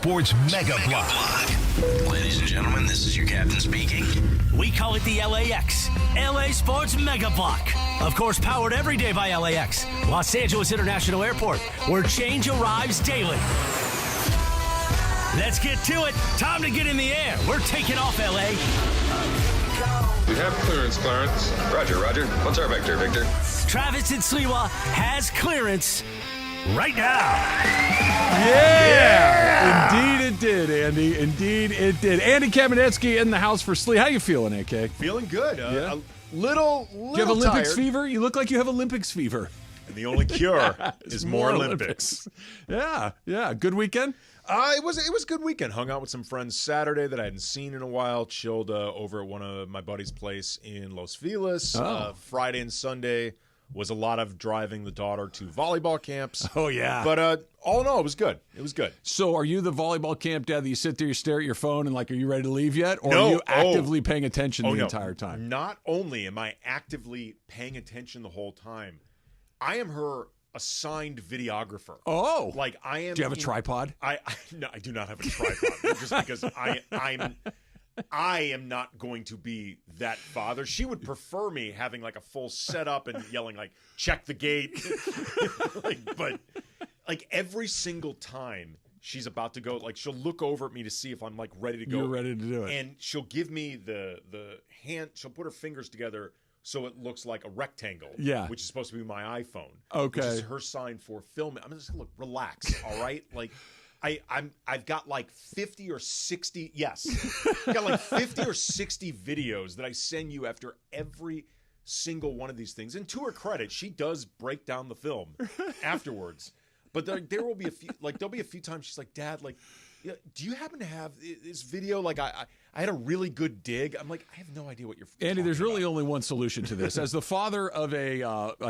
Sports Mega Block. Ladies and gentlemen, this is your captain speaking. We call it the LAX, LA Sports Mega Block. Of course, powered every day by LAX, Los Angeles International Airport, where change arrives daily. Let's get to it. Time to get in the air. We're taking off, LA. We have clearance, Clarence. Roger. What's our vector, Victor? Travis and Sliwa has clearance right now. Yeah! Indeed it did, Andy. Indeed it did. Andy Kamenetsky in the house for Slee. How you feeling, AK? Feeling good. Yeah. A little Do you have Olympics tired. fever? You look like you have Olympics fever. And the only cure is more Olympics. Yeah. Good weekend? It was a good weekend. Hung out with some friends Saturday that I hadn't seen in a while. Chilled over at one of my buddy's place in Los Feliz. Friday and Sunday was a lot of driving the daughter to volleyball camps. Oh, yeah. But all in all, it was good. So are you the volleyball camp dad that you sit there, you stare at your phone, and like, are you ready to leave yet? Or No. are you actively paying attention the no. entire time? Not only am I actively paying attention the whole time, I am her assigned videographer. Oh. Like I am. Do you have a tripod? No, I do not have a tripod. Just because I am not going to be that father. She would prefer me having like a full setup and yelling like, check the gate. but every single time she's about to go, like she'll look over at me to see if I'm like ready to go. You're ready to do it. And she'll give me the hand, she'll put her fingers together so it looks like a rectangle. Yeah. Which is supposed to be my iPhone. Okay. Which is her sign for filming. I'm just look, relax, all right? Like I've got like 50 or 60, yes. I've got like 50 or 60 videos that I send you after every single one of these things. And to her credit, she does break down the film afterwards. But there will be a few, like there'll be a few times she's like, Dad, like, do you happen to have this video? Like I had a really good dig. I'm like, I have no idea what you're Andy, there's really about. only one solution to this. As the father of a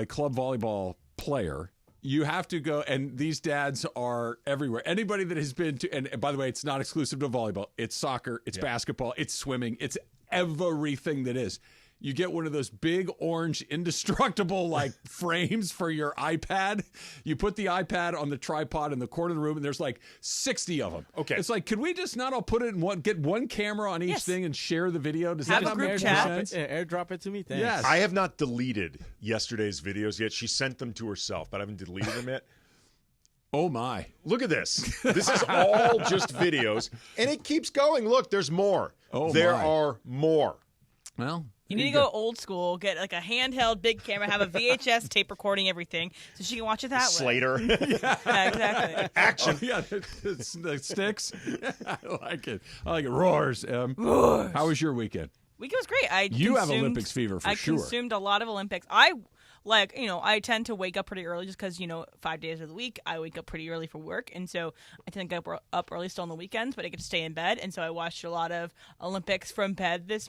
club volleyball player, you have to go, and these dads are everywhere. Anybody that has been to, and by the way, it's not exclusive to volleyball. It's soccer, it's basketball, it's swimming, it's everything that is. You get one of those big orange indestructible like frames for your iPad. You put the iPad on the tripod in the corner of the room, and there's like 60 of them. Okay. It's like, could we just not all put it in one, get one camera on each thing and share the video? Does Have that a not group make chat. sense? Airdrop it to me. Thanks. Yes. I have not deleted yesterday's videos yet. She sent them to herself, but I haven't deleted them yet. Oh, my. Look at this. This is all just videos, and it keeps going. Look, there's more. Oh, there my. are more. Well, You need to go old school, get like a handheld big camera, have a VHS tape recording everything so she can watch it that way. Slater. Yeah, exactly. Action. Oh, yeah, the sticks. I like it. Roars. Roars. How was your weekend? Weekend was great. You have Olympics fever for sure. I consumed a lot of Olympics. I tend to wake up pretty early just because, 5 days of the week, I wake up pretty early for work. And so I tend to get up early still on the weekends, but I get to stay in bed. And so I watched a lot of Olympics from bed this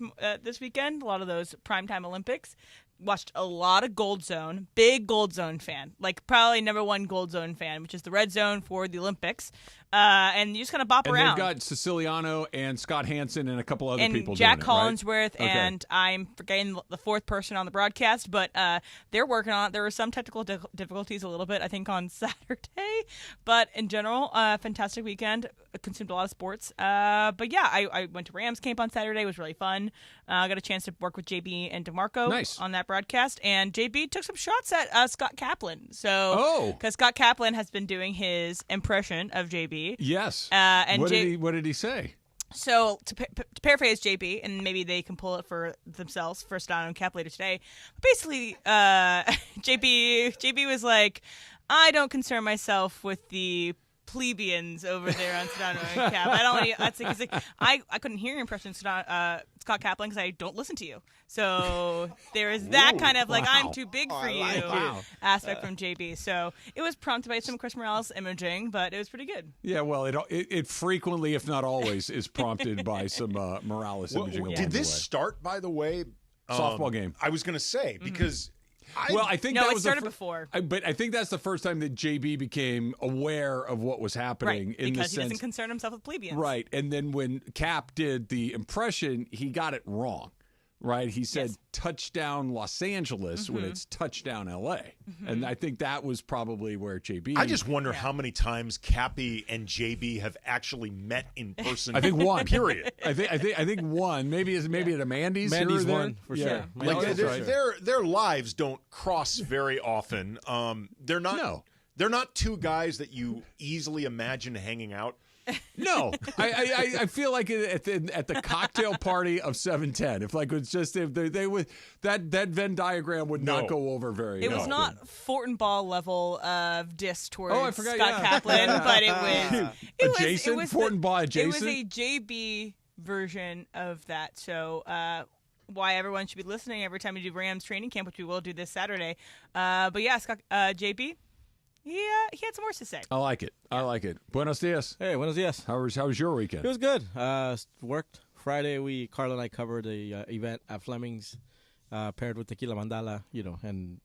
weekend, a lot of those primetime Olympics. Watched a lot of Gold Zone. Big Gold Zone fan. Like probably number one Gold Zone fan, which is the red zone for the Olympics. And you just kind of bop and around. They've got Siciliano and Scott Hansen and a couple other people and Jack doing it, right? Collinsworth, and I'm forgetting the fourth person on the broadcast, but they're working on it. There were some technical difficulties a little bit, I think, on Saturday. But in general, fantastic weekend. I consumed a lot of sports. But yeah, I went to Rams camp on Saturday. It was really fun. I got a chance to work with JB and DeMarco on that broadcast. And JB took some shots at Scott Kaplan. Because Scott Kaplan has been doing his impression of JB. Yes. And what did he say? So to paraphrase JB, and maybe they can pull it for themselves for Sedano and Cap later today. Basically, JB was like, I don't concern myself with the plebeians over there on Sedano and Cap. I don't. That's like, I couldn't hear your impression of Scott Kaplan because I don't listen to you. So there is that kind of like I'm too big for you aspect from JB. So it was prompted by some Chris Morales imaging, but it was pretty good. Yeah, well, it frequently, if not always, is prompted by some Morales imaging. Did this start, by the way? Softball game. I was going to say because. I think that was started before. But I think that's the first time that JB became aware of what was happening. Right, because he doesn't concern himself with plebeians. Right, and then when Cap did the impression, he got it wrong. right? He said Yes. touchdown Los Angeles when it's touchdown L.A. And I think that was probably where JB. I just wonder how many times Cappy and JB have actually met in person. I think one. Period. I think one. Maybe at a Mandy's. here or Mandy's there. one, for sure. Like That's right. their lives don't cross very often. They're not. No. They're not two guys that you easily imagine hanging out. No, I feel like at the cocktail party of 710, if they would that Venn diagram would not go over very. It was often. not Fortin Ball level of diss towards I forgot, Scott yeah. Kaplan, but Adjacent? it was Fortin Ball It was adjacent? a JB version of that. So why everyone should be listening every time we do Rams training camp, which we will do this Saturday. But yeah, Scott, JB. Yeah, he had some words to say. I like it. Buenos dias. Hey, buenos dias. How was your weekend? It was good. Worked Friday. Carl and I covered the event at Fleming's, paired with Tequila Mandala. And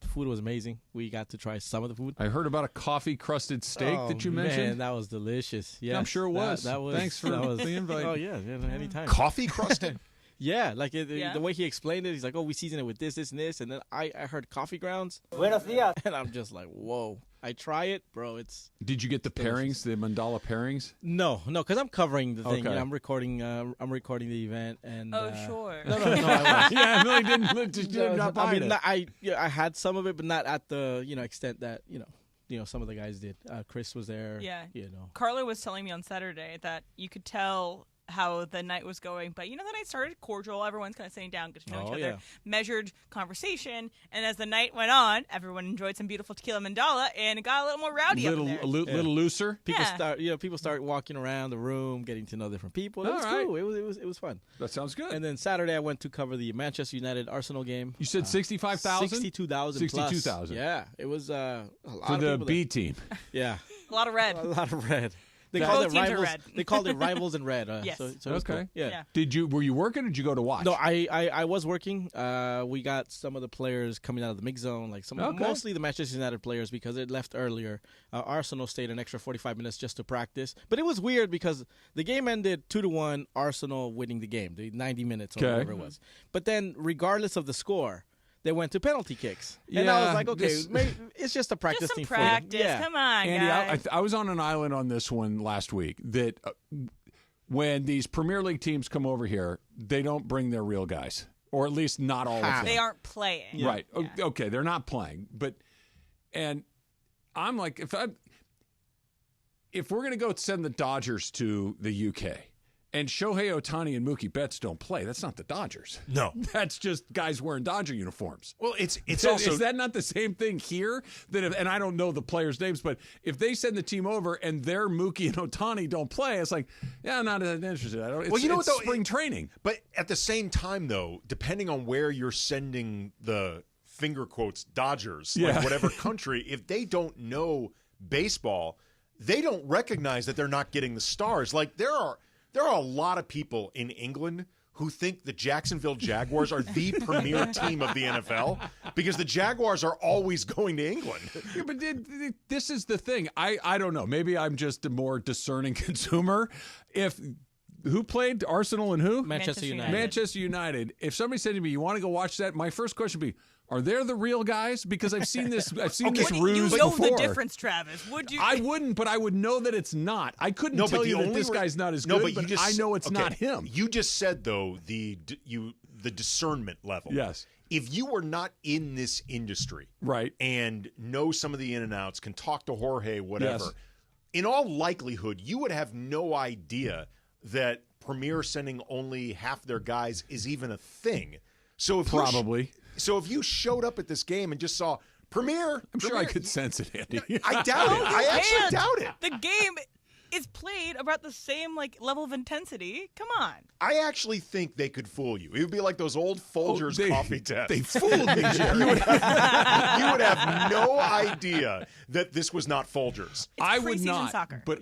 food was amazing. We got to try some of the food. I heard about a coffee crusted steak that you mentioned. Man, that was delicious. Yeah, I'm sure it was. That was. Thanks for the invite. Oh yeah, anytime. Coffee crusted. Yeah, the way he explained it, he's like, "Oh, we season it with this, and this," and then I heard coffee grounds. Buenos dias. And I'm just like, "Whoa!" I try it, bro. It's. Did you get the pairings, the mandala pairings? No, because I'm covering the thing. Okay. I'm recording the event, and. Sure. No, I was. Yeah, I really didn't. Just not buying it. I had some of it, but not at the extent that some of the guys did. Chris was there. Yeah. You know. Carla was telling me on Saturday that you could tell how the night was going, but the night started cordial. Everyone's kind of sitting down, get to know each other, measured conversation, and as the night went on, everyone enjoyed some beautiful tequila mandala, and it got a little more rowdy. Little looser. People start walking around the room, getting to know different people. It was cool. It was fun. That sounds good. And then Saturday, I went to cover the Manchester United Arsenal game. You said 65,000? 62,000. 62,000. Yeah, it was a lot for of the people B team. Yeah, A lot of red. a lot of red. They Both called it teams are rivals. red. They called it rivals in red. Yes. So it was Okay. cool. Yeah. Were you working or did you go to watch? No, I was working. We got some of the players coming out of the mix zone, mostly the Manchester United players because it left earlier. Arsenal stayed an extra 45 minutes just to practice. But it was weird because the game ended 2-1, Arsenal winning the game, the 90 minutes or whatever it was. But then regardless of the score, they went to penalty kicks. And I was like, okay, maybe it's just a practice Just some thing practice. for them. Yeah. Come on, Andy, guys. I was on an island on this one last week that when these Premier League teams come over here, they don't bring their real guys, or at least not all of them. They aren't playing. Right. Yeah. Okay, they're not playing. And I'm like, if we're going to go send the Dodgers to the UK and Shohei Ohtani and Mookie Betts don't play, that's not the Dodgers. No. That's just guys wearing Dodger uniforms. Well, it's also Is that not the same thing here? And I don't know the players' names, but if they send the team over and their Mookie and Ohtani don't play, it's like, yeah, I'm not interested. It's spring training. But at the same time, though, depending on where you're sending the finger quotes Dodgers, like whatever country, if they don't know baseball, they don't recognize that they're not getting the stars. Like there are a lot of people in England who think the Jacksonville Jaguars are the premier team of the NFL because the Jaguars are always going to England. Yeah, but this is the thing. I don't know. Maybe I'm just a more discerning consumer. Who played Arsenal and who? Manchester United. Manchester United. If somebody said to me, "You want to go watch that?" My first question would be, "Are they the real guys?" Because I've seen this. This ruse You know before. the difference, Travis. Would you? I wouldn't, but I would know that it's not. I couldn't tell you that this guy's not as good, but I know it's not him. You just said though the discernment level. Yes. If you were not in this industry, right, and know some of the in and outs, can talk to Jorge, whatever, yes, in all likelihood, you would have no idea that Premier sending only half their guys is even a thing. So if if you showed up at this game and just saw Premier, I'm sure I could sense it, Andy. I doubt it. I actually doubt it. The game is played about the same level of intensity. Come on. I actually think they could fool you. It would be like those old Folgers coffee tests. They fooled me, Jerry. You would have no idea that this was not Folgers. I would preseason not, soccer. but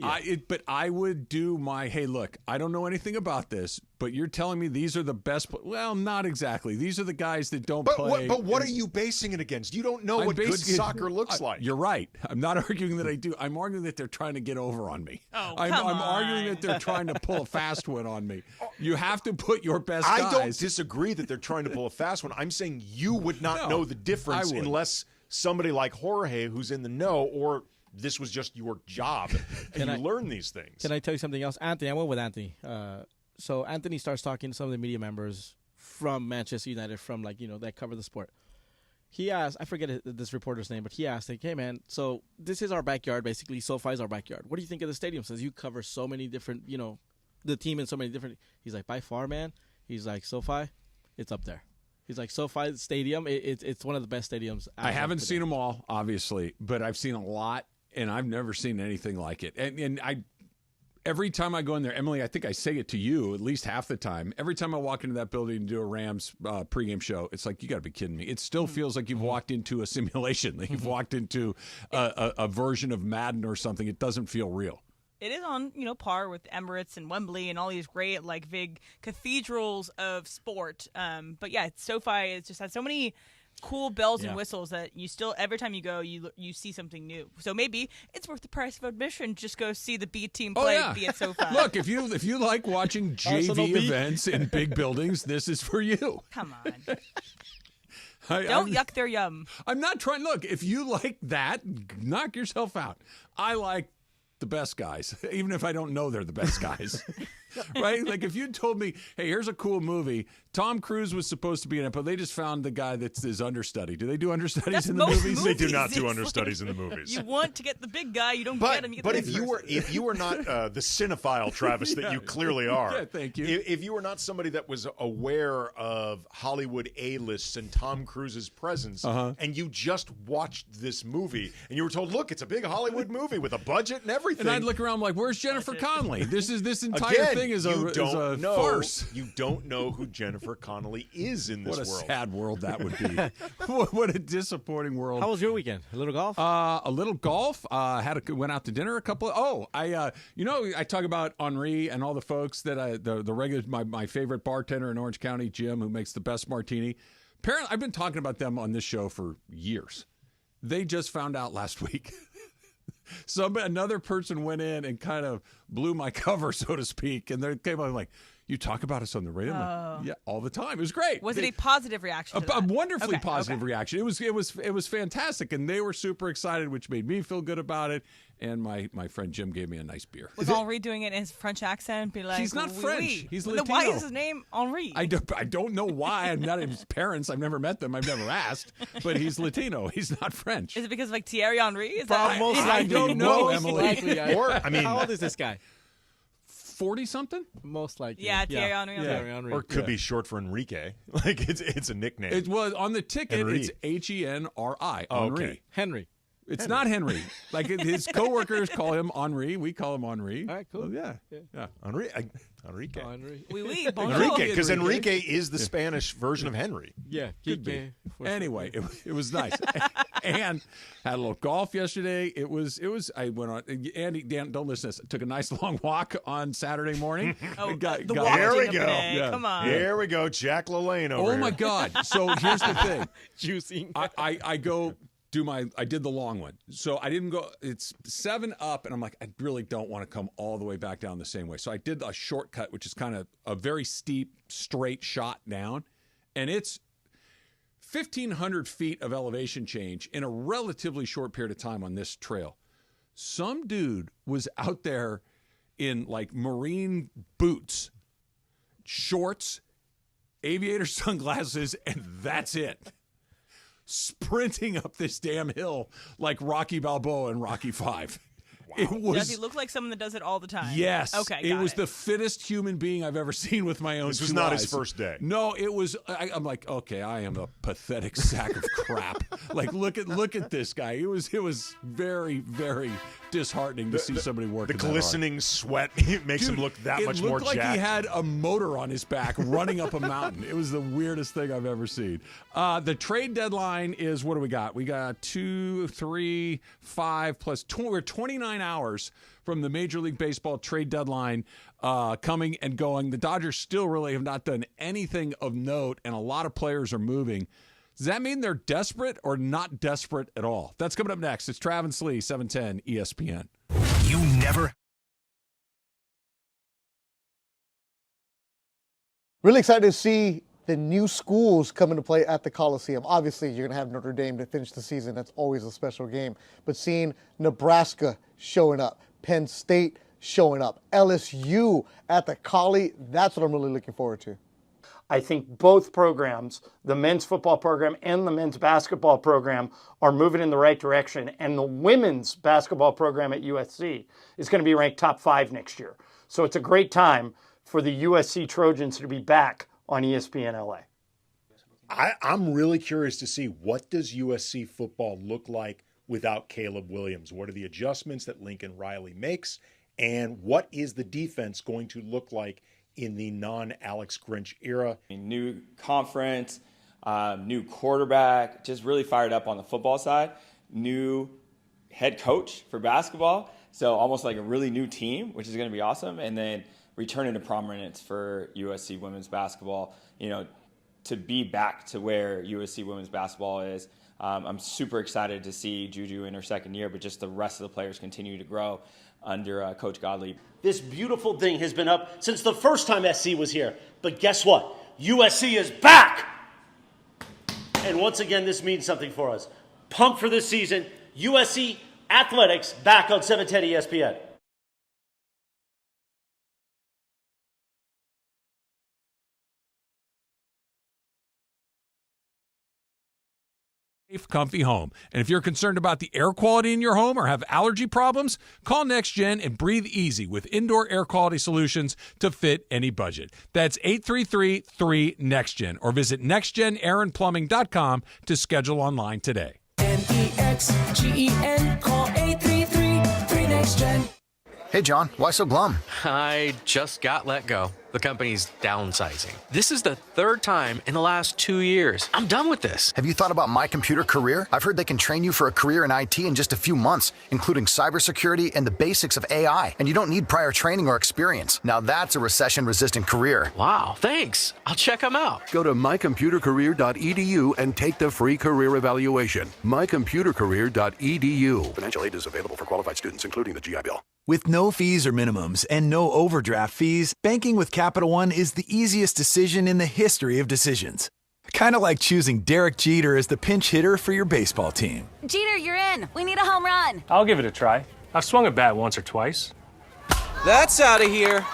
I would do my, hey, look, I don't know anything about this, but you're telling me these are the best. Well, not exactly. These are the guys that don't play. But what are you basing it against? You don't know what good soccer looks like. You're right. I'm not arguing that I do. I'm arguing that they're trying to get over on me. Oh, I'm come I'm arguing that they're trying to pull a fast one on me. You have to put your best guys. I don't disagree that they're trying to pull a fast one. I'm saying you would not know the difference unless somebody like Jorge, who's in the know, or this was just your job, and you learn these things. Can I tell you something else? Anthony, I went with Anthony. So Anthony starts talking to some of the media members from Manchester United, from that cover the sport. He asked, I forget this reporter's name, but he asked, like, hey, man, so this is our backyard, basically. SoFi is our backyard. What do you think of the stadium? Says you cover so many different, the team in so many different. He's like, by far, man. He's like, SoFi, it's up there. He's like, SoFi Stadium, it's one of the best stadiums. I haven't seen them all, obviously, but I've seen a lot, and I've never seen anything like it. And every time I go in there, Emily, I think I say it to you at least half the time. Every time I walk into that building and do a Rams pregame show, it's like, you got to be kidding me. It still feels like you've walked into a simulation, like you've walked into a version of Madden or something. It doesn't feel real. It is on, par with Emirates and Wembley and all these great, big cathedrals of sport. But yeah, SoFi it just has so many cool bells and whistles that you still, every time you go, you see something new. So maybe it's worth the price of admission. Just go see the B team play be at SoFi. Look, if you like watching JV events in big buildings, this is for you. Come on. Don't yuck their yum. I'm not trying. Look, if you like that, knock yourself out. I like the best guys, even if I don't know they're the best guys. Right? Like if you told me, hey, here's a cool movie. Tom Cruise was supposed to be in it, but they just found the guy that's his understudy. Do they do understudies in the movies? They do not do understudies in the movies. You want to get the big guy, you don't get him. You get but if you were not the cinephile, Travis, that you clearly are. Yeah, thank you. If you were not somebody that was aware of Hollywood A-lists and Tom Cruise's presence, and you just watched this movie, and you were told, look, it's a big Hollywood movie with a budget and everything. And I'd look around like, where's Jennifer Connelly? This entire thing is a farce. You don't know who Jennifer Connelly is in this world. What a sad world that would be. What a disappointing world. How was your weekend? A little golf? A little golf. Went out to dinner a couple of. I talk about Henri and all the folks that the regular my favorite bartender in Orange County, Jim, who makes the best martini. Apparently, I've been talking about them on this show for years. They just found out last week. Another person went in and kind of blew my cover, so to speak, and they came out like, you talk about us on the radio? I'm like, yeah, all the time. It was great. Was it a positive reaction? A wonderfully positive reaction. It was fantastic, and they were super excited, which made me feel good about it. And my friend Jim gave me a nice beer. Was Henri doing it in his French accent? Be like, he's not French. He's Latino. Why is his name Henri? I don't know why. I'm not his parents. I've never met them. I've never asked. But he's Latino. He's not French. Is it because of Thierry Henry? Is that most likely? I don't know, Emily. How old is this guy? 40-something? Most likely. Yeah, Thierry Henry. Thierry Henry. Or could be short for Enrique. Like it's a nickname. It was on the ticket. Henry. It's Henri. Okay. Henry. It's not Henry. Like his coworkers call him Henri. We call him Henri. All right, cool. So, yeah. Enrique. Oui, Enrique, because Enrique is the Spanish version of Henry. Yeah, could be. Anyway, it was nice, and had a little golf yesterday. It was. I went on. Andy, Dan, don't listen to this. I took a nice long walk on Saturday morning. Here we go. Yeah. Come on. Here we go. Jack LaLanne over here. Oh my God! So here's the thing. Juicing. I go. I did the long one. So I didn't go, it's 7 up, and I'm like, I really don't want to come all the way back down the same way. So I did a shortcut, which is kind of a very steep, straight shot down. And it's 1,500 feet of elevation change in a relatively short period of time on this trail. Some dude was out there in like marine boots, shorts, aviator sunglasses, and that's it. Sprinting up this damn hill like Rocky Balboa in Rocky V. Wow. Does he look like someone that does it all the time? Yes. Okay. It was the fittest human being I've ever seen with my own. This was not his first day. No, it was. I'm like, okay, I am a pathetic sack of crap. Like, look at this guy. It was very, very disheartening to see somebody work. The glistening sweat makes him look that much more jacked. It looked like he had a motor on his back running up a mountain. It was the weirdest thing I've ever seen. The trade deadline is, what do we got? We got 2, 3, 5 plus 20. We're 29 hours from the Major League Baseball trade deadline coming and going. The Dodgers still really have not done anything of note, and a lot of players are moving. Does that mean they're desperate or not desperate at all? That's coming up next. It's Travis Lee, 710 ESPN. You never Really excited to see the new schools come into play at the Coliseum. Obviously, you're going to have Notre Dame to finish the season. That's always a special game. But seeing Nebraska showing up, Penn State showing up, LSU at the Collie, that's what I'm really looking forward to. I think both programs, the men's football program and the men's basketball program, are moving in the right direction. And the women's basketball program at USC is going to be ranked top 5 next year. So it's a great time for the USC Trojans to be back on ESPN LA. I'm really curious to see, what does USC football look like without Caleb Williams? What are the adjustments that Lincoln Riley makes? And what is the defense going to look like in the non-Alex Grinch era? New conference, new quarterback, just really fired up on the football side. New head coach for basketball, so almost like a really new team, which is going to be awesome. And then returning to prominence for USC women's basketball, to be back to where USC women's basketball is. I'm super excited to see Juju in her second year, but just the rest of the players continue to grow under Coach Godley. This beautiful thing has been up since the first time SC was here. But guess what? USC is back! And once again, this means something for us. Pumped for this season. USC Athletics back on 710 ESPN. Safe, comfy home. And if you're concerned about the air quality in your home or have allergy problems, call NextGen and breathe easy with indoor air quality solutions to fit any budget. That's 833-3NEXTGen or visit nextgenaironplumbing.com to schedule online today. NEXGEN, call 833-3NEXTGen. Hey, John, why so glum? I just got let go. The company's downsizing. This is the third time in the last 2 years. I'm done with this. Have you thought about My Computer Career? I've heard they can train you for a career in IT in just a few months, including cybersecurity and the basics of AI. And you don't need prior training or experience. Now that's a recession-resistant career. Wow, thanks. I'll check them out. Go to mycomputercareer.edu and take the free career evaluation. mycomputercareer.edu. Financial aid is available for qualified students, including the GI Bill. With no fees or minimums and no overdraft fees, banking with Capital One is the easiest decision in the history of decisions. Kind of like choosing Derek Jeter as the pinch hitter for your baseball team. Jeter, you're in. We need a home run. I'll give it a try. I've swung a bat once or twice. That's out of here.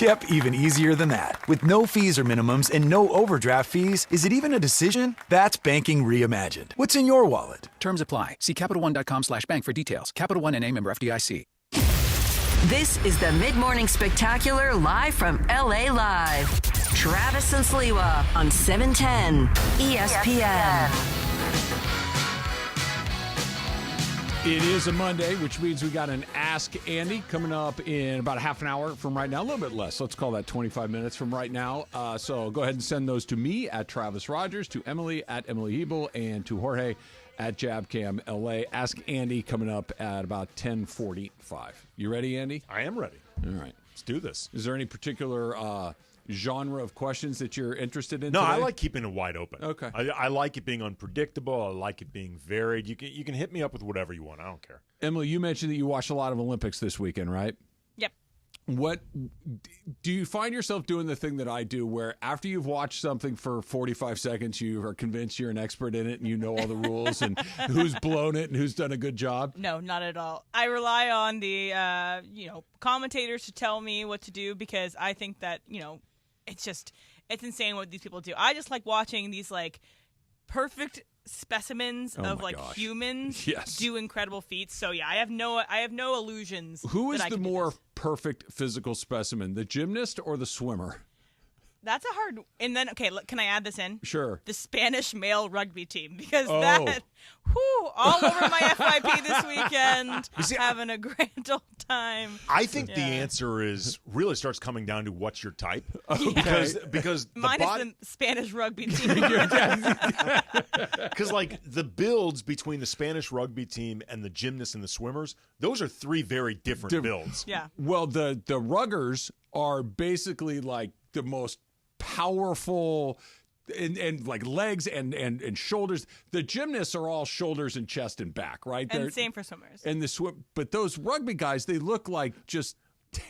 Yep, even easier than that. With no fees or minimums and no overdraft fees, is it even a decision? That's banking reimagined. What's in your wallet? Terms apply. See CapitalOne.com/bank for details. Capital One N.A. member FDIC. This is the Mid-Morning Spectacular live from LA Live. Travis and Sliwa on 710 ESPN. It is a Monday, which means we got an Ask Andy coming up in about a half an hour from right now. A little bit less. Let's call that 25 minutes from right now. So go ahead and send those to me at Travis Rogers, to Emily at Emily Hebel, and to Jorge at JabCam LA. Ask Andy coming up at about 10:45. You ready, Andy? I am ready. All right. Let's do this. Is there any particular genre of questions that you're interested in No, today? I like keeping it wide open. Okay. I like it being unpredictable. I like it being varied. You can hit me up with whatever you want. I don't care. Emily, you mentioned that you watched a lot of Olympics this weekend, right? Yep. What do you find yourself doing the thing that I do where after you've watched something for 45 seconds, you are convinced you're an expert in it and you know all the rules and who's blown it and who's done a good job? No, not at all. I rely on the, commentators to tell me what to do because I think that, it's insane what these people do. I just like watching these perfect specimens of humans do incredible feats. So yeah, I have no illusions. Who is the more perfect physical specimen, the gymnast or the swimmer? That's a hard. And then can I add this in? Sure. The Spanish male rugby team because that all over my FYP this weekend. Having a grand old time. I think the answer is really starts coming down to what's your type. Because mine is the Spanish rugby team. Because the builds between the Spanish rugby team and the gymnasts and the swimmers, those are three very different builds. Yeah. Well, the ruggers are basically the most powerful and legs and shoulders. The gymnasts are all shoulders and chest and back, right? And same for swimmers. And but those rugby guys, they look like just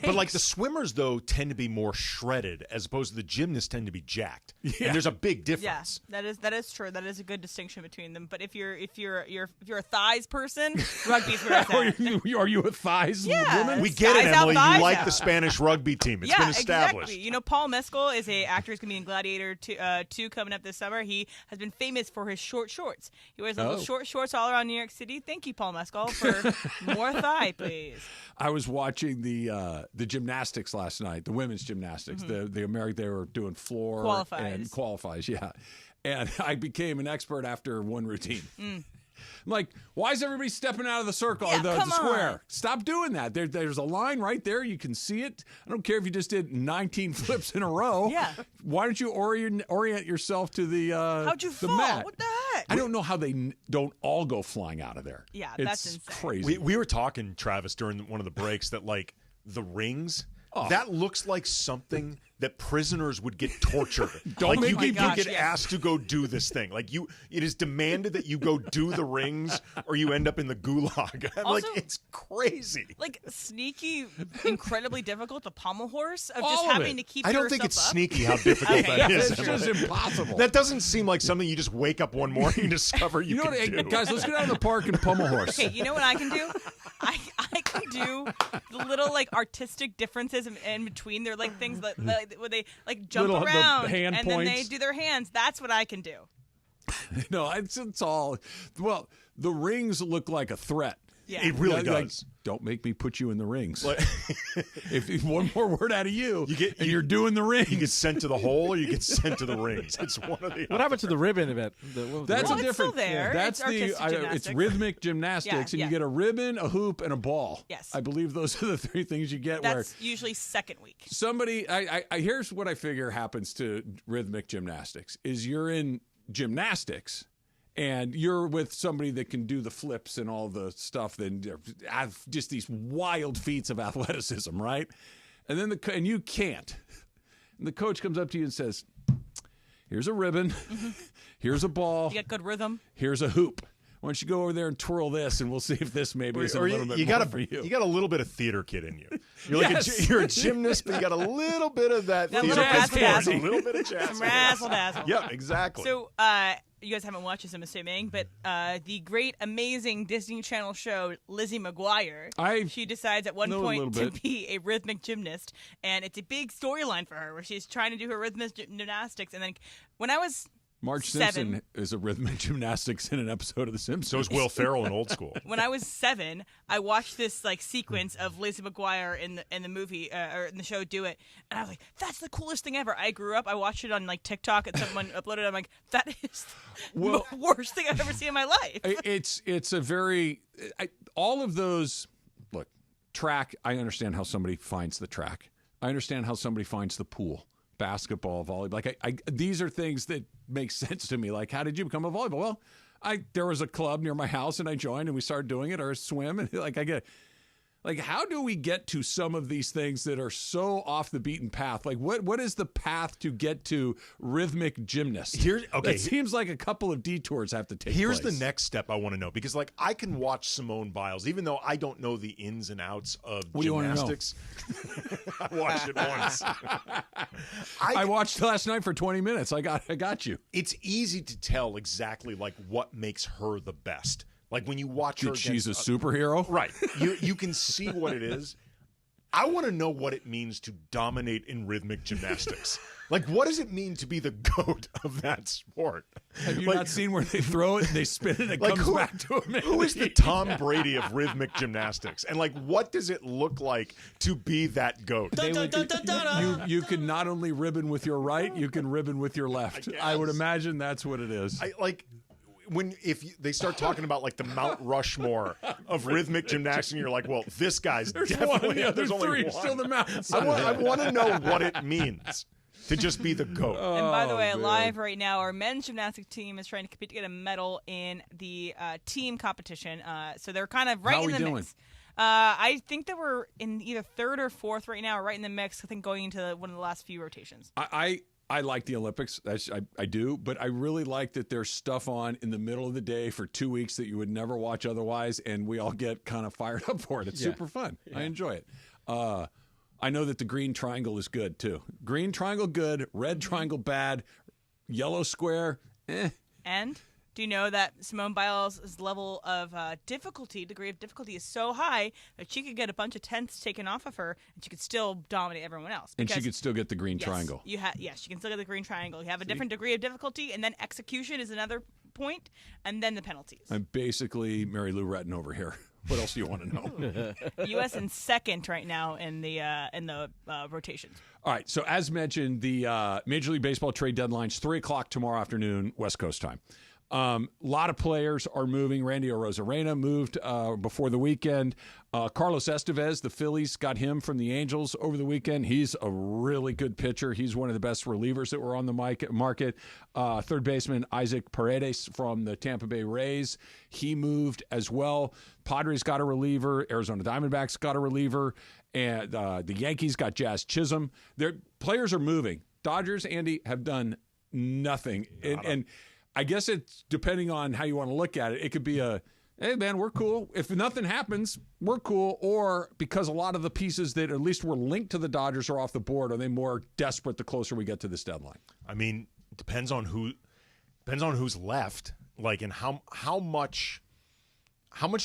But like the swimmers, though, tend to be more shredded as opposed to the gymnasts tend to be jacked. Yeah. And there's a big difference. Yeah, that is true. That is a good distinction between them. But if you're a thighs person, rugby's where it's at. Are you a thighs woman? We get it, Emily. You like out. the Spanish rugby team. It's been established. Exactly. You know, Paul Mescal is a actor who's going to be in Gladiator 2 coming up this summer. He has been famous for his short shorts. He wears little short shorts all around New York City. Thank you, Paul Mescal, for more thigh, please. I was watching the gymnastics last night, the women's gymnastics. The American, they were doing floor and qualifies, yeah. And I became an expert after one routine. I'm like, why is everybody stepping out of the circle, the square? On. Stop doing that. There's a line right there. You can see it. I don't care if you just did 19 flips in a row. Yeah. Why don't you orient yourself to the How'd you the fall? mat? What the heck? I don't know how they don't all go flying out of there. Yeah, it's that's insane. crazy. We were talking, Travis, during one of the breaks that like the rings, that looks like something that prisoners would get tortured. Don't make me you get asked to go do this thing. Like it is demanded that you go do the rings or you end up in the gulag. Also, it's crazy. Like sneaky, incredibly difficult, the pommel horse of All just of having it. to keep I don't yourself think it's up. sneaky how difficult that is. It's just impossible. That doesn't seem like something you just wake up one morning and discover you know can what, do. guys, let's go down to the park and pummel horse. Okay, you know what I can do? I can do the little like artistic differences in between. They're like things that where they like jump Little- the around hand and then they points. do their hands. That's what I can do. No, it's all. Well, the rings look like a threat. Yeah. It really Like, does. don't make me put you in the rings. if one more word out of you, you're doing the rings. You get sent to the hole or you get sent to the rings. It's one of the What happened to the ribbon event? That's Well, a it's different. still there. That's It's artistic it's gymnastics. rhythmic gymnastics, and Yeah. you get a ribbon, a hoop, and a ball. Yes. I believe those are the three things you get. Where That's usually second week. somebody, I here's what I figure happens to rhythmic gymnastics: is you're in gymnastics. And you're with somebody that can do the flips and all the stuff, then have just these wild feats of athleticism, right? And then and you can't. And the coach comes up to you and says, "Here's a ribbon, here's a ball, You got good rhythm. here's a hoop. Why don't you go over there and twirl this, and we'll see if this maybe is a little bit more for you." You got a little bit of theater kid in you. You're Yes. you're a gymnast, but you got a little bit of that That theater little kid razzle-dazzle. force, a little bit of jazz. Some razzle dazzle. Yeah, exactly. So, you guys haven't watched this, I'm assuming, but the great, amazing Disney Channel show Lizzie McGuire. She decides at one know a point little to be a rhythmic gymnast, and it's a big storyline for her where she's trying to do her rhythmic gymnastics. And then when I was Marge 7, Simpson is a rhythmic gymnastics in an episode of The Simpsons. So is Will Ferrell in Old School. when I was 7, I watched this like sequence of Lizzie McGuire in the movie or in the show Do It, and I was like, "That's the coolest thing ever." I grew up. I watched it on like TikTok, and someone uploaded it. I'm like, "That is the worst thing I've ever seen in my life." It's a very all of those. Look, track. I understand how somebody finds the track. I understand how somebody finds the pool. Basketball, volleyball. Like these are things that make sense to me. Like, how did you become a volleyball? Well, there was a club near my house and I joined and we started doing it, or a swim, and I get. Like, how do we get to some of these things that are so off the beaten path? Like, what is the path to get to rhythmic gymnast? It seems like a couple of detours have to take Here's place. the next step I want to know, because like I can watch Simone Biles, even though I don't know the ins and outs of What do you wanna know? gymnastics. I watched it once. I watched last night for 20 minutes. I got you. It's easy to tell exactly like what makes her the best. Like when you watch her, She's a against superhero, right? You can see what it is. I want to know what it means to dominate in rhythmic gymnastics. Like, what does it mean to be the GOAT of that sport? Have you not seen where they throw it and they spin it and it like comes who, back to them? Who is the Tom Brady of rhythmic gymnastics? And like, what does it look like to be that GOAT? You can not only ribbon with your right, you can ribbon with your left. I would imagine that's what it is. If they start talking about like the Mount Rushmore of rhythmic gymnastics, and you're like, well, this guy's There's definitely one, yeah, there's there's only three one. still the mountains. I want to know what it means to just be the GOAT. And by the way, live right now, our men's gymnastics team is trying to compete to get a medal in the team competition. So they're kind of right How in are the we mix. I think that we're in either third or fourth right now, right in the mix. I think going into one of the last few rotations. I like the Olympics. I do, but I really like that there's stuff on in the middle of the day for 2 weeks that you would never watch otherwise, and we all get kind of fired up for it. It's super fun. I enjoy it. I know that the green triangle is good, too. Green triangle, good. Red triangle, bad. Yellow square, And do you know that Simone Biles' level of degree of difficulty is so high that she could get a bunch of tenths taken off of her and she could still dominate everyone else? And she could still get the green triangle. Yes, she can still get the green triangle. You have a different degree of difficulty, and then execution is another point, and then the penalties. I'm basically Mary Lou Retton over here. What else do you want to know? U.S. in second right now in the rotations. All right. So as mentioned, the Major League Baseball trade deadline's 3:00 tomorrow afternoon, West Coast time. A lot of players are moving. Randy Arozarena moved before the weekend. Carlos Estevez, the Phillies got him from the Angels over the weekend. He's a really good pitcher. He's one of the best relievers that were on the market. Third baseman Isaac Paredes from the Tampa Bay Rays, he moved as well. Padres got a reliever. Arizona Diamondbacks got a reliever. And the Yankees got Jazz Chisholm. Their players are moving. Dodgers, Andy, have done nothing. And I guess it's depending on how you want to look at it. It could be hey, man, we're cool. If nothing happens, we're cool. Or because a lot of the pieces that at least were linked to the Dodgers are off the board, are they more desperate the closer we get to this deadline? I mean, depends on who's left. Like, and how much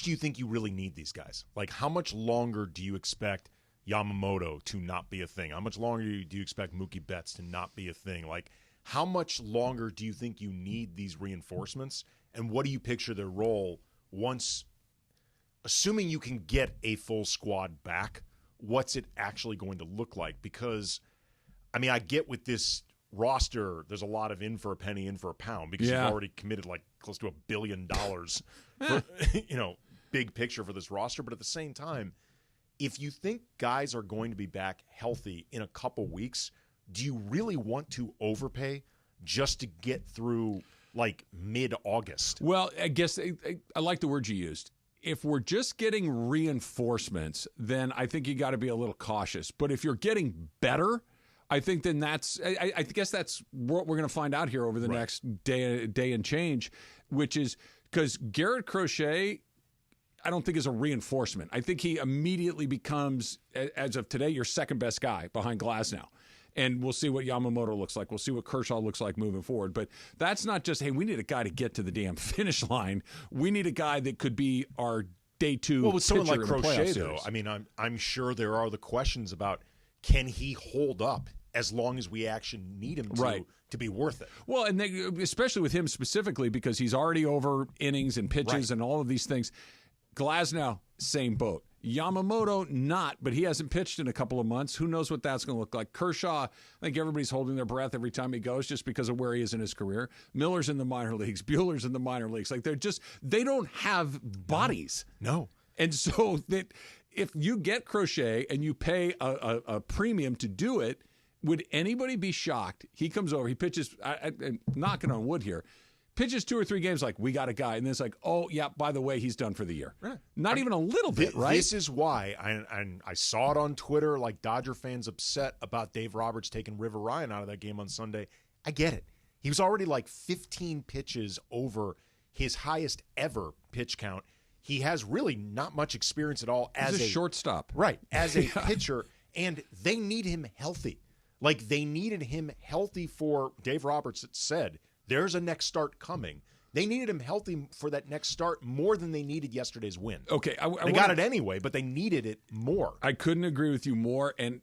do you think you really need these guys? Like, how much longer do you expect Yamamoto to not be a thing? How much longer do you expect Mookie Betts to not be a thing? Like, how much longer do you think you need these reinforcements? And what do you picture their role once, assuming you can get a full squad back, what's it actually going to look like? Because, I mean, I get with this roster, there's a lot of in for a penny, in for a pound, because you've already committed like close to $1 billion for, big picture for this roster. But at the same time, if you think guys are going to be back healthy in a couple weeks, do you really want to overpay just to get through like mid-August? Well, I guess I like the word you used. If we're just getting reinforcements, then I think you got to be a little cautious. But if you're getting better, I think then I guess that's what we're going to find out here over the next day and change, which is because Garrett Crochet, I don't think is a reinforcement. I think he immediately becomes, as of today, your second best guy behind Glasnow. And we'll see what Yamamoto looks like. We'll see what Kershaw looks like moving forward. But that's not just, hey, we need a guy to get to the damn finish line. We need a guy that could be our day two. Well, with someone like pitcher in a Crochet, playoff though, series. I mean, I'm sure there are the questions about, can he hold up as long as we actually need him to be worth it? Well, and especially with him specifically, because he's already over innings and pitches and all of these things. Glasnow, same boat. Yamamoto, not, but he hasn't pitched in a couple of months. Who knows what that's going to look like? Kershaw, I think everybody's holding their breath every time he goes just because of where he is in his career. Miller's in the minor leagues. Buehler's in the minor leagues. Like, they don't have bodies. No. And so that if you get Crochet and you pay a premium to do it, would anybody be shocked? He comes over, he pitches, knocking on wood here, pitches 2 or 3 games like, we got a guy. And then it's like, oh, yeah, by the way, he's done for the year. Right. Not even a little bit, right? This is why, I saw it on Twitter, like Dodger fans upset about Dave Roberts taking River Ryan out of that game on Sunday. I get it. He was already like 15 pitches over his highest ever pitch count. He has really not much experience at all as a shortstop. Right, as a pitcher, and they need him healthy. Like, they needed him healthy for, Dave Roberts said, there's a next start coming. They needed him healthy for that next start more than they needed yesterday's win. Okay. They got it anyway, but they needed it more. I couldn't agree with you more. And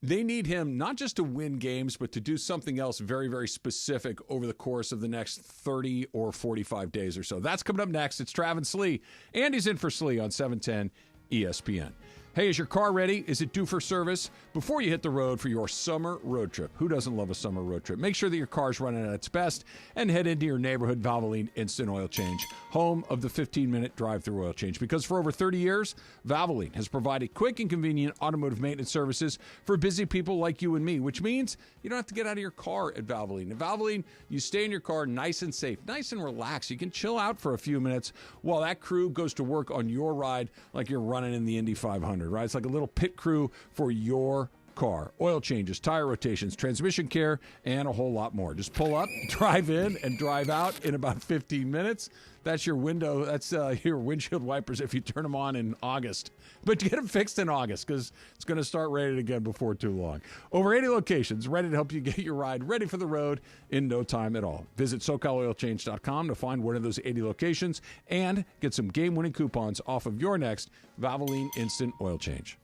they need him not just to win games, but to do something else very, very specific over the course of the next 30 or 45 days or so. That's coming up next. It's Travis Slee. Andy's in for Slee on 710 ESPN. Hey, is your car ready? Is it due for service? Before you hit the road for your summer road trip, who doesn't love a summer road trip? Make sure that your car's running at its best and head into your neighborhood Valvoline Instant Oil Change, home of the 15-minute drive-through oil change. Because for over 30 years, Valvoline has provided quick and convenient automotive maintenance services for busy people like you and me, which means you don't have to get out of your car at Valvoline. At Valvoline, you stay in your car nice and safe, nice and relaxed. You can chill out for a few minutes while that crew goes to work on your ride like you're running in the Indy 500. Right? It's like a little pit crew for your car, oil changes, tire rotations, transmission care, and a whole lot more. Just pull up, drive in, and drive out in about 15 minutes. That's your window. That's your windshield wipers if you turn them on in August. But get them fixed in August because it's going to start raining again before too long. Over 80 locations ready to help you get your ride ready for the road in no time at all. Visit SoCalOilChange.com to find one of those 80 locations and get some game-winning coupons off of your next Valvoline Instant Oil Change.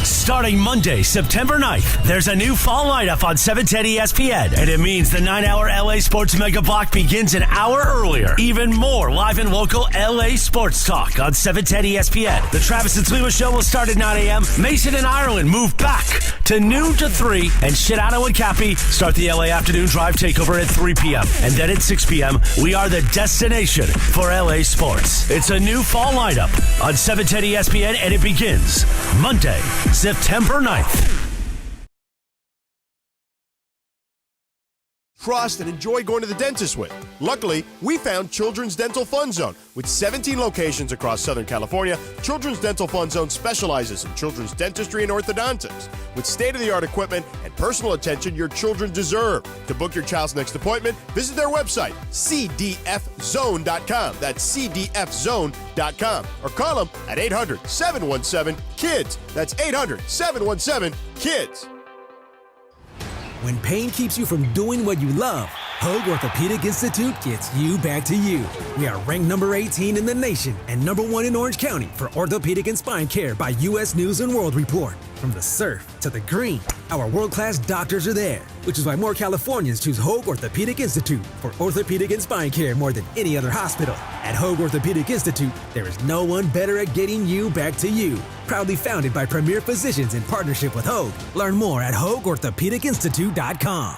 Starting Monday, September 9th, there's a new fall lineup on 710 ESPN, and it means the 9-hour LA Sports Mega Block begins an hour earlier. Even more live and local LA sports talk on 710 ESPN. The Travis and Sliwa Show will start at 9 a.m. Mason and Ireland move back to noon to 3, and Shidano and Cappy start the LA Afternoon Drive Takeover at 3 p.m. And then at 6 p.m., we are the destination for LA sports. It's a new fall lineup on 710 ESPN, and it begins Monday, September 9th. Trust and enjoy going to the dentist with. Luckily, we found Children's Dental Fun Zone. With 17 locations across Southern California, Children's Dental Fun Zone specializes in children's dentistry and orthodontics. With state-of-the-art equipment and personal attention your children deserve. To book your child's next appointment, visit their website, cdfzone.com. That's cdfzone.com. Or call them at 800-717-KIDS. That's 800-717-KIDS. When pain keeps you from doing what you love, Hoag Orthopedic Institute gets you back to you. We are ranked number 18 in the nation and number 1 in Orange County for orthopedic and spine care by U.S. News & World Report. From the surf to the green, our world-class doctors are there, which is why more Californians choose Hoag Orthopedic Institute for orthopedic and spine care more than any other hospital. At Hoag Orthopedic Institute, there is no one better at getting you back to you. Proudly founded by premier physicians in partnership with Hoag. Learn more at HoagOrthopedicInstitute.com.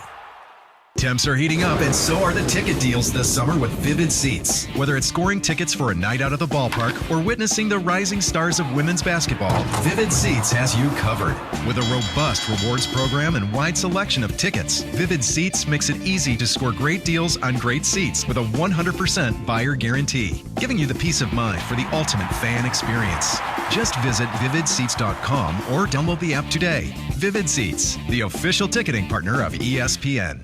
Temps are heating up, and so are the ticket deals this summer with Vivid Seats. Whether it's scoring tickets for a night out at the ballpark or witnessing the rising stars of women's basketball, Vivid Seats has you covered. With a robust rewards program and wide selection of tickets, Vivid Seats makes it easy to score great deals on great seats with a 100% buyer guarantee, giving you the peace of mind for the ultimate fan experience. Just visit vividseats.com or download the app today. Vivid Seats, the official ticketing partner of ESPN.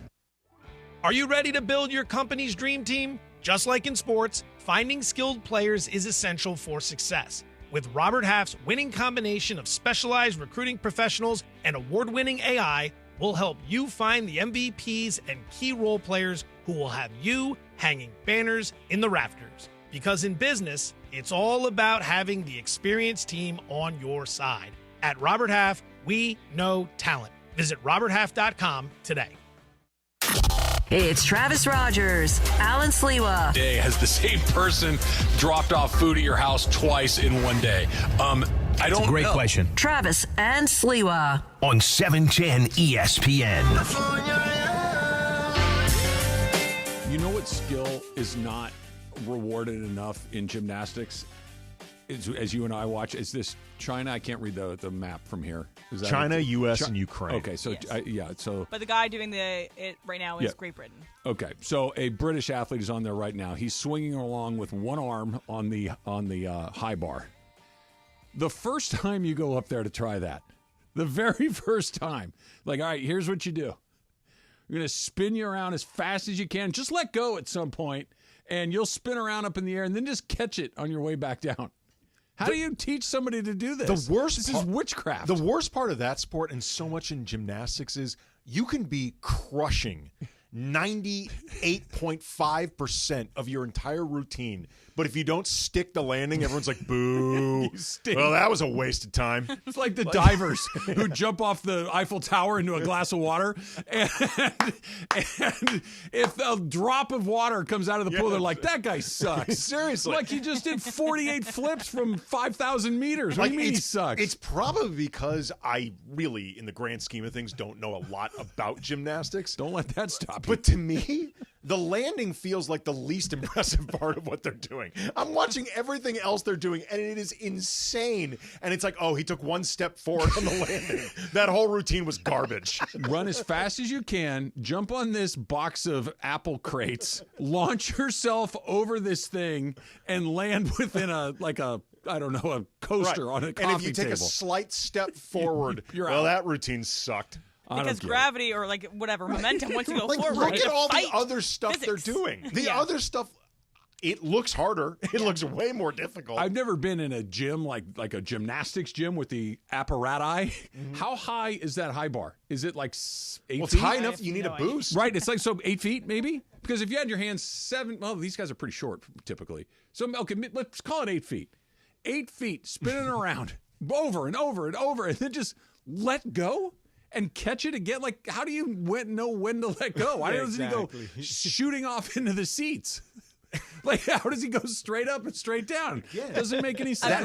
Are you ready to build your company's dream team? Just like in sports, finding skilled players is essential for success. With Robert Half's winning combination of specialized recruiting professionals and award-winning AI, we'll help you find the MVPs and key role players who will have you hanging banners in the rafters. Because in business, it's all about having the experienced team on your side. At Robert Half, we know talent. Visit roberthalf.com today. It's Travis Rogers, Alan Sliwa. Day has the same person dropped off food at your house twice in one day. I don't know. Great question. Travis and Sliwa. On 710 ESPN. You know what skill is not rewarded enough in gymnastics? As you and I watch, is this China? I can't read the map from here. Is that China, U.S., and Ukraine. Okay, so Yes. So. But the guy doing it right now is Great Britain. Okay, so a British athlete is on there right now. He's swinging along with one arm on the high bar. The first time you go up there to try that, the very first time, like, all right, here's what you do. You're gonna spin you around as fast as you can. Just let go at some point, and you'll spin around up in the air, and then just catch it on your way back down. How do you teach somebody to do this? This is witchcraft. The worst part of that sport, and so much in gymnastics, is you can be crushing 98.5% of your entire routine. But if you don't stick the landing, everyone's like, boo. Well, that was a waste of time. It's like the divers who jump off the Eiffel Tower into a glass of water. And if a drop of water comes out of the pool, they're like, that guy sucks. Seriously. Like he just did 48 flips from 5,000 meters. What do you mean he sucks? It's probably because I really, in the grand scheme of things, don't know a lot about gymnastics. Don't let that stop you. But to me, the landing feels like the least impressive part of what they're doing. I'm watching everything else they're doing, and it is insane. And it's like, oh, he took one step forward on the landing. That whole routine was garbage. Run as fast as you can, jump on this box of apple crates, launch yourself over this thing, and land within a I don't know, a coaster on a coffee table. And if you take a slight step forward, You're well, out. that routine sucked. Because gravity or like whatever momentum, once you go Like, forward, look at all fight. the other stuff Physics. they're doing. The Yeah. other stuff, it looks harder. It looks way more difficult. I've never been in a gym like a gymnastics gym with the apparati. How high is that high bar? Is it like 8 Well, it's feet? high enough you need a boost. Right, it's like 8 feet maybe? Because if you had your hands 7, well, these guys are pretty short typically. So, okay, let's call it 8 feet. 8 feet, spinning around over and over and over, and then just let go? And catch it again? Like, how do you know when to let go? Why doesn't he go shooting off into the seats? Like, how does he go straight up and straight down? Yeah. Doesn't make any sense.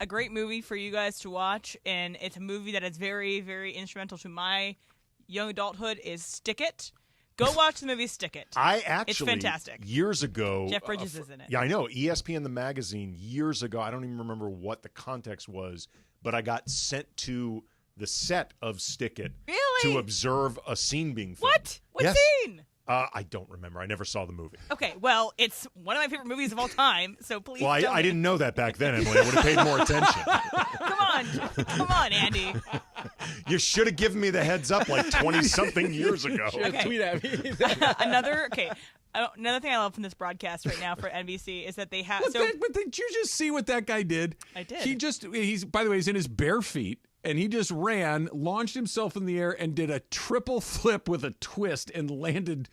A great movie for you guys to watch, and it's a movie that is very, very instrumental to my young adulthood, is Stick It. Go watch the movie Stick It. It's fantastic. Years ago, Jeff Bridges is in it. Yeah, I know. ESPN, the magazine, years ago, I don't even remember what the context was, but I got sent to the set of Stick It to observe a scene being filmed. What scene? I don't remember. I never saw the movie. Okay, well, it's one of my favorite movies of all time, so please Well, tell I me. didn't know that back then, Emily. I would have paid more attention. Come on, Andy. You should have given me the heads up like 20-something years ago. Tweet at me. Another thing I love from this broadcast right now for NBC is that they have. But did you just see what that guy did? I did. He's by the way, he's in his bare feet. And he just ran, launched himself in the air, and did a triple flip with a twist and landed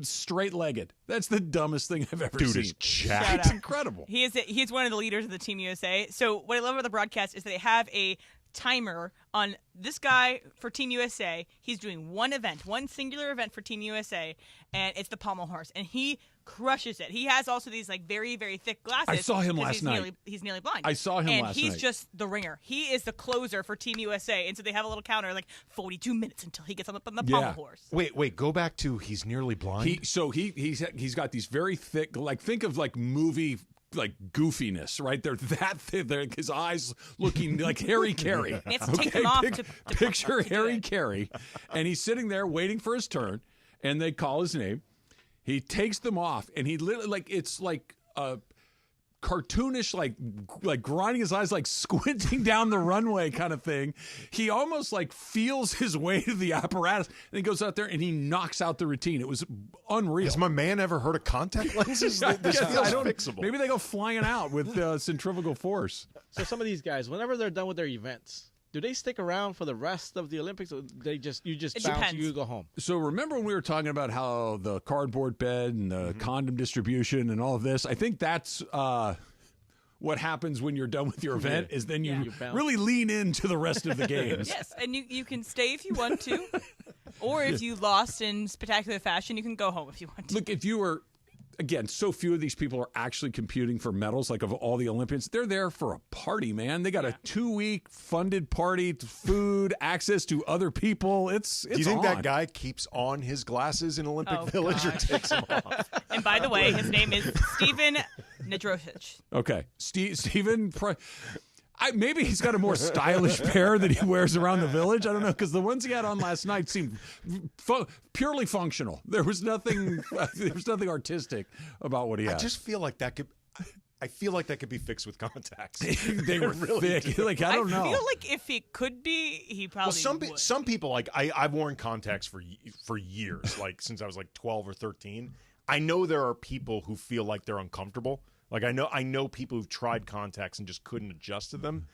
straight-legged. That's the dumbest thing I've ever seen. Dude is jacked. It's incredible. He's one of the leaders of the Team USA. So what I love about the broadcast is that they have a timer on this guy for Team USA. He's doing one singular event for Team USA, and it's the pommel horse, and he crushes it. He has also these like very, very thick glasses. I saw him last night. He's nearly blind. I saw him last night. And he's just the ringer. He is the closer for Team USA, and so they have a little counter like 42 minutes until he gets on the pommel horse. Wait, go back to he's nearly blind. He's got these very thick, like think of like movie like goofiness, right? They're that thick. His eyes looking like Harry Carey. He has to take them off to picture Harry Carey, and he's sitting there waiting for his turn, and they call his name. He takes them off, and he literally it's like a cartoonish, like grinding his eyes, like squinting down the runway kind of thing. He almost like feels his way to the apparatus, and he goes out there and he knocks out the routine. It was unreal. Has my man ever heard of contact lenses? This feels fixable. Maybe they go flying out with centrifugal force. So some of these guys, whenever they're done with their events, do they stick around for the rest of the Olympics, or you just bounce, you go home? So remember when we were talking about how the cardboard bed and the condom distribution and all of this? I think that's what happens when you're done with your event is then you really lean into the rest of the games. Yes, and you can stay if you want to, or if you lost in spectacular fashion, you can go home if you want to. Look, if you were... Again, so few of these people are actually competing for medals. Like of all the Olympians, they're there for a party, man. They got a 2-week funded party, food, access to other people. It's Do you think that guy keeps on his glasses in Olympic Village or takes them off? And by the way, his name is Steven Nedrosic. Okay, Steven. Maybe he's got a more stylish pair that he wears around the village. I don't know, because the ones he had on last night seemed purely functional. There was nothing artistic about what he had. I just feel like that could. I feel like that could be fixed with contacts. They were really thick. Like I don't know. I feel like if it could be, he probably would. Some people like I've worn contacts for years, like since I was like 12 or 13. I know there are people who feel like they're uncomfortable. Like I know people who've tried contacts and just couldn't adjust to them.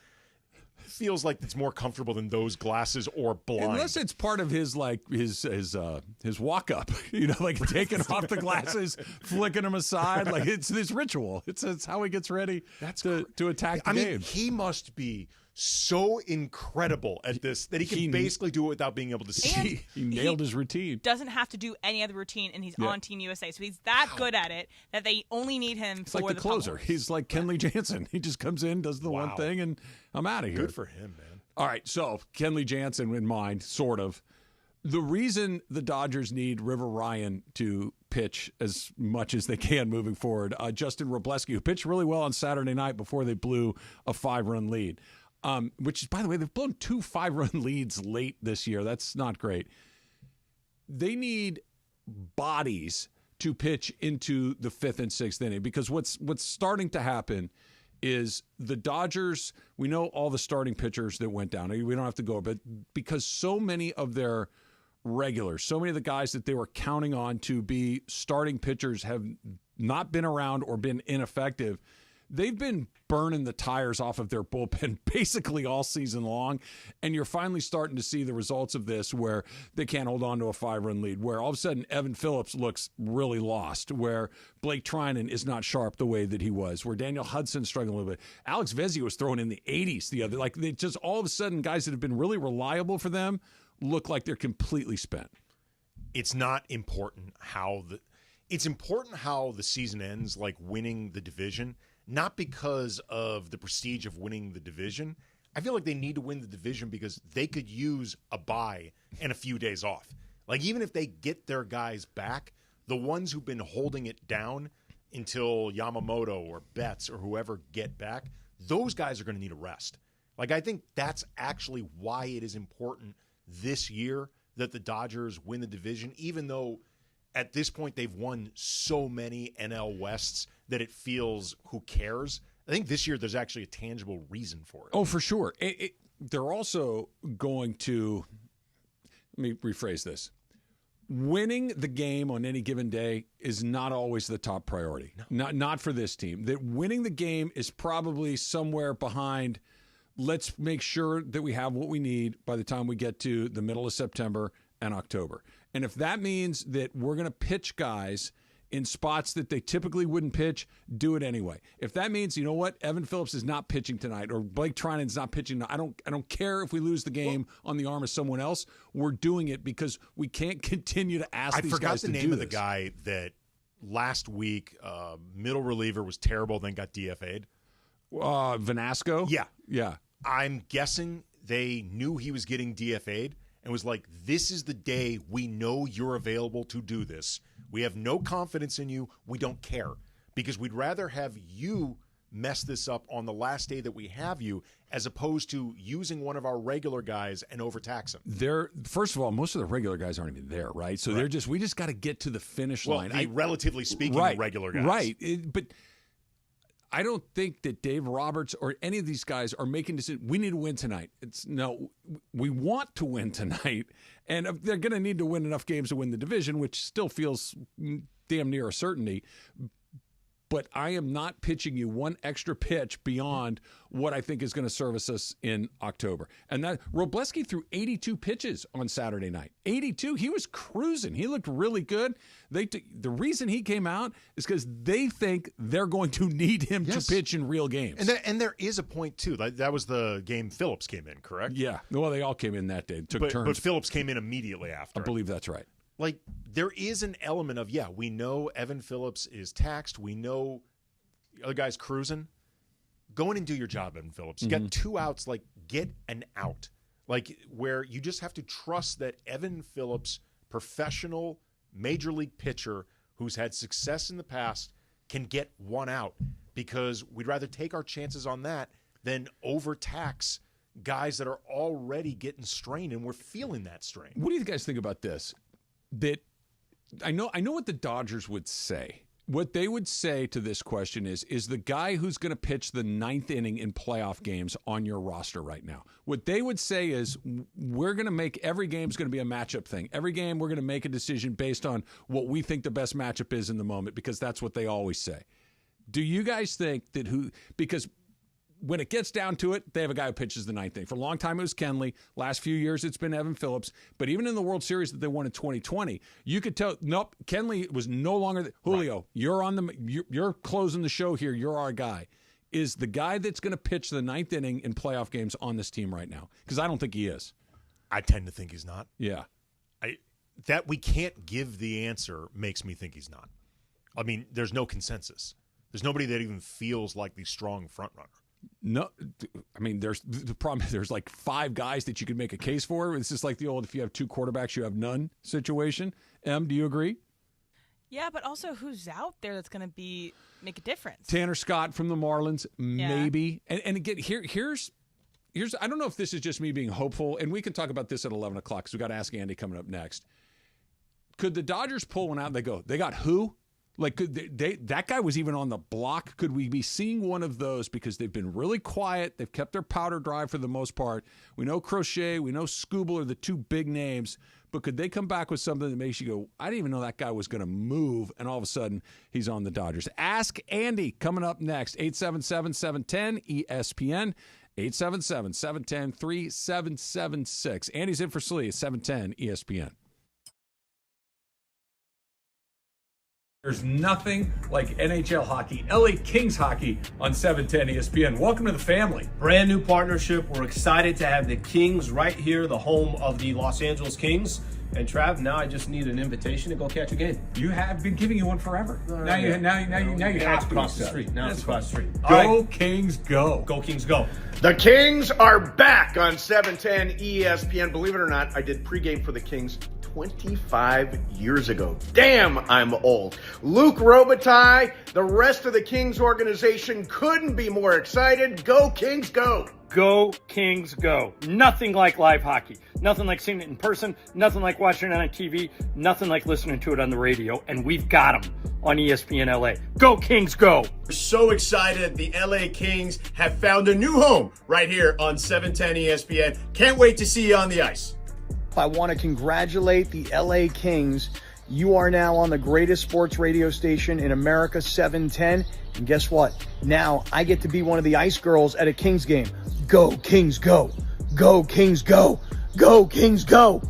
It feels like it's more comfortable than those glasses or blind. Unless it's part of his his walk up, like taking off the glasses, flicking them aside. Like it's this ritual. It's how he gets ready to attack the game. He must be so incredible at this that he can basically do it without being able to see. He nailed his routine. Doesn't have to do any other routine, and he's on Team USA. So he's that good at it that they only need him It's for like the closer. He's like Kenley Jansen. He just comes in, does the one thing, and I'm out of here. Good for him, man. All right, so Kenley Jansen in mind, sort of. The reason the Dodgers need River Ryan to pitch as much as they can moving forward, Justin Robleski, who pitched really well on Saturday night before they blew a 5-run lead. Which is, by the way, they've blown 2 5-run leads late this year. That's not great. They need bodies to pitch into the 5th and 6th inning because what's starting to happen is the Dodgers, we know all the starting pitchers that went down. We don't have to go, but because so many of their regulars, so many of the guys that they were counting on to be starting pitchers have not been around or been ineffective. They've been burning the tires off of their bullpen basically all season long, and you're finally starting to see the results of this where they can't hold on to a 5-run lead, where all of a sudden Evan Phillips looks really lost, where Blake Trinan is not sharp the way that he was, where Daniel Hudson's struggling a little bit. Alex Vezzi was throwing in the 80s the other. Like, they just all of a sudden guys that have been really reliable for them look like they're completely spent. It's not important it's important how the season ends, like winning the division, not because of the prestige of winning the division. I feel like they need to win the division because they could use a bye and a few days off. Like, even if they get their guys back, the ones who've been holding it down until Yamamoto or Betts or whoever get back, those guys are going to need a rest. Like, I think that's actually why it is important this year that the Dodgers win the division, even though at this point they've won so many NL Wests that it feels, who cares? I think this year there's actually a tangible reason for it. Oh, for sure. They're also going to, let me rephrase this. Winning the game on any given day is not always the top priority. No. Not for this team. That winning the game is probably somewhere behind, let's make sure that we have what we need by the time we get to the middle of September and October. And if that means that we're going to pitch guys in spots that they typically wouldn't pitch, do it anyway. If that means, you know what, Evan Phillips is not pitching tonight, or Blake Trinan's not pitching, I don't care if we lose the game on the arm of someone else. We're doing it because we can't continue to ask these guys to do this. I forgot the name of the guy that last week, middle reliever, was terrible, then got DFA'd. Vanasco? Yeah. I'm guessing they knew he was getting DFA'd and was like, this is the day we know you're available to do this. We have no confidence in you. We don't care, because we'd rather have you mess this up on the last day that we have you, as opposed to using one of our regular guys and overtax him. First of all, most of the regular guys aren't even there, right? So they're just, we just got to get to the finish line. Relatively speaking, regular guys. Right. But I don't think that Dave Roberts or any of these guys are making decisions. We need to win tonight. We want to win tonight, and they're going to need to win enough games to win the division, which still feels damn near a certainty. But I am not pitching you one extra pitch beyond what I think is going to service us in October. And that Robleski threw 82 pitches on Saturday night. 82. He was cruising. He looked really good. The reason he came out is because they think they're going to need him to pitch in real games. And there is a point, too. That was the game Phillips came in, correct? Yeah. Well, they all came in that day. Took turns. But Phillips came in immediately after. I believe that's right. Like, there is an element of, we know Evan Phillips is taxed. We know the other guy's cruising. Go in and do your job, Evan Phillips. You got 2 outs, like, get an out. Like, where you just have to trust that Evan Phillips, professional major league pitcher who's had success in the past, can get 1 out, because we'd rather take our chances on that than overtax guys that are already getting strained, and we're feeling that strain. What do you guys think about this? That I know what the Dodgers would say. What they would say to this question is the guy who's going to pitch the 9th inning in playoff games on your roster right now. What they would say is, we're going to make every game's going to be a matchup thing. Every game we're going to make a decision based on what we think the best matchup is in the moment, because that's what they always say. Do you guys think that because when it gets down to it, they have a guy who pitches the 9th inning. For a long time, it was Kenley. Last few years, it's been Evan Phillips. But even in the World Series that they won in 2020, you could tell, nope, Kenley was no longer Julio. Right. You're closing the show here. You're our guy. Is the guy that's going to pitch the 9th inning in playoff games on this team right now? Because I don't think he is. I tend to think he's not. Yeah. That we can't give the answer makes me think he's not. I mean, there's no consensus. There's nobody that even feels like the strong front runner. No, I mean, there's the problem. There's like 5 guys that you could make a case for. It's just like the old, if you have 2 quarterbacks, you have none situation. Em, do you agree? Yeah, but also who's out there that's going to make a difference? Tanner Scott from the Marlins, maybe. And again, here's I don't know if this is just me being hopeful, and we can talk about this at 11 o'clock because we got to ask Andy coming up next. Could the Dodgers pull one out and they got who? Like, that guy was even on the block. Could we be seeing one of those? Because they've been really quiet. They've kept their powder dry for the most part. We know Crochet, we know Scooble are the two big names. But could they come back with something that makes you go, I didn't even know that guy was going to move, and all of a sudden he's on the Dodgers? Ask Andy coming up next. 877-710-ESPN. 877-710-3776. Andy's in for Slee at 710 ESPN. There's nothing like NHL hockey, LA Kings hockey on 710 ESPN. Welcome to the family. Brand new partnership. We're excited to have the Kings right here, the home of the Los Angeles Kings. And Trav, now I just need an invitation to go catch a game. You have been giving you one forever. Now you have to across the street. Now it's across the street. Go Kings, go. Go Kings, go. The Kings are back on 710 ESPN. Believe it or not, I did pregame for the Kings 25 years ago. Damn, I'm old. Luke Robitaille, the rest of the Kings organization couldn't be more excited. Go Kings, go. Go Kings, go. Nothing like live hockey. Nothing like seeing it in person. Nothing like watching it on TV. Nothing like listening to it on the radio. And we've got them on ESPN LA. Go Kings, go. We're so excited. The LA Kings have found a new home right here on 710 ESPN. Can't wait to see you on the ice. I want to congratulate the LA Kings. You are now on the greatest sports radio station in America, 710. And guess what? Now I get to be one of the ice girls at a Kings game. Go Kings, go. Go Kings, go. Go Kings, go.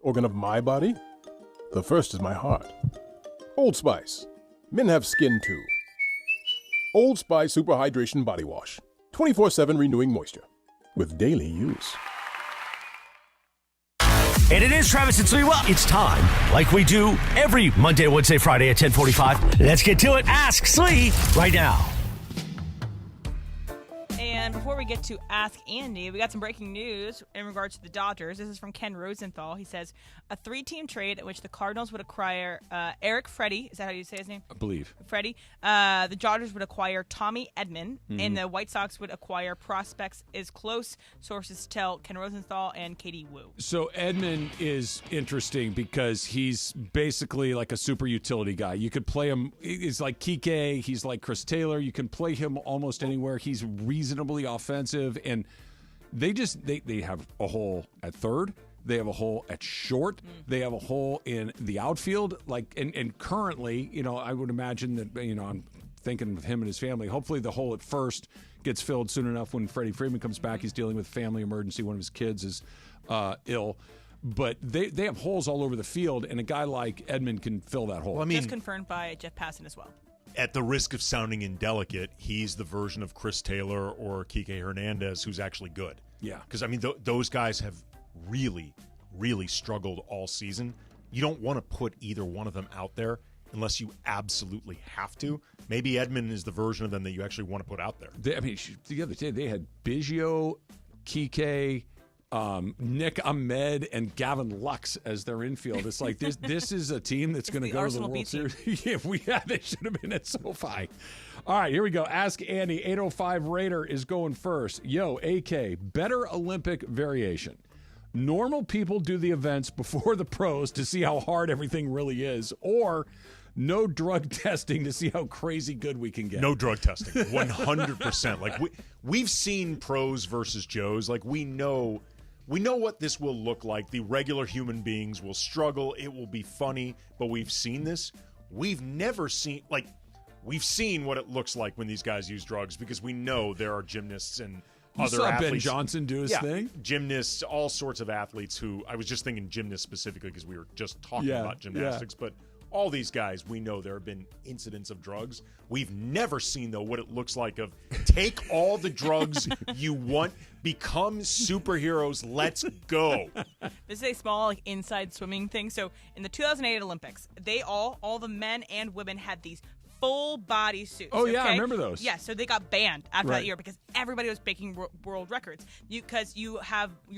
Organ of my body? The first is my heart. Old Spice. Men have skin too. Old Spice Super Hydration Body Wash. 24/7 renewing moisture. With daily use. And it is Travis and Sliwa. It's time, like we do every Monday, Wednesday, Friday at 10:45. Let's get to it. Ask Slee right now. And before we get to Ask Andy, we got some breaking news in regards to the Dodgers. This is from Ken Rosenthal. He says, a 3-team trade in which the Cardinals would acquire Eric Freddie. Is that how you say his name? I believe. Freddie. The Dodgers would acquire Tommy Edman, and the White Sox would acquire prospects is close. Sources tell Ken Rosenthal and Katie Wu. So Edman is interesting because he's basically like a super utility guy. You could play him. He's like Kike. He's like Chris Taylor. You can play him almost anywhere. He's reasonably offensive, and they have a hole at third. They have a hole at short. They have a hole in the outfield. And currently, I would imagine that, I'm thinking of him and his family. Hopefully the hole at first gets filled soon enough when Freddie Freeman comes back. He's dealing with a family emergency. One of his kids is ill. But they have holes all over the field, and a guy like Edman can fill that hole. Well, just confirmed by Jeff Passan as well. At the risk of sounding indelicate, he's the version of Chris Taylor or Kike Hernandez who's actually good. Yeah. Because, those guys have really, really struggled all season. You don't want to put either one of them out there unless you absolutely have to. Maybe Edman is the version of them that you actually want to put out there. The other day they had Biggio, Kike, Nick Ahmed, and Gavin Lux as their infield. It's like this is a team that's going to go to the World Series. They should have been at SoFi. All right, here we go. Ask Andy. 805 Raider is going first. Yo, AK, better Olympic variation. Normal people do the events before the pros to see how hard everything really is, or no drug testing to see how crazy good we can get. No drug testing, 100%. Like we've seen pros versus Joes. Like we know what this will look like. The regular human beings will struggle. It will be funny, but we've seen this. We've never seen we've seen what it looks like when these guys use drugs because we know there are gymnasts and You other saw athletes. Ben Johnson do his thing. Gymnasts, all sorts of athletes who I was just thinking gymnasts specifically because we were just talking about gymnastics, but all these guys, we know there have been incidents of drugs. We've never seen, though, what it looks like of take all the drugs you want, become superheroes, let's go. This is a small inside swimming thing. So in the 2008 Olympics, they all the men and women had these full body suits. Oh, yeah, I remember those. Yeah, so they got banned after that year because everybody was breaking world records. Because you're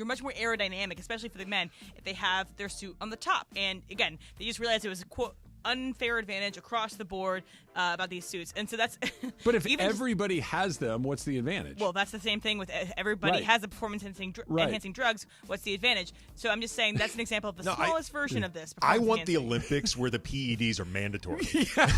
much more aerodynamic, especially for the men, if they have their suit on the top. And again, they just realized it was a quote unfair advantage across the board about these suits, and so that's. But if everybody has them, what's the advantage? Well, that's the same thing with everybody has the performance-enhancing drugs. What's the advantage? So I'm just saying that's an example of the smallest version of this. I want the Olympics where the PEDs are mandatory,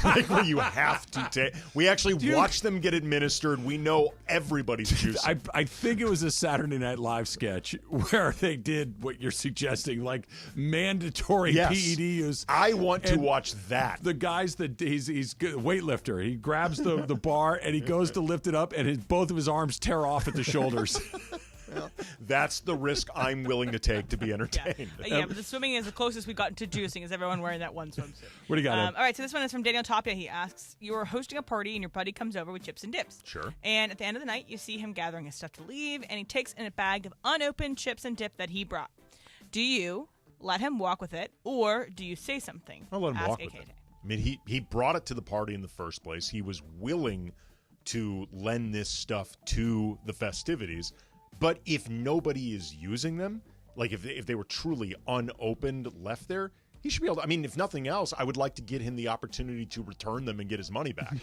like where you have to take. We actually watch them get administered. We know everybody's juicing. I think it was a Saturday Night Live sketch where they did what you're suggesting, like mandatory PED use. I want to watch that. The guy's he's good weightlifter. He grabs the bar and he goes to lift it up, and both of his arms tear off at the shoulders. That's the risk I'm willing to take to be entertained. Yeah, but the swimming is the closest we've gotten to juicing, is everyone wearing that one swimsuit. What do you got? All right, so this one is from Daniel Tapia. He asks, you are hosting a party and your buddy comes over with chips and dips. Sure. And at the end of the night, you see him gathering his stuff to leave, and he takes in a bag of unopened chips and dip that he brought. Do you let him walk with it, or do you say something? I'll let him walk with it. I mean, he brought it to the party in the first place. He was willing to lend this stuff to the festivities. But if nobody is using them, like if they were truly unopened, left there, he should be able to. I mean, if nothing else, I would like to get him the opportunity to return them and get his money back.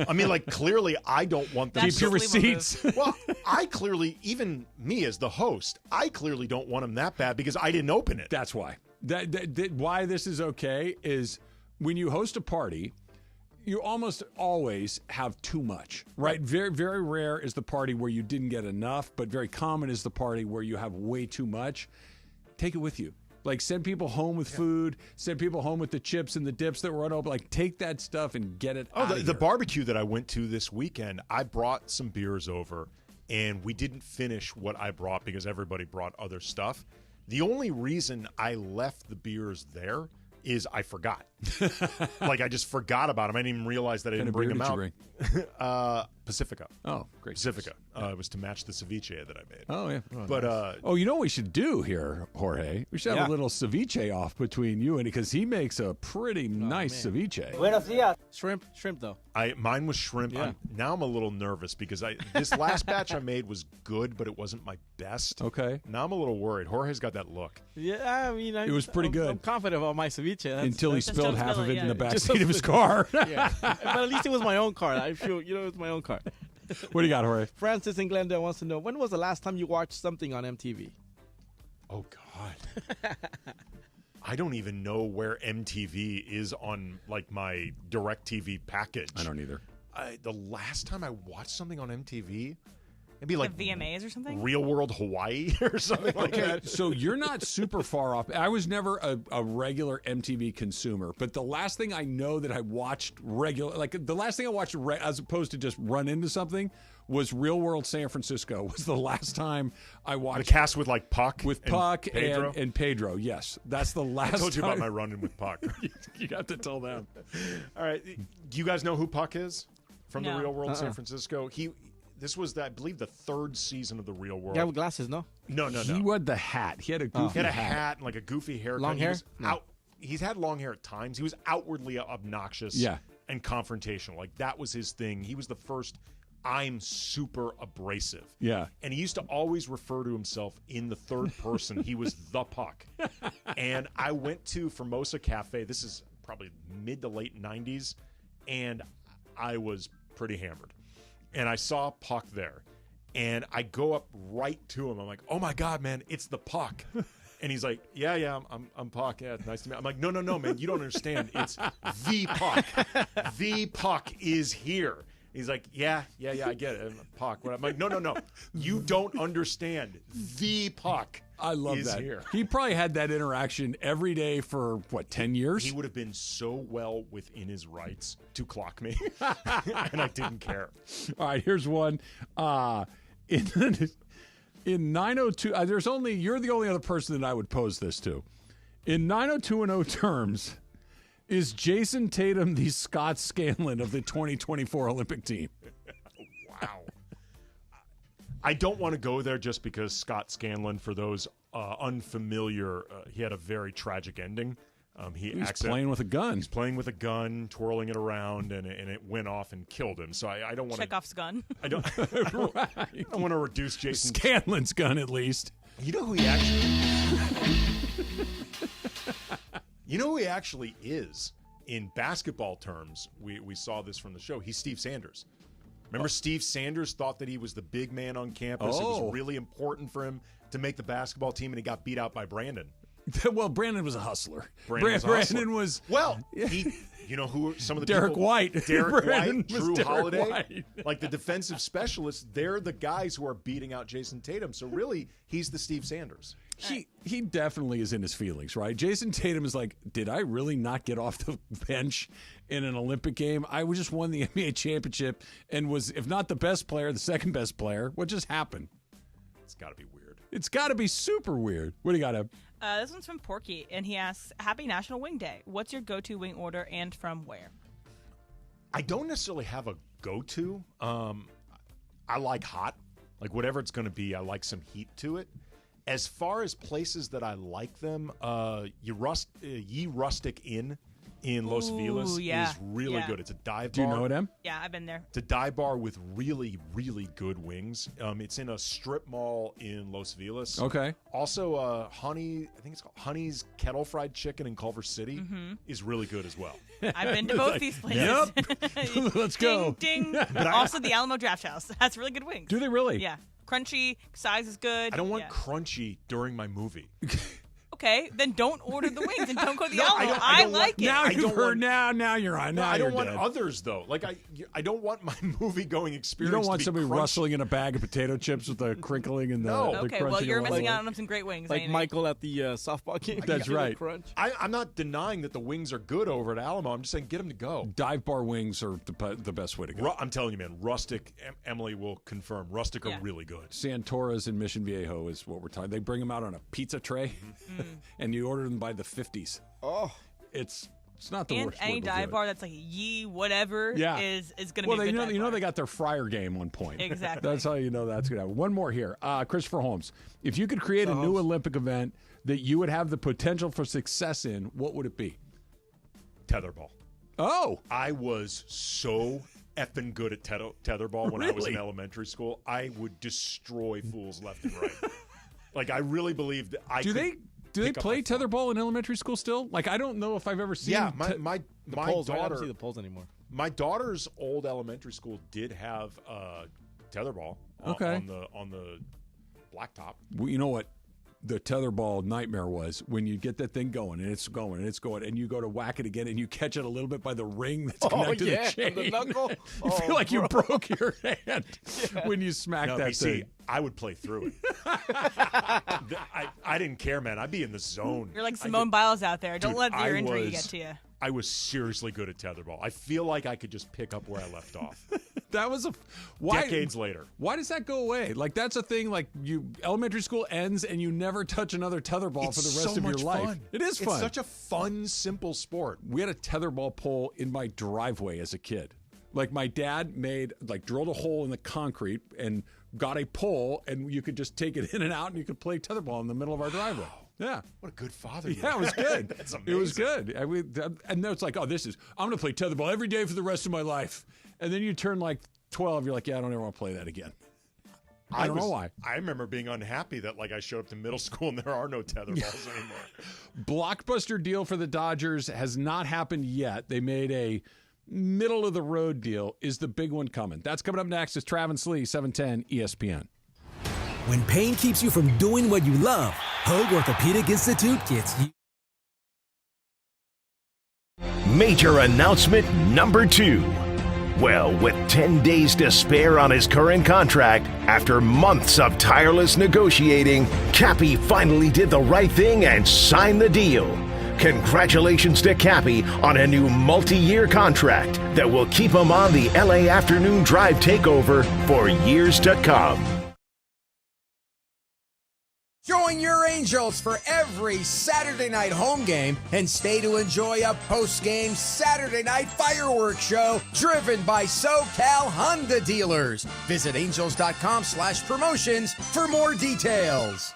I mean, like, clearly, I don't want them. Keep your receipts. Well, I clearly, even me as the host, I clearly don't want them that bad because I didn't open it. That's why. Why this is okay is when you host a party, you almost always have too much, right? Very, very rare is the party where you didn't get enough, but very common is the party where you have way too much. Take it with you. Like, send people home with food, send people home with the chips and the dips that were unopened. Like, take that stuff and get it out of here. The barbecue that I went to this weekend, I brought some beers over, and we didn't finish what I brought because everybody brought other stuff. The only reason I left the beers there is I forgot. Like, I just forgot about them. I didn't even realize that I didn't bring them out. Bring? Pacifica. Oh, great. Pacifica. It was to match the ceviche that I made. Oh, yeah. But nice. You know what we should do here, Jorge? We should have a little ceviche off between you and because he makes a pretty nice ceviche. Buenos dias. Shrimp, though. Mine was shrimp. Yeah. Now I'm a little nervous because this last batch I made was good, but it wasn't my best. Okay. Now I'm a little worried. Jorge's got that look. Yeah, I mean, it was pretty good. I'm confident about my ceviche. Until he spilled half of it in the backseat of his car. Yeah. But at least it was my own car. I feel, it was my own car. What do you got, Jorge? Francis in Glendale wants to know, when was the last time you watched something on MTV? Oh, God. I don't even know where MTV is on, like, my DirecTV package. I don't either. The last time I watched something on MTV, maybe like the VMAs or something? Real World Hawaii or something like that. So you're not super far off. I was never a regular MTV consumer, but the last thing I know that I watched the last thing I watched as opposed to just run into something was Real World San Francisco was the last time I watched. The cast with like Puck? With Puck and Pedro, yes. That's the last time. I told you about my run-in with Puck. You have to tell them. All right. Do you guys know who Puck is from the Real World Uh-uh. San Francisco? This was, I believe, the third season of the Real World. Guy with glasses, no? No. He had the hat. He had a goofy He had a hat and like a goofy haircut. Long hair? He's had long hair at times. He was outwardly obnoxious and confrontational. Like, that was his thing. He was the first, I'm super abrasive. Yeah. And he used to always refer to himself in the third person. He was the Puck. And I went to Formosa Cafe. This is probably mid to late 90s. And I was pretty hammered. And I saw Puck there. And I go up right to him. I'm like, oh, my God, man, it's the Puck. And he's like, yeah, I'm Puck. Yeah, nice to meet you. I'm like, no, man, you don't understand. It's the Puck. The Puck is here. He's like, yeah, I get it. Puck. I'm like, no. You don't understand. The Puck I love is that. here. He probably had that interaction every day for, 10 years? He would have been so well within his rights to clock me. And I didn't care. All right, here's one. In 902, you're the only other person that I would pose this to. In 90210 terms, is Jason Tatum the Scott Scanlon of the 2024 Olympic team? Wow. I don't want to go there just because Scott Scanlon, for those unfamiliar, he had a very tragic ending. He's playing with a gun. He's playing with a gun, twirling it around, and it went off and killed him. So I don't want to... Chekhov's gun. I don't want to reduce Jason... Scanlon's gun, at least. You know who he actually... You know who he actually is in basketball terms? We saw this from the show. He's Steve Sanders. Remember Steve Sanders thought that he was the big man on campus. It was really important for him to make the basketball team, and he got beat out by Brandon. Well, Brandon was a hustler. Brandon was... Well, you know who some of the Derek people... White. Derek Brandon White, was Drew Derek Holiday. White. Like the defensive specialists, they're the guys who are beating out Jason Tatum. So really, he's the Steve Sanders. He definitely is in his feelings, right? Jason Tatum is like, did I really not get off the bench in an Olympic game? I just won the NBA championship and was, if not the best player, the second best player. What just happened? It's got to be weird. It's got to be super weird. What do you got, Eb? This one's from Porky, and he asks, Happy National Wing Day. What's your go-to wing order and from where? I don't necessarily have a go-to. I like hot. Like whatever it's going to be, I like some heat to it. As far as places that I like them, Ye Rustic Inn in Los Feliz is really good. It's a dive bar. Do you know it, Em? Yeah, I've been there. It's a dive bar with really, really good wings. It's in a strip mall in Los Feliz. Okay. Also, I think it's called Honey's Kettle Fried Chicken in Culver City is really good as well. I've been to both these places. Yep. Let's go. Ding, ding. Also, the Alamo Draft House has really good wings. Do they really? Yeah. Crunchy, size is good. I don't want crunchy during my movie. Okay, then don't order the wings and don't go to the Alamo. I like it. Now you've heard. Now you're on. No, now I don't you're want dead. others though. Like I don't want my movie going experience. You don't want to be somebody crunchy. rustling in a bag of potato chips with the crinkling and the Okay, crunching well, you're along. missing out on some great wings. Like Amy. Michael at the softball game. That's right. Crunch. I'm not denying that the wings are good over at Alamo. I'm just saying get them to go. Dive bar wings are the best way to go. I'm telling you, man. Rustic. Emily will confirm. Rustic are really good. Santora's in Mission Viejo is what we're talking. They bring them out on a pizza tray, and you order them by the 50s. Oh, it's not the and worst. any way to dive do it. bar that's like a whatever is going to be. Well, a good you know bar. they got their fryer game on point. Exactly. That's how you know that's going to happen. One more here, Christopher Holmes. If you could create a new Olympic event that you would have the potential for success in, what would it be? Tetherball. Oh, I was so effing good at tetherball when I was in elementary school. I would destroy fools left and right. Like I really believed that I. Do they play tetherball in elementary school still? Like, I don't know if I've ever seen. Yeah, my poles, daughter. I don't see the poles anymore. My daughter's old elementary school did have tetherball. Okay. On the blacktop. Well, you know what the tetherball nightmare was? When you get that thing going and it's going and it's going and you go to whack it again and you catch it a little bit by the ring that's connected to the chain. The knuckle. You feel like you broke your hand when you smack that thing. I would play through it. I didn't care, man. I'd be in the zone. You're like Simone Biles out there. Don't let your injury get to you. I was seriously good at tetherball. I feel like I could just pick up where I left off. That was decades later. Why does that go away? Like that's a thing. Like elementary school ends and you never touch another tetherball for the rest of your life. Fun. It is fun. It's such a fun, simple sport. We had a tetherball pole in my driveway as a kid. Like my dad drilled a hole in the concrete and got a pole, and you could just take it in and out, and you could play tetherball in the middle of our driveway. Yeah. What a good father you Yeah, it was good. That's amazing. It was good. And then it's like, I'm going to play tetherball every day for the rest of my life. And then you turn like 12, you're like, yeah, I don't ever want to play that again. I don't know why. I remember being unhappy that I showed up to middle school and there are no tetherballs anymore. Blockbuster deal for the Dodgers has not happened yet. They made a middle of the road deal. Is the big one coming? That's coming up next. It's Travis Lee, 710 ESPN. When pain keeps you from doing what you love, Hoag Orthopedic Institute gets you. Major announcement number 2. Well, with 10 days to spare on his current contract, after months of tireless negotiating, Cappy finally did the right thing and signed the deal. Congratulations to Cappy on a new multi-year contract that will keep him on the LA Afternoon Drive takeover for years to come. Join your Angels for every Saturday night home game and stay to enjoy a post-game Saturday night fireworks show driven by SoCal Honda dealers. Visit angels.com/promotions for more details.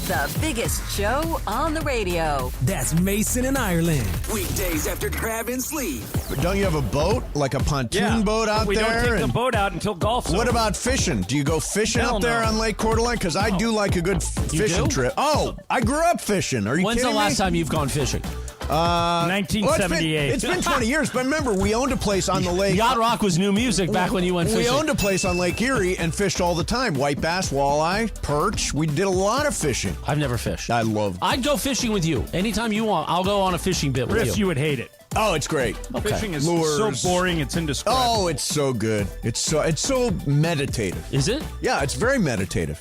The biggest show on the radio. That's Mason in Ireland. Weekdays after Trav and Slee. But don't you have a boat, like a pontoon boat out we there? We don't take the boat out until golf's What over. about fishing? Do you go fishing Hell up there no. on Lake Coeur d'Alene? Because I do like a good fishing do? trip. Oh, I grew up fishing. Are you When's kidding the last me? time you've gone fishing? 1978. It's been 20 years, but remember, we owned a place on the lake. Yacht Rock was new music back when you went fishing. We owned a place on Lake Erie and fished all the time. White bass, walleye, perch. We did a lot of fishing. I've never fished. I love. I'd go fishing with you. Anytime you want, I'll go on a fishing bit with Chris, you would hate it. Oh, it's great. Okay. Fishing is Lures. so boring, it's indescribable. Oh, it's so good. It's so meditative. Is it? Yeah, it's very meditative.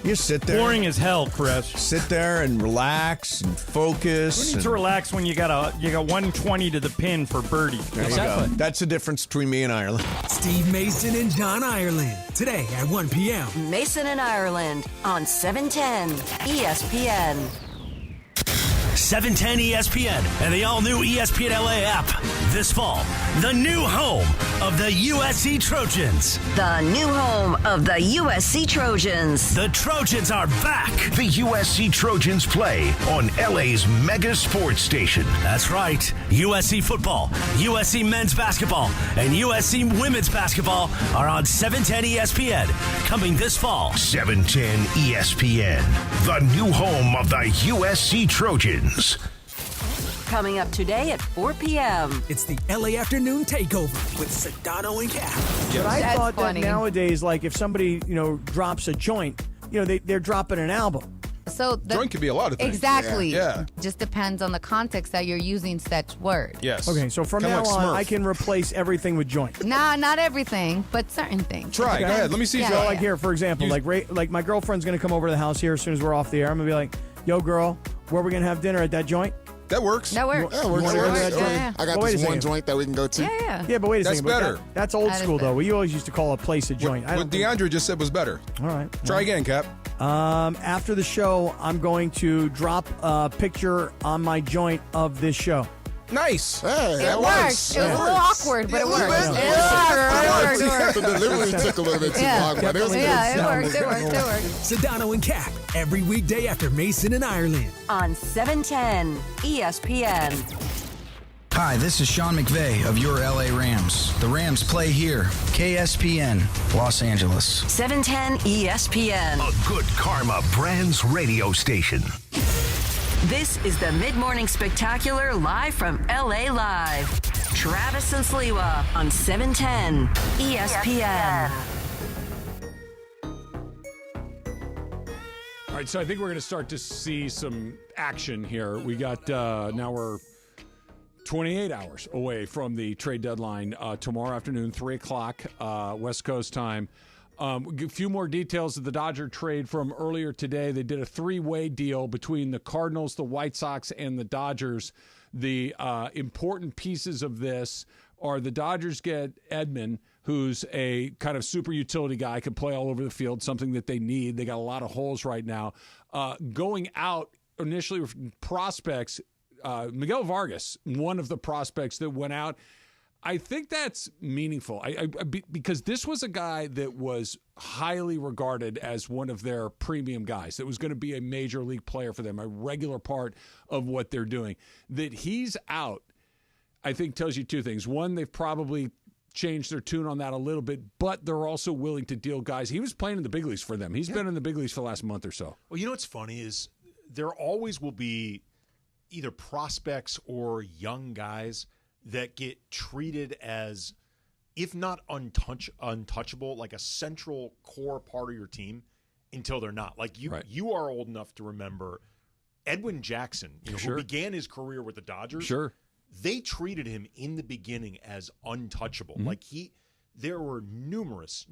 You sit there. Boring as hell, Chris. Sit there and relax and focus. Who needs to relax when you got 120 to the pin for birdie? There you go. That's the difference between me and Ireland. Steve Mason and John Ireland. Today at 1 p.m. Mason in Ireland on 710 ESPN. 710 ESPN and the all-new ESPN LA app. This fall, the new home of the USC Trojans. The new home of the USC Trojans. The Trojans are back. The USC Trojans play on LA's mega sports station. That's right. USC football, USC men's basketball, and USC women's basketball are on 710 ESPN coming this fall. 710 ESPN, the new home of the USC Trojans. Coming up today at 4 p.m. It's the LA Afternoon Takeover with Sedano and Cap. But I That's thought funny. that nowadays, like if somebody, drops a joint, they're dropping an album. So the Joint could be a lot of things. Exactly. Yeah. Just depends on the context that you're using such word. Yes. Okay, so from Kinda now like on, Smurf. I can replace everything with joint. Nah, not everything, but certain things. Try. Go ahead. Let me see. Yeah, if you So, like here, for example, like my girlfriend's gonna come over to the house here as soon as we're off the air. I'm gonna be like, "Yo, girl, where are we gonna have dinner at that joint?" That works. That works. That works. You wanna go to that joint? Yeah. I got But wait this a one second. joint that we can go to. Yeah. Yeah, but wait a That's second. but better. That's old That is school though. better. We always used to call a place a joint. I What don't think- DeAndre just said was better. All right. Try again, Cap. After the show, I'm going to drop a picture on my joint of this show. Nice. Hey, It that works. works. It was a little awkward, but it worked. It worked. The delivery took a little bit too Yeah. long, but it was Yeah, good. it worked. Sedano and Cap every weekday after Mason in Ireland. On 710 ESPN. Hi, this is Sean McVay of your LA Rams. The Rams play here, KSPN, Los Angeles. 710 ESPN. A Good Karma Brands radio station. This is the Mid-Morning Spectacular live from LA Live. Travis and Sliwa on 710 ESPN. All right, so I think we're going to start to see some action here. We got, now we're 28 hours away from the trade deadline tomorrow afternoon, 3 o'clock West Coast time. A few more details of the Dodger trade from earlier today. They did a three-way deal between the Cardinals, the White Sox, and the Dodgers. The important pieces of this are the Dodgers get Edman, who's a kind of super utility guy, can play all over the field, something that they need. They got a lot of holes right now. Going out initially with prospects, Miguel Vargas, one of the prospects that went out. I think that's meaningful because this was a guy that was highly regarded as one of their premium guys that was going to be a major league player for them, a regular part of what they're doing. That he's out, I think, tells you two things. One, they've probably changed their tune on that a little bit, but they're also willing to deal guys. He was playing in the big leagues for them. He's been in the big leagues for the last month or so. Well, you know what's funny is there always will be either prospects or young guys that get treated as, if not untouchable, like a central core part of your team until they're not. Like you are old enough to remember Edwin Jackson, who began his career with the Dodgers. Sure. They treated him in the beginning as untouchable. Mm-hmm. Like there were numerous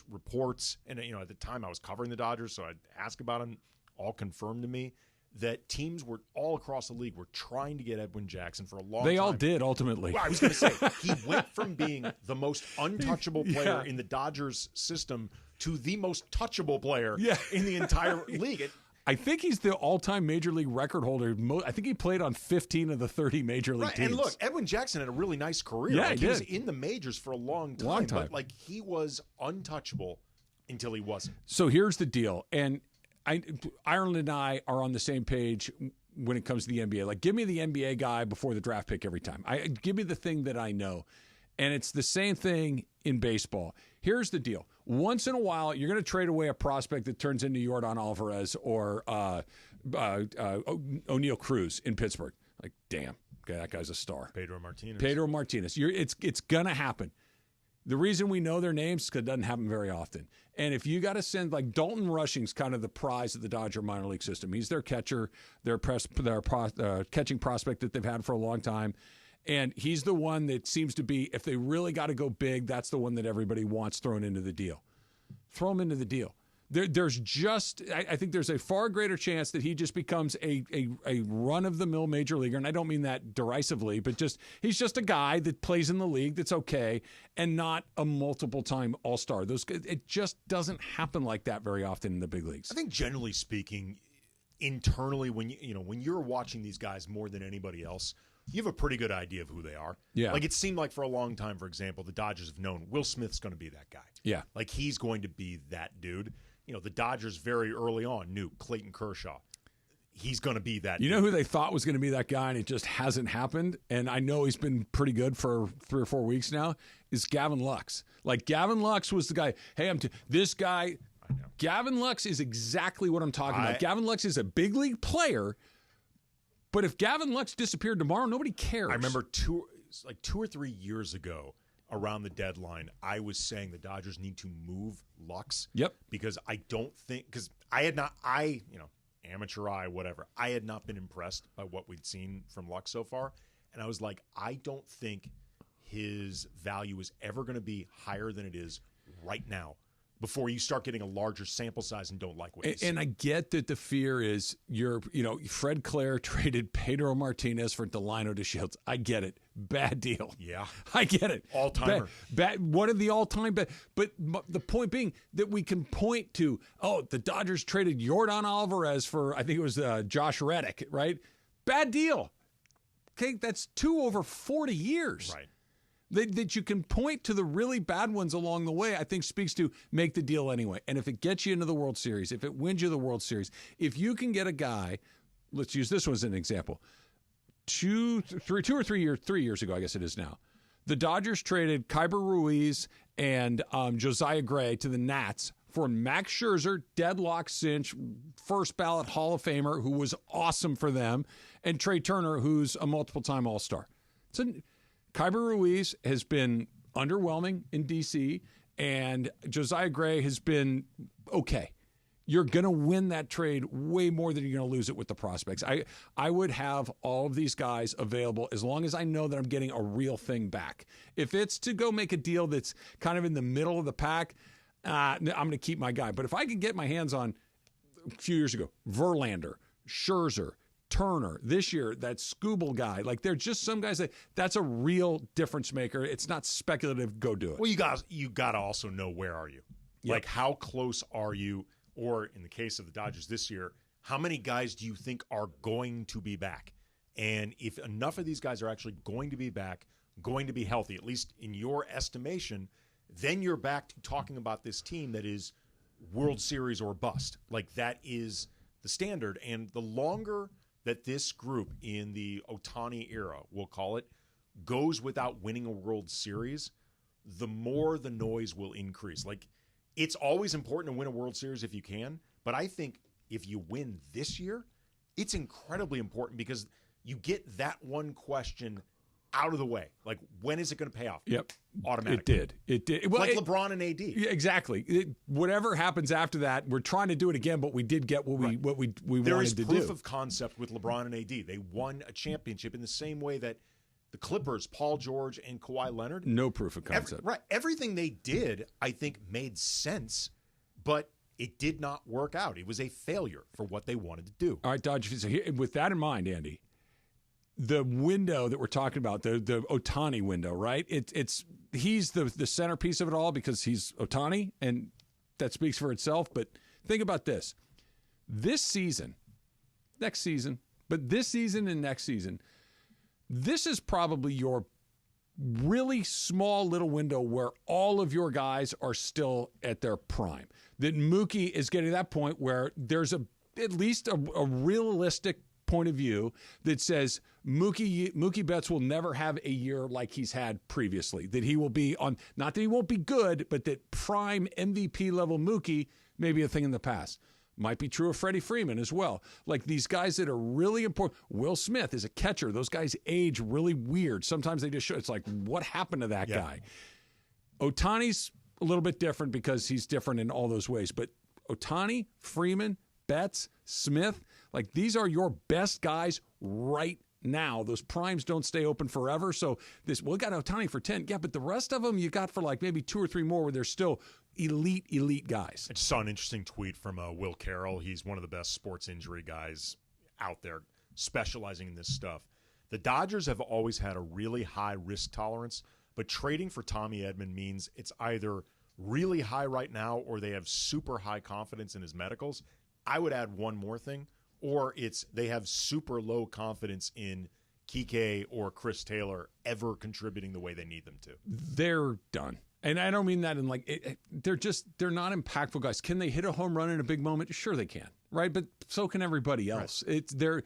reports, and at the time I was covering the Dodgers, so I'd ask about him, all confirmed to me that teams were all across the league were trying to get Edwin Jackson for a long time. They all did, ultimately. Well, I was going to say, he went from being the most untouchable player in the Dodgers system to the most touchable player in the entire league. I think he's the all-time major league record holder. I think he played on 15 of the 30 major league teams. And look, Edwin Jackson had a really nice career. Yeah, he was in the majors for a long time. But like he was untouchable until he wasn't. So here's the deal, and Ireland and I are on the same page when it comes to the NBA. Like, give me the NBA guy before the draft pick every time. Give me the thing that I know. And it's the same thing in baseball. Here's the deal. Once in a while, you're going to trade away a prospect that turns into Yordan Alvarez or O'Neal Cruz in Pittsburgh. Like, damn, okay, that guy's a star. Pedro Martinez. It's going to happen. The reason we know their names is because it doesn't happen very often. And if you got to send, like, Dalton Rushing's kind of the prize of the Dodger minor league system. He's their catcher, their catching prospect that they've had for a long time. And he's the one that seems to be, if they really got to go big, that's the one that everybody wants thrown into the deal. Throw him into the deal. There's just, I think there's a far greater chance that he just becomes a run-of-the-mill major leaguer. And I don't mean that derisively, but he's just a guy that plays in the league that's okay and not a multiple-time all-star. It just doesn't happen like that very often in the big leagues. I think generally speaking, internally, when you're watching these guys more than anybody else, you have a pretty good idea of who they are. Yeah. Like, it seemed like for a long time, for example, the Dodgers have known Will Smith's going to be that guy. Yeah. Like, he's going to be that dude. The Dodgers very early on knew Clayton Kershaw. He's going to be that dude. You know who they thought was going to be that guy, and it just hasn't happened? And I know he's been pretty good for 3 or 4 weeks now, is Gavin Lux. Like, Gavin Lux was the guy, hey, this guy, Gavin Lux is exactly what I'm talking about. Gavin Lux is a big league player. But if Gavin Lux disappeared tomorrow, nobody cares. I remember 2 or 3 years ago around the deadline, I was saying the Dodgers need to move Lux. Yep. Because I don't think, because amateur eye, whatever, I had not been impressed by what we'd seen from Lux so far. And I was like, I don't think his value is ever going to be higher than it is right now, before you start getting a larger sample size and don't like what you see. And I get that the fear is Fred Clare traded Pedro Martinez for Delino DeShields. I get it. Bad deal. Yeah. I get it. All-timer. Bad. One of the all-time bad. But the point being that we can point to, the Dodgers traded Yordan Alvarez for, I think it was Josh Reddick, right? Bad deal. Okay, that's 2 over 40 years. Right. That you can point to the really bad ones along the way, I think speaks to make the deal anyway. And if it gets you into the World Series, if it wins you the World Series, if you can get a guy, let's use this one as an example. 3 years ago, I guess it is now, the Dodgers traded Kyber Ruiz and Josiah Gray to the Nats for Max Scherzer, deadlock cinch, first ballot Hall of Famer, who was awesome for them, and Trey Turner, who's a multiple-time All-Star. Kyber Ruiz has been underwhelming in D.C., and Josiah Gray has been okay. You're going to win that trade way more than you're going to lose it with the prospects. I would have all of these guys available as long as I know that I'm getting a real thing back. If it's to go make a deal that's kind of in the middle of the pack, I'm going to keep my guy. But if I could get my hands on, a few years ago, Verlander, Scherzer, Turner, this year, that Scooble guy. Like, they're just some guys that's a real difference maker. It's not speculative. Go do it. Well, you got to also know, where are you? Yep. Like, how close are you? Or in the case of the Dodgers this year, how many guys do you think are going to be back? And if enough of these guys are actually going to be back, going to be healthy, at least in your estimation, then you're back to talking about this team that is World Series or bust. Like, that is the standard. And the longer that this group in the Ohtani era, we'll call it, goes without winning a World Series, the more the noise will increase. Like, it's always important to win a World Series if you can, but I think if you win this year, it's incredibly important because you get that one question out of the way. Like, when is it going to pay off? Yep. Automatically. It did. Well, like LeBron and AD. Yeah, exactly. Whatever happens after that, we're trying to do it again, but we did get what we wanted to do. There is proof of concept with LeBron and AD. They won a championship in the same way that the Clippers, Paul George and Kawhi Leonard. No proof of concept. Everything they did, I think, made sense, but it did not work out. It was a failure for what they wanted to do. All right, Dodge. So with that in mind, Andy, the window that we're talking about, the Ohtani window, right? He's the centerpiece of it all because he's Ohtani, and that speaks for itself. But think about this. This season, next season, but this season and next season, this is probably your really small little window where all of your guys are still at their prime. That Mookie is getting to that point where there's at least a realistic point of view that says Mookie Betts will never have a year like he's had previously. That he will be on, not that he won't be good, but that prime MVP level Mookie may be a thing in the past. Might be true of Freddie Freeman as well. Like these guys that are really important. Will Smith is a catcher. Those guys age really weird. Sometimes they just show. It's like, what happened to that guy? Ohtani's a little bit different because he's different in all those ways. But Ohtani, Freeman, Betts, Smith, like these are your best guys right now. Those primes don't stay open forever. So we got Ohtani for 10. Yeah, but the rest of them you got for like maybe 2 or 3 more where they're still elite guys. I just saw an interesting tweet from Will Carroll. He's one of the best sports injury guys out there specializing in this stuff. The Dodgers have always had a really high risk tolerance, but trading for Tommy Edman means it's either really high right now or they have super high confidence in his medicals. I would add one more thing, or it's they have super low confidence in Kike or Chris Taylor ever contributing the way they need them to. They're done. And I don't mean that in like, they're not impactful guys. Can they hit a home run in a big moment? Sure they can, right? But so can everybody else. Right.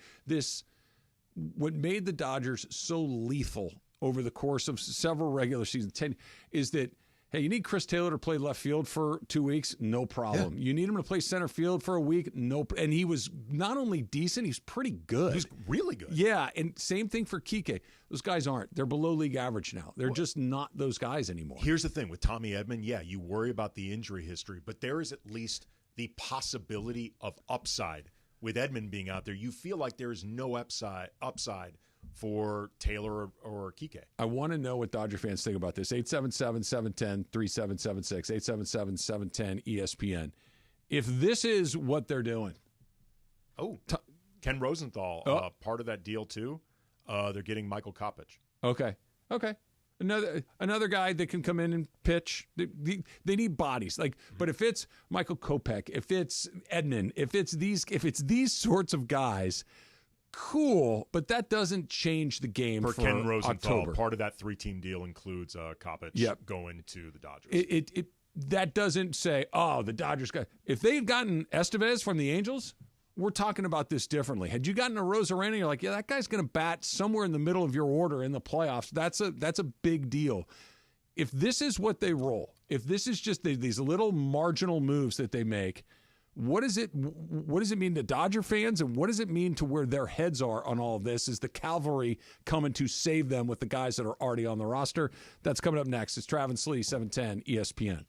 What made the Dodgers so lethal over the course of several regular seasons, 10, is that, hey, you need Chris Taylor to play left field for 2 weeks, no problem. Yeah. You need him to play center field for a week, and he was not only decent, he's pretty good. He's really good. Yeah, and same thing for Kike. Those guys aren't. They're below league average now. They're just not those guys anymore. Here's the thing with Tommy Edman, yeah, you worry about the injury history, but there is at least the possibility of upside. With Edman being out there, you feel like there is no upside for Taylor or Kike. I want to know what Dodger fans think about this. 877-710-3776, 877-710-ESPN. If this is what they're doing. Oh, Ken Rosenthal, part of that deal too. They're getting Michael Kopech. Okay. Another guy that can come in and pitch. They need bodies. But if it's Michael Kopech, if it's Edman, if it's these sorts of guys, cool. But that doesn't change the game for Ken Rosenthal. October. Part of that 3-team deal includes Kopech going to the Dodgers. That doesn't say, oh, the Dodgers got. If they've gotten Estevez from the Angels, we're talking about this differently. Had you gotten a Rosarena, you're like, yeah, that guy's going to bat somewhere in the middle of your order in the playoffs. That's a big deal. If this is what they roll, if this is just these little marginal moves that they make, what does it mean to Dodger fans, and what does it mean to where their heads are on all of this? Is the cavalry coming to save them with the guys that are already on the roster? That's coming up next. It's Travis Slee, 710 ESPN.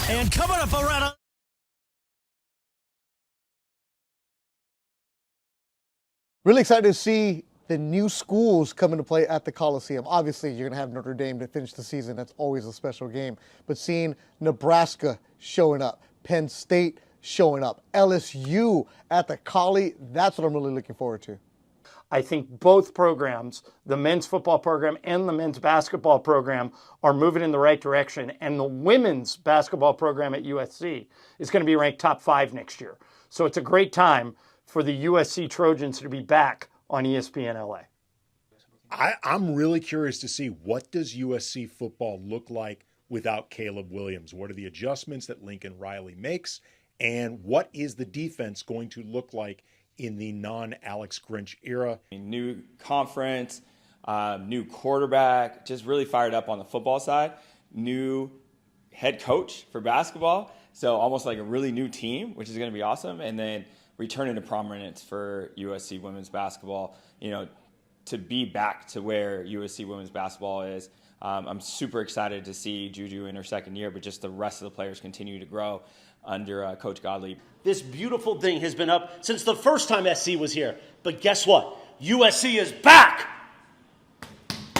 And coming up around. Really excited to see the new schools come into play at the Coliseum. Obviously, you're going to have Notre Dame to finish the season. That's always a special game. But seeing Nebraska showing up, Penn State showing up, LSU at the Collie, that's what I'm really looking forward to. I think both programs, the men's football program and the men's basketball program, are moving in the right direction. And the women's basketball program at USC is going to be ranked top 5 next year. So it's a great time for the USC Trojans to be back on ESPN LA. I'm really curious to see, what does USC football look like without Caleb Williams? What are the adjustments that Lincoln Riley makes? And what is the defense going to look like in the non-Alex Grinch era? New conference, new quarterback, just really fired up on the football side. New head coach for basketball, so almost like a really new team, which is going to be awesome. And then returning to prominence for USC women's basketball, to be back to where USC women's basketball is. I'm super excited to see Juju in her second year, but just the rest of the players continue to grow under Coach Gottlieb. This beautiful thing has been up since the first time SC was here. But guess what? USC is back!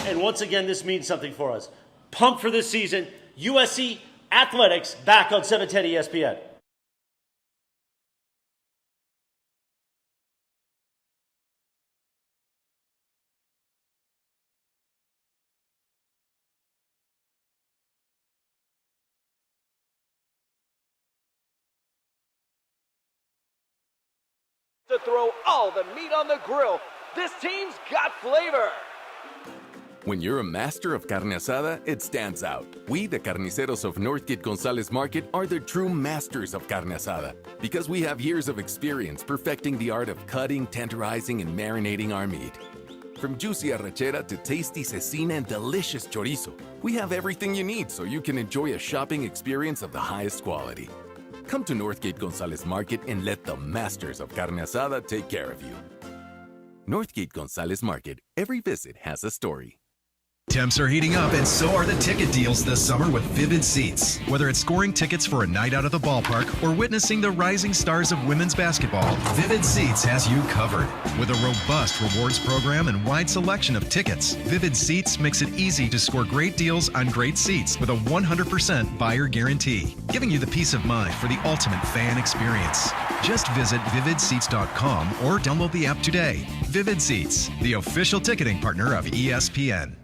And once again, this means something for us. Pumped for this season. USC Athletics back on 710 ESPN. To throw all the meat on the grill, this team's got flavor. When you're a master of carne asada, it stands out. We, the carniceros of Northgate Gonzalez Market, are the true masters of carne asada because we have years of experience perfecting the art of cutting, tenderizing, and marinating our meat. From juicy arrachera to tasty cecina and delicious chorizo, we have everything you need so you can enjoy a shopping experience of the highest quality. Come to Northgate Gonzalez Market and let the masters of carne asada take care of you. Northgate Gonzalez Market. Every visit has a story. Temps are heating up, and so are the ticket deals this summer with Vivid Seats. Whether it's scoring tickets for a night out at the ballpark or witnessing the rising stars of women's basketball, Vivid Seats has you covered. With a robust rewards program and wide selection of tickets, Vivid Seats makes it easy to score great deals on great seats with a 100% buyer guarantee, giving you the peace of mind for the ultimate fan experience. Just visit vividseats.com or download the app today. Vivid Seats, the official ticketing partner of ESPN.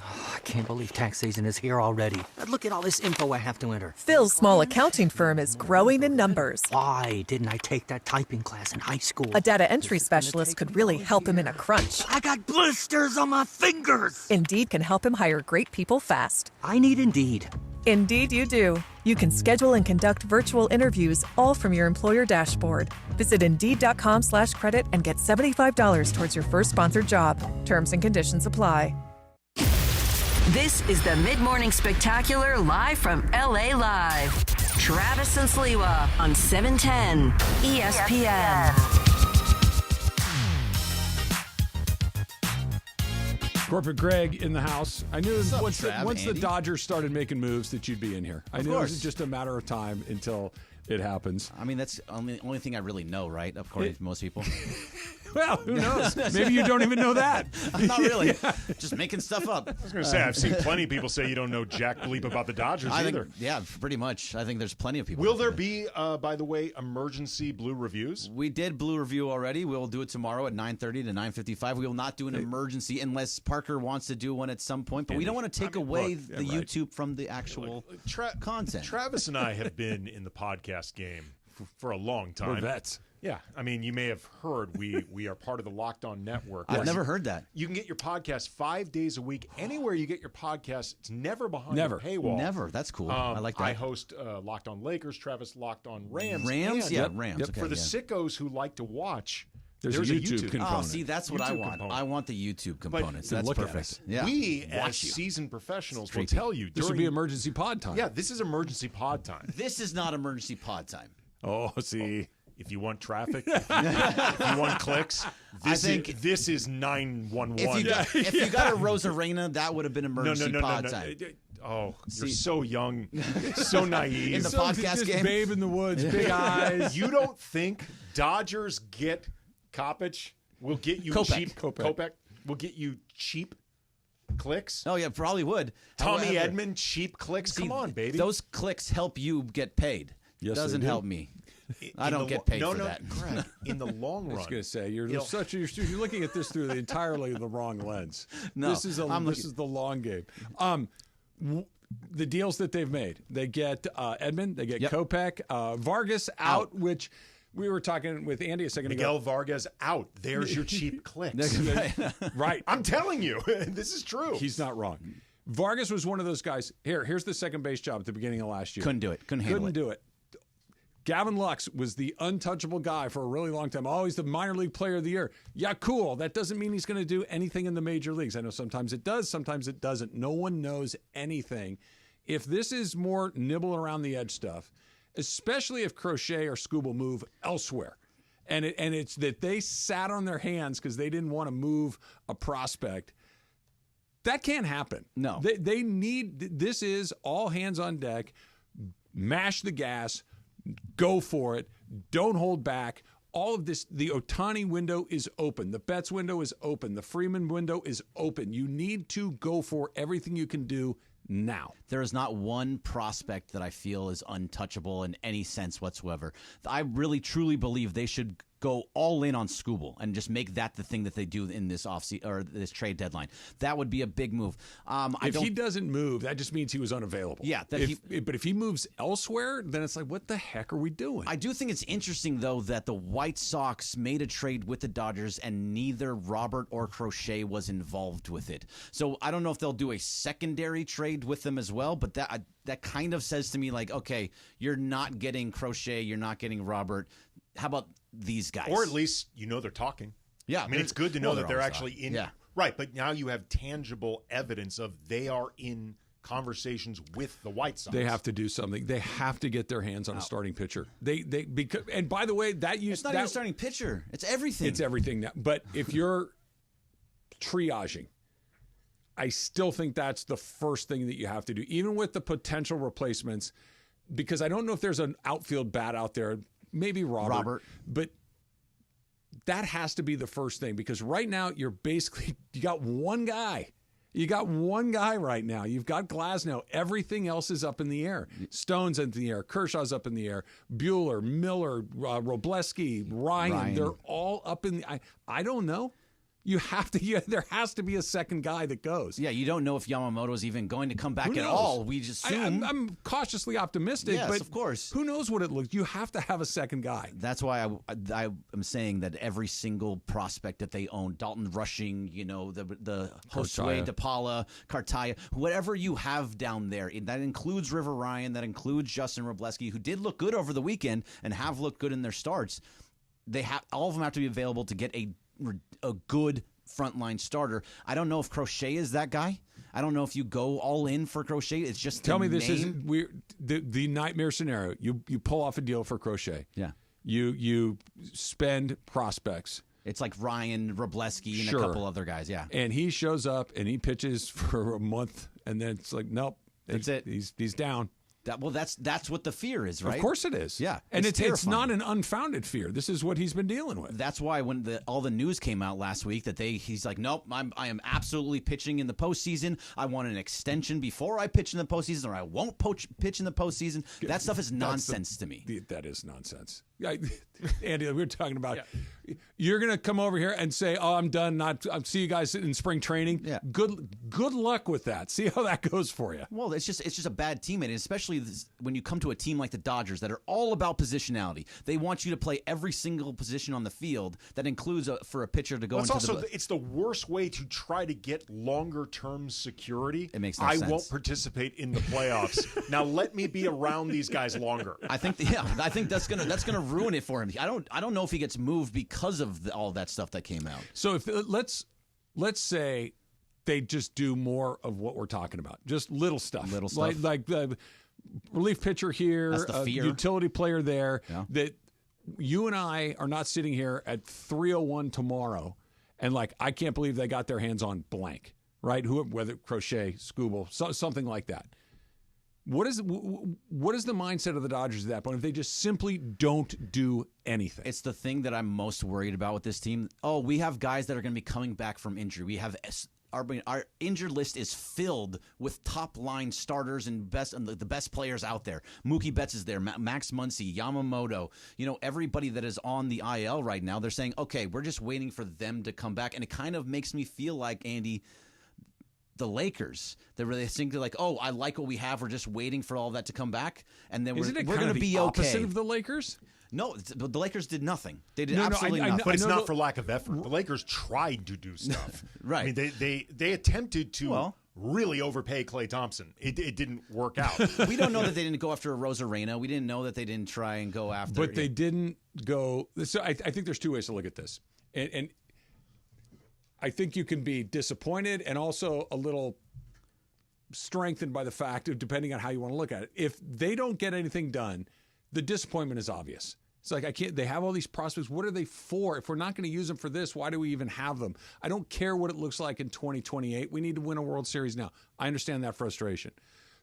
I can't believe tax season is here already. Look at all this info I have to enter. Phil's small accounting firm is growing in numbers. Why didn't I take that typing class in high school? A data entry specialist could really help him in a crunch. I got blisters on my fingers. Indeed can help him hire great people fast. I need Indeed. Indeed you do. You can schedule and conduct virtual interviews all from your employer dashboard. Visit Indeed.com/credit and get $75 towards your first sponsored job. Terms and conditions apply. This is the Mid-Morning Spectacular live from LA Live. Travis and Sliwa on 710 ESPN. Corporate Greg in the house. I knew once the Andy? Dodgers started making moves that you'd be in here. I knew it was just a matter of time until it happens. I mean, that's the only thing I really know, right? According to most people. Well, who knows? Maybe you don't even know that. Not really. Just making stuff up. I was going to say, I've seen plenty of people say you don't know jack bleep about the Dodgers either. Yeah, pretty much. I think there's plenty of people. Will there be, by the way, emergency blue reviews? We did blue review already. We'll do it tomorrow at 9:30 to 9:55. We will not do an emergency unless Parker wants to do one at some point. But we don't want to take away the YouTube from the actual content. Travis and I have been in the podcast game for a long time. We're vets. Yeah, I mean, you may have heard we are part of the Locked On Network. I've never heard that. You can get your podcast 5 days a week anywhere you get your podcast. It's never behind Never. a paywall. Never. That's cool. I like that. I host Locked On Lakers. Travis Locked On Rams. Rams? And Yeah, Rams. Okay, for the yeah. sickos who like to watch, There's a YouTube component. Oh, see, that's what I YouTube want. component. I want the YouTube components. But That's look at perfect. us. Yeah. We, as Watch you. seasoned professionals, It's will creepy. tell you This would be emergency pod time. Yeah, this is emergency pod time. This is not emergency pod time. Oh, see. If you want traffic, if you want clicks, this is 911. If you got a Rosarena, that would have been emergency pod time. Oh, you're so young, so naive. In the podcast game? Babe in the woods, big eyes. You don't think Dodgers get Kopech will get you cheap Kopech will get you cheap clicks? Oh, yeah, probably would. Tommy However, Edman, cheap clicks? see, Come on, baby. Those clicks help you get paid. Yes, Doesn't they do. help me. I don't get paid for that. Greg, in the long run. I was going to say you're looking at this through entirely the wrong lens. No, this is the long game. The deals that they've made, they get Edman, they get Kopech, Vargas out, which we were talking with Andy a second Miguel ago. Vargas out. There's your cheap clicks. Right. I'm telling you, this is true. He's not wrong. Vargas was one of those guys. Here's the second base job at the beginning of last year. Couldn't do it. Couldn't do it. Gavin Lux was the untouchable guy for a really long time. Always the minor league player of the year. Yeah, cool. That doesn't mean he's going to do anything in the major leagues. I know sometimes it does, sometimes it doesn't. No one knows anything. If this is more nibble around the edge stuff, especially if Crochet or Scooble move elsewhere, and it's that they sat on their hands because they didn't want to move a prospect, that can't happen. No. They need, this is all hands on deck, mash the gas, go for it. Don't hold back. All of this, the Ohtani window is open. The Betts window is open. The Freeman window is open. You need to go for everything you can do now. There is not one prospect that I feel is untouchable in any sense whatsoever. I really, truly believe they should go all in on Skubal and just make that the thing that they do in this or this trade deadline. That would be a big move. If he doesn't move, that just means he was unavailable. Yeah. But if he moves elsewhere, then it's like, what the heck are we doing? I do think it's interesting, though, that the White Sox made a trade with the Dodgers and neither Robert or Kroenke was involved with it. So I don't know if they'll do a secondary trade with them as well, but that kind of says to me, like, okay, you're not getting Kroenke, you're not getting Robert. How about these guys? Or at least they're talking. Yeah. I mean, it's good to know that they're actually in. Yeah. Right, but now you have tangible evidence of they are in conversations with the White Sox. They have to do something. They have to get their hands on a starting pitcher. Because and by the way, it's not even a starting pitcher. It's everything. It's everything now. But if you're triaging, I still think that's the first thing that you have to do, even with the potential replacements, because I don't know if there's an outfield bat out there. Maybe Robert, but that has to be the first thing, because right now you got one guy. You got one guy right now. You've got Glasnow. Everything else is up in the air. Stone's in the air. Kershaw's up in the air. Buehler, Miller, Robleski, Ryan. They're all up in the. I don't know. You have to. There has to be a second guy that goes. Yeah, you don't know if Yamamoto is even going to come back at all. We just assume. I'm cautiously optimistic. Yes, but of course. Who knows what it looks? You have to have a second guy. That's why I am saying that every single prospect that they own, Dalton Rushing, the Josue DePaula, Cartaya, whatever you have down there, that includes River Ryan, that includes Justin Robleski, who did look good over the weekend and have looked good in their starts. All of them have to be available to get a good frontline starter. I don't know if Kroenke is that guy. I don't know if you go all in for Kroenke. It's just tell me this isn't weird. The nightmare scenario. You pull off a deal for Kroenke. Yeah. You spend prospects. It's like Ryan Robleski and a couple other guys. Yeah. And he shows up and he pitches for a month, and then it's like, nope, that's it. He's down. That's what the fear is, right? Of course it is. Yeah. And it's not an unfounded fear. This is what he's been dealing with. That's why when all the news came out last week that he's like, nope, I am absolutely pitching in the postseason. I want an extension before I pitch in the postseason, or I won't pitch in the postseason. That stuff is nonsense to me. That is nonsense. Andy, we were talking about you're going to come over here and say, "Oh, I'm done. I'll see you guys in spring training." Yeah. Good luck with that. See how that goes for you. Well, it's just a bad teammate, and especially when you come to a team like the Dodgers that are all about positionality. They want you to play every single position on the field. That includes for a pitcher to go into it's the worst way to try to get longer term security. It makes no sense. I won't participate in the playoffs. Now let me be around these guys longer. I think that's gonna ruin it for him. I don't know if he gets moved because of all that stuff that came out. So if let's say they just do more of what we're talking about, just little stuff, like the relief pitcher here, that's the fear. Utility player there. Yeah. That you and I are not sitting here at 3:01 tomorrow, and like I can't believe they got their hands on blank, right? Whether Kroenke, Skubal, something like that. What is the mindset of the Dodgers at that point if they just simply don't do anything? It's the thing that I'm most worried about with this team. Oh, we have guys that are going to be coming back from injury. We have our injured list is filled with top line starters and the best players out there. Mookie Betts is there, Max Muncy, Yamamoto. Everybody that is on the IL right now. They're saying, okay, we're just waiting for them to come back, and it kind of makes me feel like, Andy, the Lakers. They're really thinking like, oh, I like what we have. We're just waiting for all that to come back, and then we're going to be okay. Opposite of the Lakers? No, the Lakers did nothing. They did absolutely nothing. But it's not for lack of effort. The Lakers tried to do stuff. Right. I mean, they attempted to really overpay Klay Thompson. It didn't work out. We don't know that they didn't go after a Rosarena. We didn't know that they didn't try and go after. But they didn't go. So I think there's two ways to look at this, and I think you can be disappointed and also a little strengthened by the fact of, depending on how you want to look at it. If they don't get anything done, the disappointment is obvious. It's like, they have all these prospects. What are they for? If we're not going to use them for this, why do we even have them? I don't care what it looks like in 2028. We need to win a World Series now. I understand that frustration.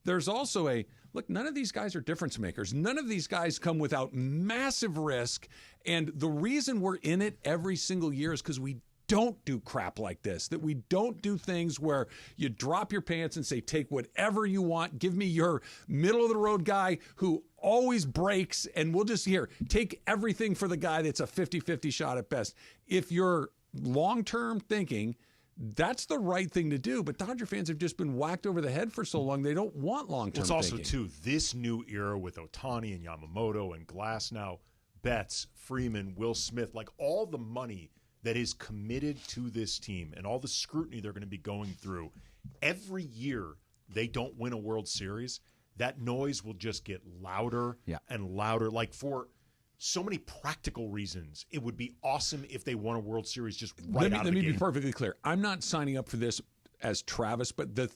There's also look, none of these guys are difference makers. None of these guys come without massive risk. And the reason we're in it every single year is because we don't do crap like this, that we don't do things where you drop your pants and say, take whatever you want, give me your middle-of-the-road guy who always breaks, and we'll just take everything for the guy that's a 50-50 shot at best. If you're long-term thinking, that's the right thing to do, but Dodger fans have just been whacked over the head for so long, they don't want long-term It's also, thinking. too, this new era with Ohtani and Yamamoto and Glass now, Betts, Freeman, Will Smith, like all the money that is committed to this team and all the scrutiny they're going to be going through, every year they don't win a World Series, that noise will just get louder and louder. Like for so many practical reasons, it would be awesome if they won a World Series just right out of the Let me gate. be perfectly clear. I'm not signing up for this as Travis, but the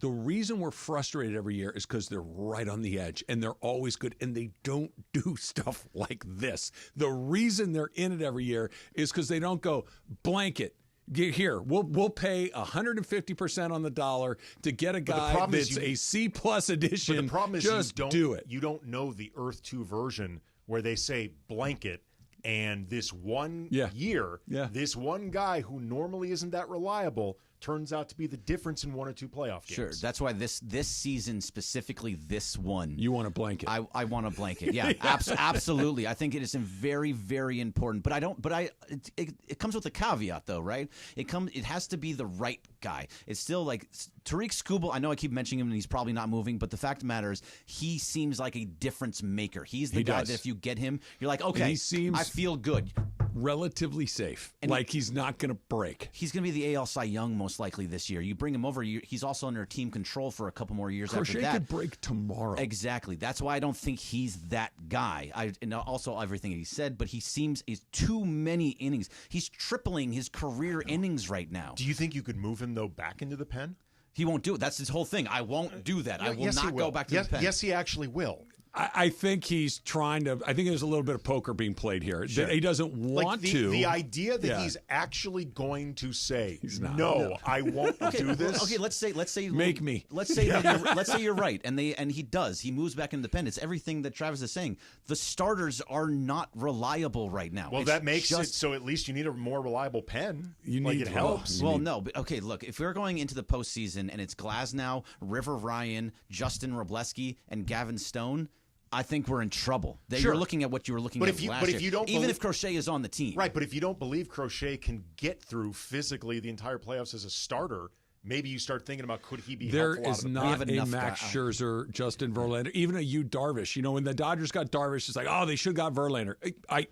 reason we're frustrated every year is because they're right on the edge and they're always good and they don't do stuff like this. The reason they're in it every year is because they don't go blanket. Here, we'll pay 150% on the dollar to get a guy that's a C+ edition. But the problem is just do it. You don't know the Earth 2 version where they say blanket, and this one year, this one guy who normally isn't that reliable turns out to be the difference in 1 or 2 playoff games. Sure, that's why this season, specifically this one, you want a blanket. I want a blanket. Yeah, absolutely. I think it is very, very important. But it comes with a caveat, though, right? It has to be the right guy. It's still like Tariq Skubal. I know I keep mentioning him, and he's probably not moving. But the fact of the matter is, he seems like a difference maker. He's the guy that if you get him, you're like, okay, I feel good. Relatively safe. And like he's not going to break. He's going to be the AL Cy Young most likely this year. You bring him over, he's also under team control for a couple more years after that. Could break tomorrow. Exactly. That's why I don't think he's that guy. And also everything he said, but he seems is too many innings. He's tripling his career innings right now. Do you think you could move him, though, back into the pen? He won't do it. That's his whole thing. I won't do that. I will not go back to the pen. Yes, he actually will. I think he's trying to. I think there's a little bit of poker being played here. Sure. He doesn't want to. The idea that he's actually going to say, "No, I won't do this." Okay, let's say make me. Let's say you're right, and he does. He moves back into the pen. It's everything that Travis is saying. The starters are not reliable right now. Well, that makes it so. At least you need a more reliable pen. It helps. Well, no, but okay. Look, if we're going into the postseason and it's Glasnow, River Ryan, Justin Robleski, and Gavin Stone, I think we're in trouble. You're looking at what you were looking at last year. But if you don't, even if Kroenke is on the team, right? But if you don't believe Kroenke can get through physically the entire playoffs as a starter, maybe you start thinking about could he be there helpful is out of not a Max Scherzer, Justin Verlander, even a Yu Darvish. You know, when the Dodgers got Darvish, it's like, oh, they should have got Verlander.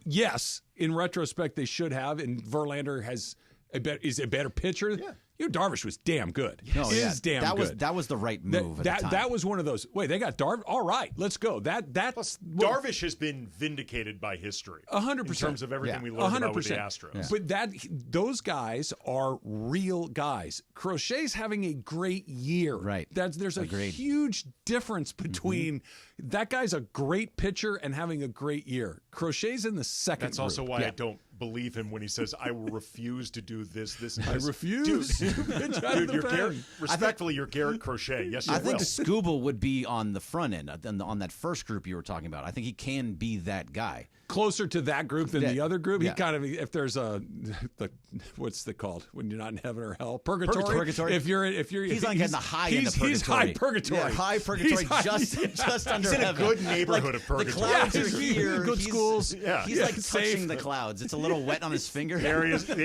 Yes, in retrospect, they should have, and Verlander is a better pitcher. Yeah. Yu Darvish was damn good. Good. That was the right move at the time. That was one of those. Wait, they got Darvish? All right, let's go. Plus, Darvish has been vindicated by history. 100%. In terms of everything we learned about with the Astros. But those guys are real guys. Crochet's having a great year. Right. There's a huge difference between that guy's a great pitcher and having a great year. Crochet's in the second That's also group. why I don't believe him when he says, I will refuse to do this, and I this. refuse. Dude, you're Garrett Crochet. Yes, you will. I think Skubal would be on the front end, on that first group you were talking about. I think he can be that guy. Closer to that group than the other group. He kind of, if there's what's it called when you're not in heaven or hell? Purgatory. If you're, he's like in the high end of purgatory. He's high purgatory. Yeah, high purgatory, just under heaven. He's in a good neighborhood of purgatory. The clouds are here. Good schools. He's like touching the clouds. It's a little wet on his finger. The area's getting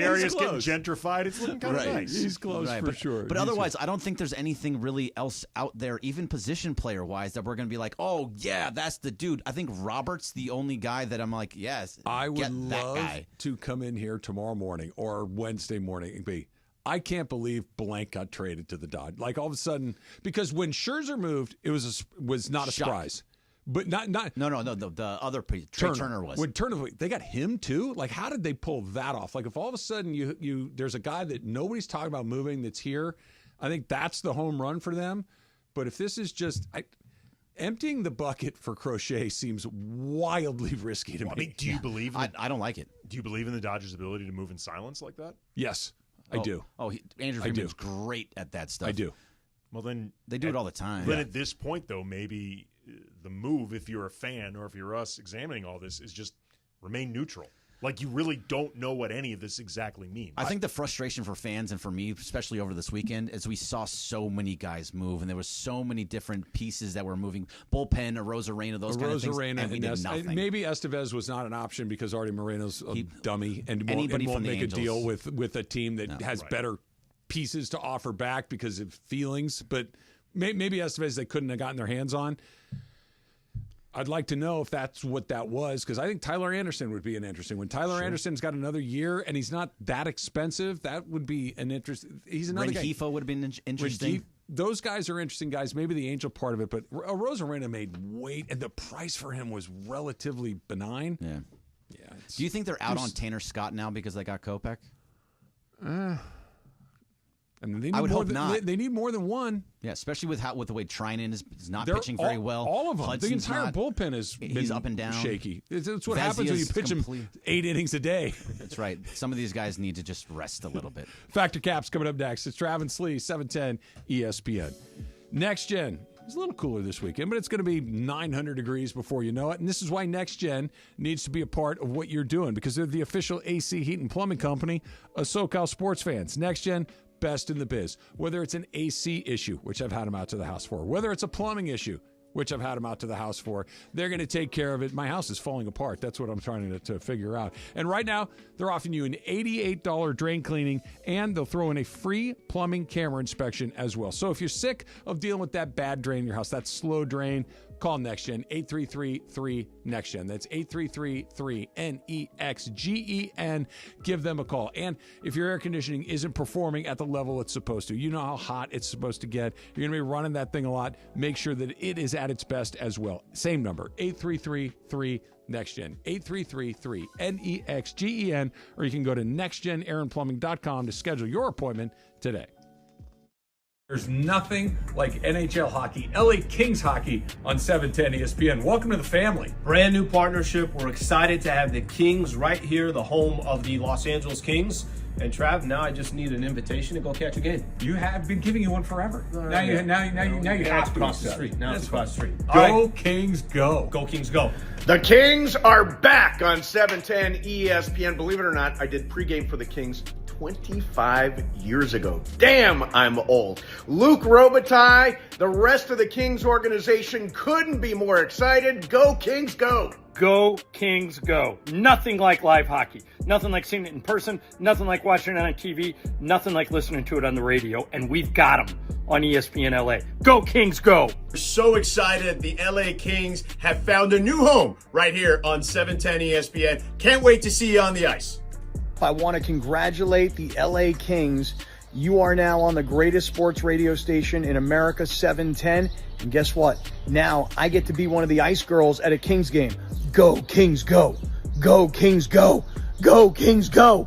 gentrified. It's looking kind of nice. He's close for sure. But otherwise, I don't think there's anything really else out there, even position player wise, that we're going to be like, oh yeah, that's the dude. I think Robert's the only guy that I'm like, yes. I would love to come in here tomorrow morning or Wednesday morning and be, I can't believe blank got traded to the Dodgers. Like all of a sudden, because when Scherzer moved, it was not a surprise. But not no. The other Turner was. When Turner, they got him too. Like, how did they pull that off? Like, if all of a sudden you there's a guy that nobody's talking about moving that's here, I think that's the home run for them. But if this is just emptying the bucket for Crochet seems wildly risky to me. I mean, do you believe? I don't like it. Do you believe in the Dodgers' ability to move in silence like that? Yes, I do. Andrew Freeman's great at that stuff. I do. Well, then they do it all the time. Then at this point, though, maybe the move, if you're a fan or if you're us examining all this, is just remain neutral. Like, you really don't know what any of this exactly means. I think the frustration for fans and for me, especially over this weekend, is we saw so many guys move, and there was so many different pieces that were moving. Bullpen, Arozarena, those kind of things, and we did nothing. Maybe Estevez was not an option because Artie Moreno's a dummy and won't make a deal with a team that has better pieces to offer back because of feelings. But maybe Estevez they couldn't have gotten their hands on. I'd like to know if that's what that was, because I think Tyler Anderson would be an interesting one. Tyler Anderson's got another year, and he's not that expensive. That would be an interest. He's another guy. Rengifo would have been interesting. Those guys are interesting guys. Maybe the Angel part of it, but Arozarena made weight, and the price for him was relatively benign. Yeah. Do you think they're out on Tanner Scott now because they got Kopech? I mean, they need I would more hope than, not. They need more than one. Yeah, especially with the way Trinan is not pitching very well. All of them. Hudson's the entire bullpen is he's up and down, shaky. It's what happens when you pitch him 8 innings a day. That's right. Some of these guys need to just rest a little bit. Factor Caps coming up next. It's Travis Lee, 710 ESPN. Next Gen. It's a little cooler this weekend, but it's going to be 900 degrees before you know it. And this is why Next Gen needs to be a part of what you're doing, because they're the official AC heat and plumbing company of SoCal sports fans. Next Gen, best in the biz. Whether it's an AC issue, which I've had them out to the house for, whether it's a plumbing issue, which I've had them out to the house for, they're going to take care of it. My house is falling apart. That's what I'm trying to figure out. And right now, they're offering you an $88 drain cleaning, and they'll throw in a free plumbing camera inspection as well. So if you're sick of dealing with that bad drain in your house, that slow drain, call NextGen, 833-3-NEXTGen. That's 833-3-NEXGEN. Give them a call. And if your air conditioning isn't performing at the level it's supposed to, you know how hot it's supposed to get, you're going to be running that thing a lot, make sure that it is at its best as well. Same number, 833-3-NEXTGen, 833-3-NEXGEN, or you can go to nextgenairandplumbing.com to schedule your appointment today. There's nothing like NHL hockey, LA Kings hockey on 710 ESPN. Welcome to the family. Brand new partnership. We're excited to have the Kings right here, the home of the Los Angeles Kings. And Trav, now I just need an invitation to go catch a game. You have been giving you one forever. Now you have to cross the street. Now it's across the street. Go Kings, go. Go Kings, go. The Kings are back on 710 ESPN. Believe it or not, I did pregame for the Kings 25 years ago. Damn, I'm old. Luke Robitaille, the rest of the Kings organization couldn't be more excited. Go Kings, go. Go Kings, go. Nothing like live hockey. Nothing like seeing it in person. Nothing like watching it on TV. Nothing like listening to it on the radio. And we've got them on ESPN LA. Go Kings, go. We're so excited. The LA Kings have found a new home right here on 710 ESPN. Can't wait to see you on the ice. I want to congratulate the LA Kings. You are now on the greatest sports radio station in America, 710. And guess what? Now I get to be one of the ice girls at a Kings game. Go Kings, go. Go Kings, go. Go Kings, go.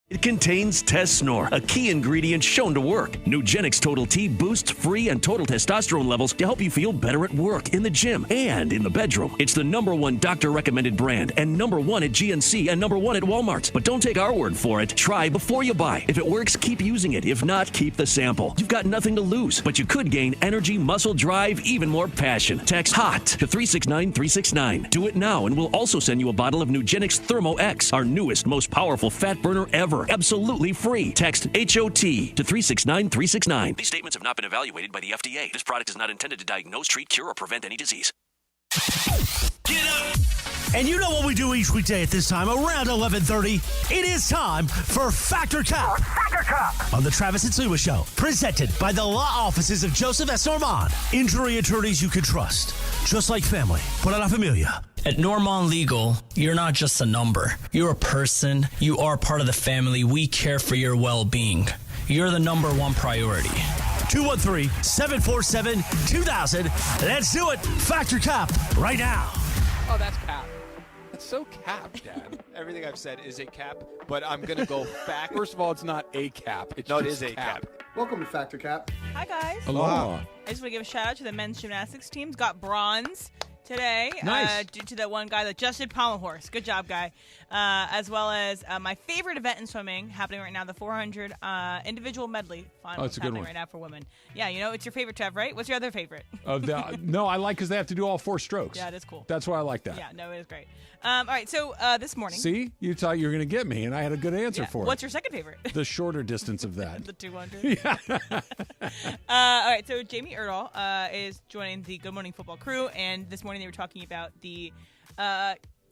It contains Tesnor, a key ingredient shown to work. Nugenix Total T boosts free and total testosterone levels to help you feel better at work, in the gym, and in the bedroom. It's the #1 doctor-recommended brand and #1 at GNC and #1 at Walmart. But don't take our word for it. Try before you buy. If it works, keep using it. If not, keep the sample. You've got nothing to lose, but you could gain energy, muscle, drive, even more passion. Text HOT to 369-369. Do it now, and we'll also send you a bottle of Nugenix Thermo X, our newest, most powerful fat burner ever. Absolutely free. Text HOT to 369-369. These statements have not been evaluated by the FDA. This product is not intended to diagnose, treat, cure, or prevent any disease. Get up! And you know what we do each weekday at this time, around 11:30. It is time for Factor Cap. On the Travis and Sliwa Show, presented by the law offices of Joseph S. Norman. Injury attorneys you can trust, just like family. Para la familia. At Norman Legal, you're not just a number. You're a person. You are part of the family. We care for your well-being. You're the #1 priority. 213-747-2000. Let's do it. Factor Cap right now. Oh, that's cap. That's so cap, Dad. Everything I've said is a cap, but I'm going to go back. First of all, it's not a cap. It's no, it just is a cap. Welcome to Factor Cap. Hi, guys. Aloha. I just want to give a shout out to the men's gymnastics teams. Got bronze today. Nice. Due to that one guy that just did pommel horse. Good job, guy. As well as my favorite event in swimming happening right now, the 400 individual medley final. Oh, it's a good happening one. right now for women. Yeah, you know, it's your favorite, Trev, right? What's your other favorite? No, I like because they have to do all 4 strokes. Yeah, it is cool. That's why I like that. Yeah, no, it is great. All right, so this morning. See? You thought you were going to get me, and I had a good answer for it. What's your second favorite? The shorter distance of that. The 200. Yeah. All right, so Jamie Erdahl is joining the Good Morning Football crew, and this morning they were talking about the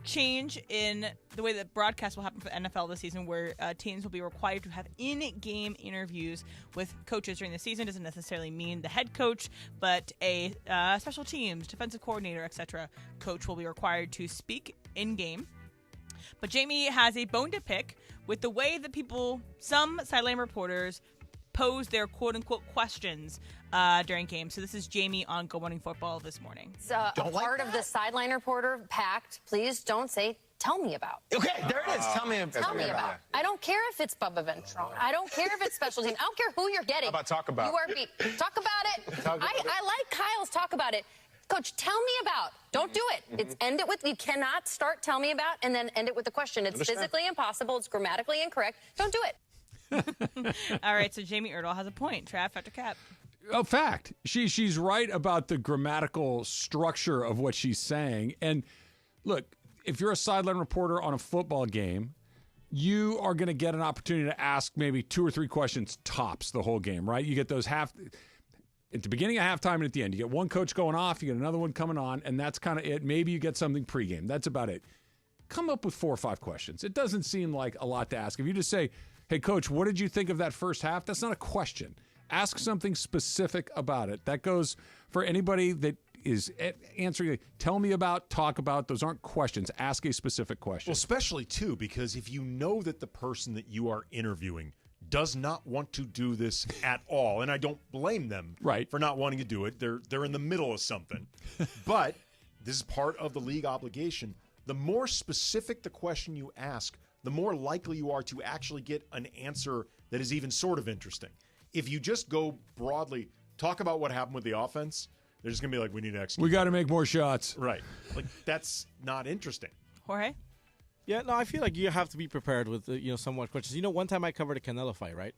change in the way that broadcast will happen for the NFL this season, where teams will be required to have in-game interviews with coaches during the season. Doesn't necessarily mean the head coach, but a special teams, defensive coordinator, etc. coach will be required to speak in-game. But Jamie has a bone to pick with the way that some sideline reporters pose their quote-unquote questions during games. So this is Jamie on Good Morning Football this morning. It's a part of the sideline reporter pact. Please don't say, tell me about. Okay, there it is. Tell me about. I don't care if it's Bubba Ventrone. I don't care if it's special team. I don't care who you're getting. How about talk about? You are talk about it. I like Kyle's talk about it. Coach, tell me about. Don't do it. It's end it with, you cannot start tell me about and then end it with a question. It's physically impossible. It's grammatically incorrect. Don't do it. All right, so Jamie Erdahl has a point. Trav, Factor Cap. Oh, fact. She's right about the grammatical structure of what she's saying. And look, if you're a sideline reporter on a football game, you are going to get an opportunity to ask maybe 2 or 3 questions tops the whole game, right? You get those at the beginning of halftime and at the end. You get one coach going off, you get another one coming on, and that's kind of it. Maybe you get something pregame. That's about it. Come up with 4 or 5 questions. It doesn't seem like a lot to ask. If you just say, hey, coach, what did you think of that first half? That's not a question. Ask something specific about it. That goes for anybody that is answering, tell me about, talk about. Those aren't questions. Ask a specific question. Well, especially, too, because if you know that the person that you are interviewing does not want to do this at all, and I don't blame them for not wanting to do it. They're in the middle of something. But this is part of the league obligation. The more specific the question you ask, the more likely you are to actually get an answer that is even sort of interesting. If you just go broadly, talk about what happened with the offense, they're just going to be like, we need to execute. We got to make more shots. Right. Like, that's not interesting. Jorge? Yeah, no, I feel like you have to be prepared with, somewhat questions. One time I covered a Canelo fight, right?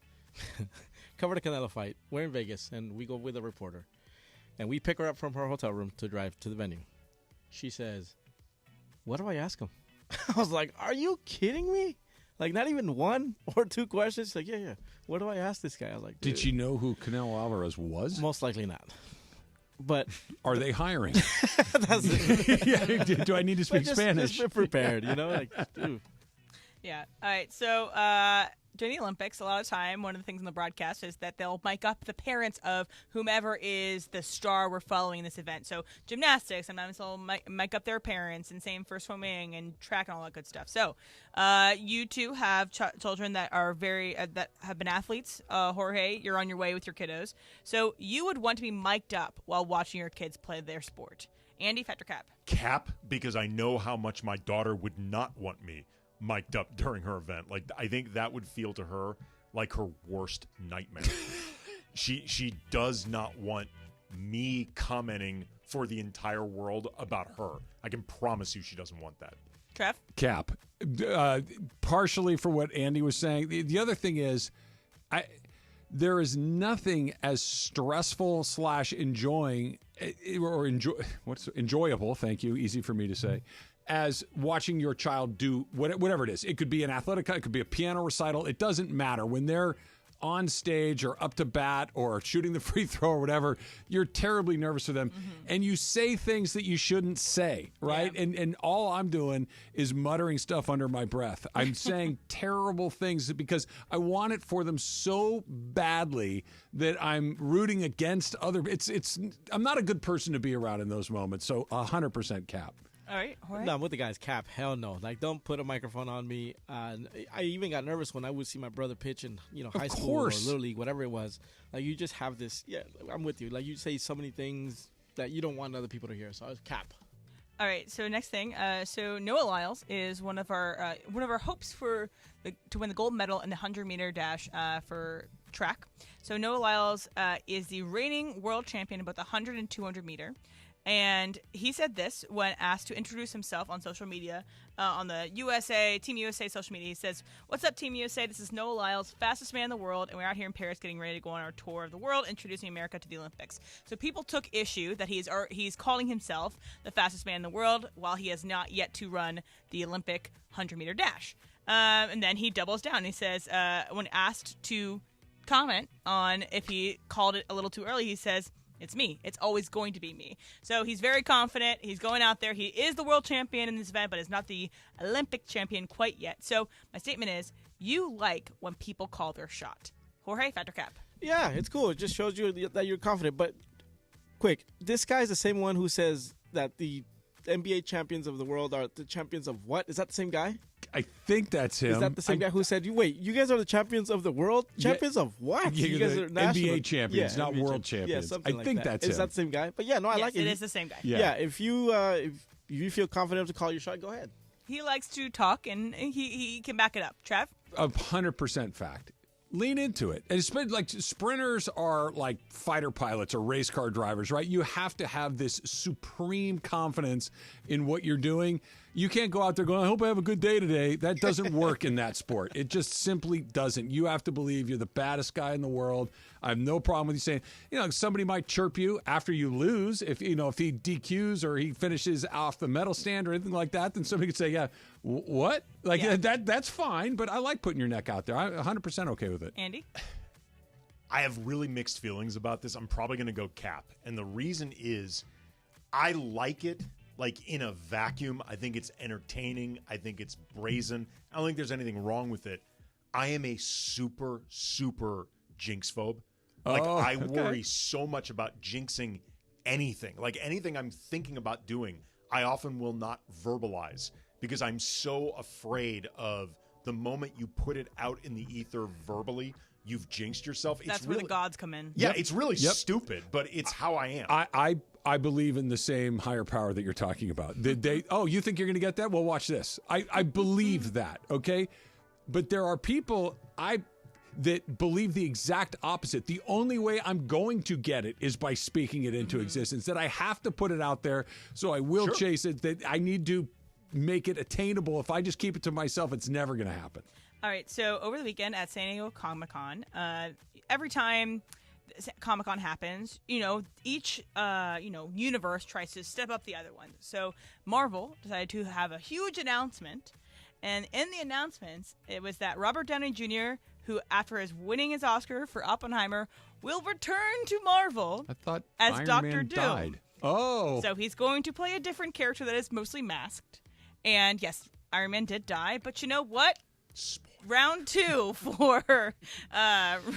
Covered a Canelo fight. We're in Vegas, and we go with a reporter. And we pick her up from her hotel room to drive to the venue. She says, what do I ask him? I was like, are you kidding me? Like, not even 1 or 2 questions? Like, yeah. What do I ask this guy? I was like, dude. Did she know who Canelo Alvarez was? Most likely not. But are they hiring? That's it. Yeah, do I need to speak Spanish? Just be prepared, like, dude. Yeah. All right. So during the Olympics, a lot of time, one of the things in the broadcast is that they'll mic up the parents of whomever is the star we're following in this event. So gymnastics, sometimes they'll mic up their parents, and same for swimming and track and all that good stuff. So you two have children that are that have been athletes. Jorge, you're on your way with your kiddos. So you would want to be mic'd up while watching your kids play their sport. Andy, Factor Cap. Cap, because I know how much my daughter would not want me mic'd up during her event. Like, I think that would feel to her like her worst nightmare. She does not want me commenting for the entire world about her. I can promise you she doesn't want that. Trev? Cap. Partially for what Andy was saying. The other thing is, there is nothing as stressful / enjoying or enjoyable. Thank you. Easy for me to say. As watching your child do whatever it is. It could be an athletic, it could be a piano recital. It doesn't matter. When they're on stage or up to bat or shooting the free throw or whatever, you're terribly nervous for them. And you say things that you shouldn't say, right? Yeah. And all I'm doing is muttering stuff under my breath. I'm saying terrible things because I want it for them so badly that I'm rooting against other. I'm not a good person to be around in those moments. So 100% Cap. All right. No, I'm with the guys. Cap, hell no. Like, don't put a microphone on me. I even got nervous when I would see my brother pitch in, high school or Little League, whatever it was. Like, you just have this. Yeah, I'm with you. Like, you say so many things that you don't want other people to hear. So I was Cap. All right. So next thing. So Noah Lyles is one of our hopes to win the gold medal in the 100-meter dash for track. So Noah Lyles is the reigning world champion in both the 100 and 200 meter. And he said this when asked to introduce himself on social media, on the Team USA social media. He says, "What's up, Team USA? This is Noah Lyles, fastest man in the world, and we're out here in Paris getting ready to go on our tour of the world, introducing America to the Olympics." So people took issue that he's calling himself the fastest man in the world while he has not yet to run the Olympic 100-meter dash. And then he doubles down. He says, when asked to comment on if he called it a little too early, he says, "It's me. It's always going to be me." So he's very confident. He's going out there. He is the world champion in this event, but is not the Olympic champion quite yet. So my statement is, you like when people call their shot. Jorge, Factor Cap. Yeah, it's cool. It just shows you that you're confident. But quick, this guy's the same one who says that the NBA champions of the world are the champions of what? Is that the same guy? I think that's him. Is that the same guy who said, "Wait, you guys are the champions of the world? Champions of what? Yeah, you guys are NBA champions, not world champions." Yeah, something I think like that. that's him. Is that the same guy? But yeah, no, I like it. It is the same guy. Yeah, if you feel confident to call your shot, go ahead. He likes to talk, and he can back it up. Trev? 100% fact. Lean into it. And it's been like sprinters are like fighter pilots or race car drivers, right? You have to have this supreme confidence in what you're doing. You can't go out there going, "I hope I have a good day today." That doesn't work in that sport. It just simply doesn't. You have to believe you're the baddest guy in the world. I have no problem with you saying, somebody might chirp you after you lose. If he DQs or he finishes off the medal stand or anything like that, then somebody could say, "Yeah, what?" That's fine, but I like putting your neck out there. I'm 100% okay with it. Andy? I have really mixed feelings about this. I'm probably going to go Cap. And the reason is I like it. Like, in a vacuum, I think it's entertaining. I think it's brazen. I don't think there's anything wrong with it. I am a super, super jinx phobe. Like, I worry so much about jinxing anything. Like, anything I'm thinking about doing, I often will not verbalize because I'm so afraid of the moment you put it out in the ether verbally, you've jinxed yourself. That's where the gods come in. Yeah, it's really stupid, but it's how I am. I believe in the same higher power that you're talking about. You think you're going to get that? Well, watch this. I believe that, okay? But there are people that believe the exact opposite. The only way I'm going to get it is by speaking it into existence, that I have to put it out there, so I will chase it, that I need to make it attainable. If I just keep it to myself, it's never going to happen. All right, so over the weekend at San Diego Comic-Con, every time Comic-Con happens, each universe tries to step up the other one. So Marvel decided to have a huge announcement, and in the announcements, it was that Robert Downey Jr., who after winning his Oscar for Oppenheimer, will return to Marvel as Iron Dr. Man Doom. died. Oh. So he's going to play a different character that is mostly masked. And yes, Iron Man did die, but you know what? Round 2 for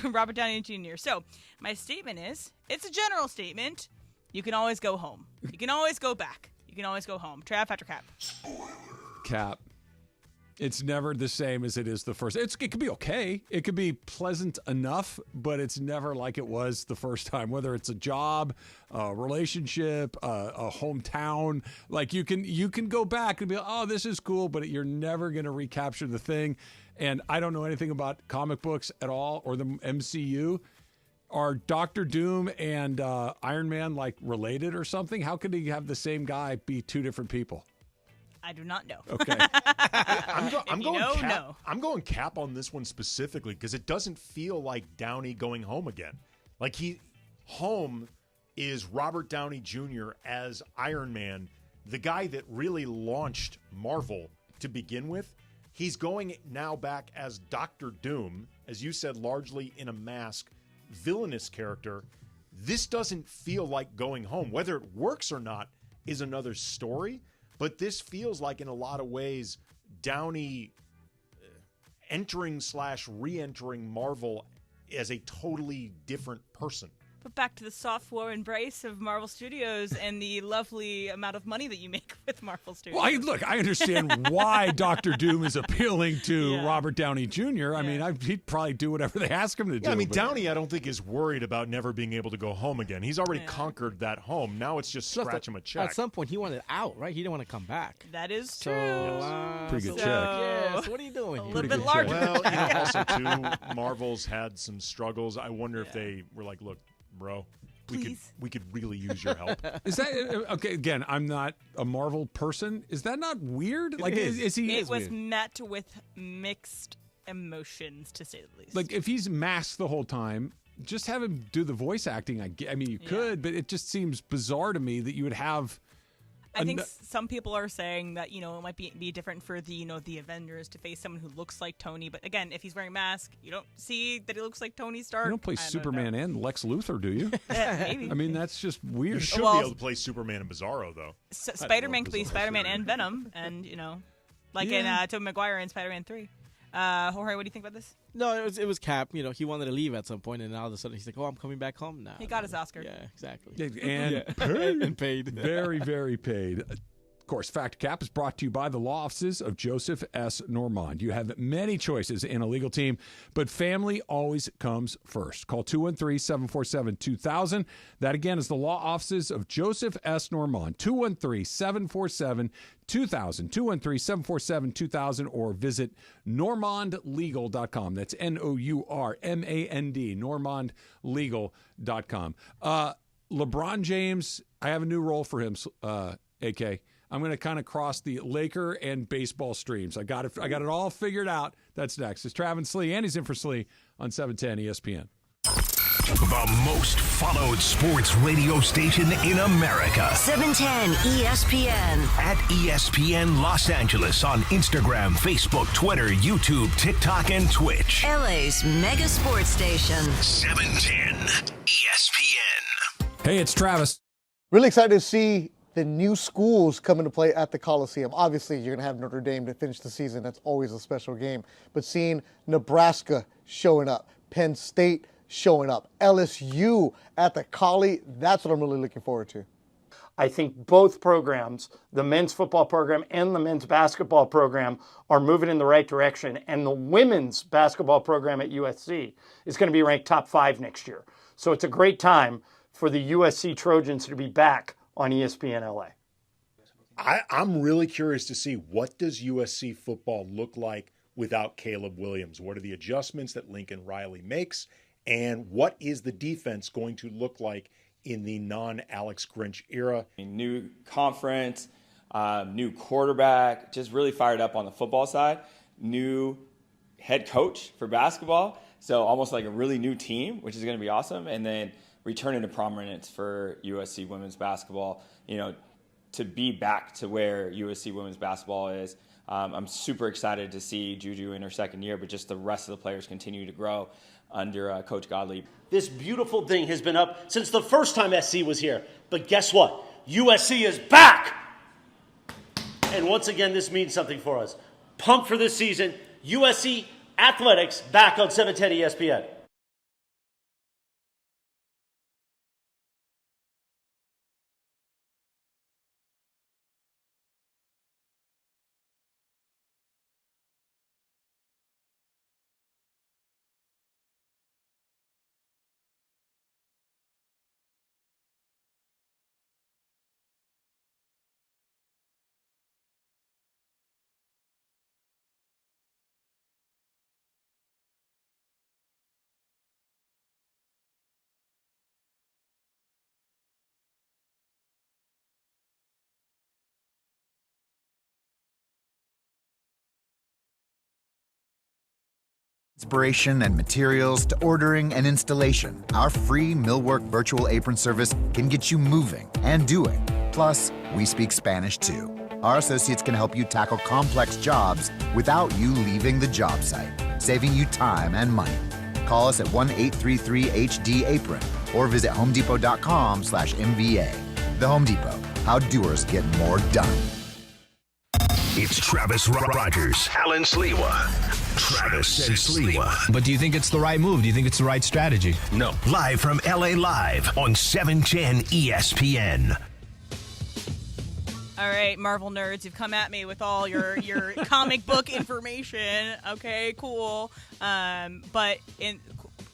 Robert Downey Jr. So my statement is, it's a general statement. You can always go home. You can always go back. You can always go home. Trav, after Cap. Cap. It's never the same as it is the first. It could be okay. It could be pleasant enough, but it's never like it was the first time. Whether it's a job, a relationship, a hometown, like you can go back and be like, oh, this is cool, but you're never going to recapture the thing. And I don't know anything about comic books at all or the MCU. Are Doctor Doom and Iron Man like related or something? How could he have the same guy be two different people? I do not know. Okay. I'm going Cap on this one specifically because it doesn't feel like Downey going home again. Like home is Robert Downey Jr. as Iron Man, the guy that really launched Marvel to begin with. He's going now back as Doctor Doom, as you said, largely in a mask, villainous character. This doesn't feel like going home. Whether it works or not is another story. But this feels like, in a lot of ways, Downey entering/re-entering Marvel as a totally different person. But back to the soft-war embrace of Marvel Studios and the lovely amount of money that you make with Marvel Studios. Well, I understand why Doctor Doom is appealing to Robert Downey Jr. I mean, he'd probably do whatever they ask him to do. I mean, Downey, I don't think is worried about never being able to go home again. He's already conquered that home. Now it's just scratch him a check. At some point, he wanted out, right? He didn't want to come back. That is true. Pretty good check. Yeah, so what are you doing? A little bit larger. Well, also, too, Marvel's had some struggles. I wonder if they were like, look, bro, we could really use your help. Is that okay? Again, I'm not a Marvel person. Is that not weird? Like, is he? It was met with mixed emotions, to say the least. Like, if he's masked the whole time, just have him do the voice acting. I mean, you could, but it just seems bizarre to me that you would have. I think some people are saying that, it might be different for the Avengers to face someone who looks like Tony. But again, if he's wearing a mask, you don't see that he looks like Tony Stark. You don't play Superman and Lex Luthor, do you? Maybe. I mean, that's just weird. You should be able to play Superman and Bizarro, though. Spider-Man could be Spider-Man and Venom, and like in Tobey Maguire in Spider-Man 3. Jorge, what do you think about this? No, it was Cap. He wanted to leave at some point, and now all of a sudden he's like, "Oh, I'm coming back home now." He got his Oscar. Yeah, exactly. And paid. Very, very paid. Of course, Fact Cap is brought to you by the law offices of Joseph S. Normand. You have many choices in a legal team, but family always comes first. Call 213-747-2000. That, again, is the law offices of Joseph S. Normand. 213-747-2000. 213-747-2000, or visit normandlegal.com. That's NOURMAND, normandlegal.com. LeBron James, I have a new role for him, AK. I'm going to kind of cross the Laker and baseball streams. I got it all figured out. That's next. It's Travis Slee, and he's in for Slee on 710 ESPN. The most followed sports radio station in America. 710 ESPN. At ESPN Los Angeles on Instagram, Facebook, Twitter, YouTube, TikTok, and Twitch. LA's mega sports station. 710 ESPN. Hey, it's Travis. Really excited to see the new schools come into play at the Coliseum. Obviously, you're going to have Notre Dame to finish the season. That's always a special game. But seeing Nebraska showing up, Penn State showing up, LSU at the Collie, that's what I'm really looking forward to. I think both programs, the men's football program and the men's basketball program, are moving in the right direction. And the women's basketball program at USC is going to be ranked top 5 next year. So it's a great time for the USC Trojans to be back on ESPN LA. I'm really curious to see, what does USC football look like without Caleb Williams? What are the adjustments that Lincoln Riley makes? And what is the defense going to look like in the non-Alex Grinch era? New conference, new quarterback, just really fired up on the football side. New head coach for basketball, so almost like a really new team, which is going to be awesome. And then returning to prominence for USC women's basketball, to be back to where USC women's basketball is. I'm super excited to see Juju in her second year, but just the rest of the players continue to grow under Coach Godley. This beautiful thing has been up since the first time SC was here. But guess what? USC is back! And once again, this means something for us. Pumped for this season. USC Athletics back on 710 ESPN. Inspiration and materials to ordering and installation, our free Millwork virtual apron service can get you moving and doing. Plus, we speak Spanish too. Our associates can help you tackle complex jobs without you leaving the job site, saving you time and money. Call us at 1-833-HD-APRON or visit homedepot.com/MVA. The Home Depot, how doers get more done. It's Travis Rogers, Alan Sliwa. Travis and Sliwa. But do you think it's the right move? Do you think it's the right strategy? No. Live from LA Live on 710 ESPN. All right, Marvel nerds, you've come at me with all your comic book information. Okay, cool. But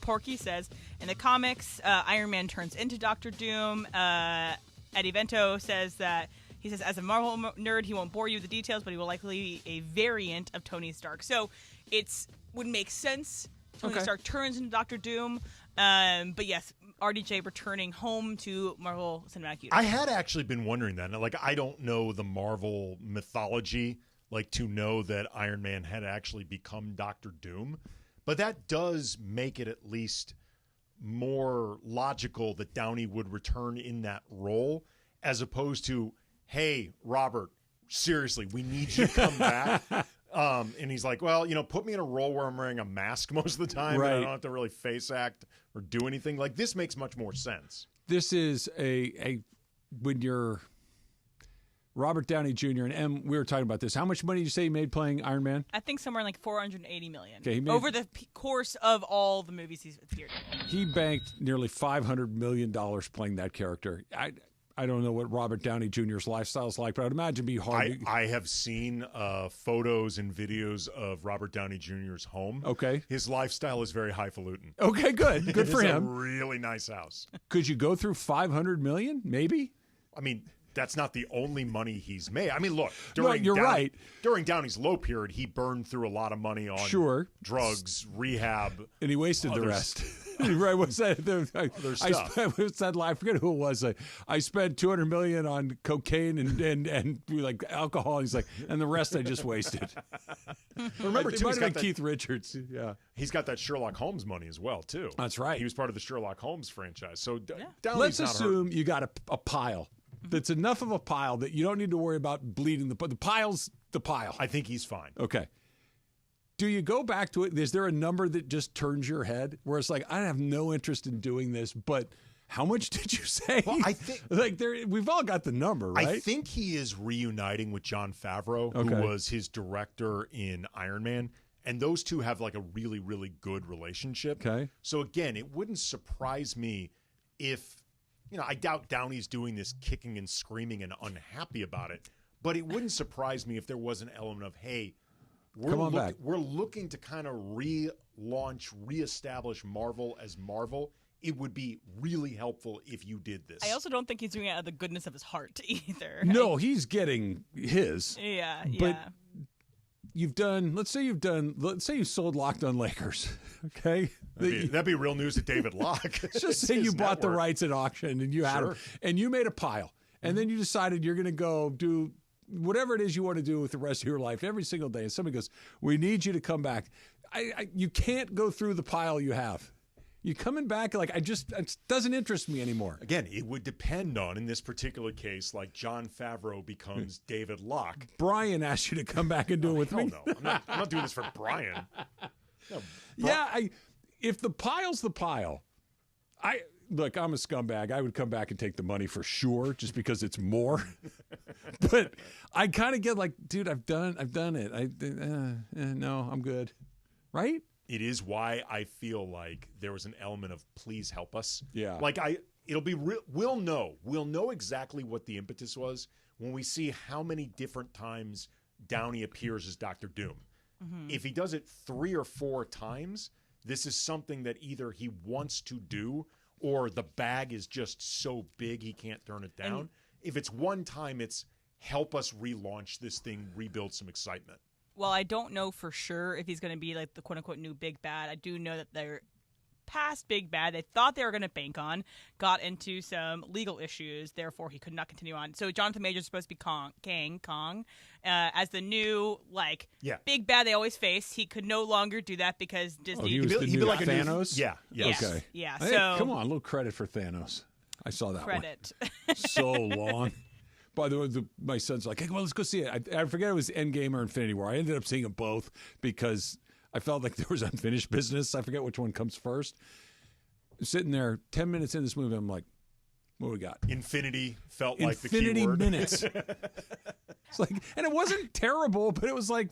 Porky says, in the comics, Iron Man turns into Doctor Doom. Eddie Vento says that, he says, as a Marvel nerd, he won't bore you with the details, but he will likely be a variant of Tony Stark. So it would make sense. Tony Stark turns into Doctor Doom. But yes, RDJ returning home to Marvel Cinematic Universe. I had actually been wondering that. Like, I don't know the Marvel mythology, like, to know that Iron Man had actually become Doctor Doom. But that does make it at least more logical that Downey would return in that role, as opposed to, hey, Robert, seriously, we need you to come back. And he's like, well, put me in a role where I'm wearing a mask most of the time. Right. And I don't have to really face act or do anything. Like, this makes much more sense. This is when you're Robert Downey Jr. and we were talking about this. How much money did you say he made playing Iron Man? I think somewhere like $480 million. Okay, over the course of all the movies he's appeared in. He banked nearly $500 million playing that character. I don't know what Robert Downey Jr.'s lifestyle is like, but I'd imagine it'd be hard. I have seen photos and videos of Robert Downey Jr.'s home. Okay. His lifestyle is very highfalutin. Okay, good. Good for him. A really nice house. Could you go through $500 million? Maybe. I mean, that's not the only money he's made. I mean, look, you're right. During Downey's low period, he burned through a lot of money on drugs, rehab, and he wasted the rest. Right? What's that? Other stuff. What's that line? I forget who it was. I spent $200 million on cocaine and like alcohol. He's like, and the rest I just wasted. Remember, too, he's got Keith Richards. Yeah, he's got that Sherlock Holmes money as well, too. That's right. He was part of the Sherlock Holmes franchise. So let's assume you got a pile. That's enough of a pile that you don't need to worry about bleeding the pile's the pile. I think he's fine. Okay. Do you go back to it? Is there a number that just turns your head where it's like, I have no interest in doing this, but how much did you say? Well, I think we've all got the number, right? I think he is reuniting with Jon Favreau, who was his director in Iron Man. And those two have like a really, really good relationship. Okay. So again, it wouldn't surprise me if, I doubt Downey's doing this kicking and screaming and unhappy about it, but it wouldn't surprise me if there was an element of, hey, we're looking to kind of relaunch, reestablish Marvel as Marvel. It would be really helpful if you did this. I also don't think he's doing it out of the goodness of his heart either. No, he's getting his. Yeah, but let's say you sold Locked on Lakers, okay? That'd be real news to David Locke. Just say you bought the rights at auction and you had them, and you made a pile, and then you decided you're going to go do whatever it is you want to do with the rest of your life every single day, and somebody goes, we need you to come back. You can't go through the pile you have. You coming back, it doesn't interest me anymore. Again, it would depend on, in this particular case, like Jon Favreau becomes David Locke. Brian asked you to come back and do it with me. No, I'm not doing this for Brian. No, if the pile's the pile, look, I'm a scumbag. I would come back and take the money for sure, just because it's more. But I kind of get like, dude, I've done it. No, I'm good. Right? It is why I feel like there was an element of please help us. Yeah. We'll know exactly what the impetus was when we see how many different times Downey appears as Dr. Doom. Mm-hmm. If he does it 3 or 4 times, this is something that either he wants to do or the bag is just so big he can't turn it down. If it's one time, it's help us relaunch this thing, rebuild some excitement. Well, I don't know for sure if he's going to be like the quote-unquote new big bad. I do know that they're past big bad they thought they were going to bank on got into some legal issues. Therefore, he could not continue on. So Jonathan Majors is supposed to be Kang as the new big bad they always face. He could no longer do that because Disney. He'd be like Thanos. Okay. Yeah. Hey, So come on, a little credit for Thanos. I saw that credit. one. So long. By the way, my son's like, hey, well, let's go see it. I forget it was Endgame or Infinity War. I ended up seeing them both because I felt like there was unfinished business. I forget which one comes first. Sitting there 10 minutes in this movie, I'm like, what do we got? Infinity felt like the key Infinity word. minutes. It's like, and it wasn't terrible, but it was like,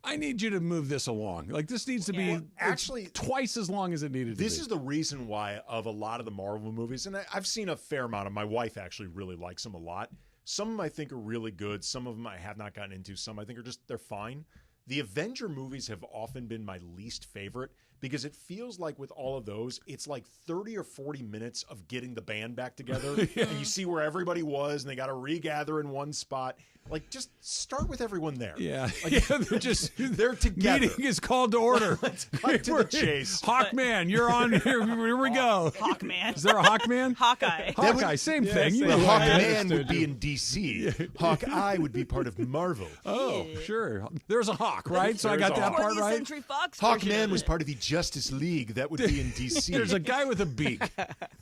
I need you to move this along. Like, this needs to be actually twice as long as it needed to be. This is the reason why of a lot of the Marvel movies, and I've seen a fair amount of. My wife actually really likes them a lot. Some of them I think are really good. Some of them I have not gotten into. Some I think are they're fine. The Avenger movies have often been my least favorite because it feels like with all of those, it's like 30 or 40 minutes of getting the band back together. And you see where everybody was and they got to regather in one spot. Like, just start with everyone there. Yeah. Like, they're together. Meeting is called to order. Let's cut to the chase. Hawkman, you're on here. Here we go. Hawkman. Is there a Hawkman? Hawkeye. Hawkeye, same thing. The Hawkman would be in DC. Hawkeye would be part of Marvel. Oh, sure. There's a Hawk, right? So I got that part right. Hawkman was part of the Justice League. That would be in DC. There's a guy with a beak.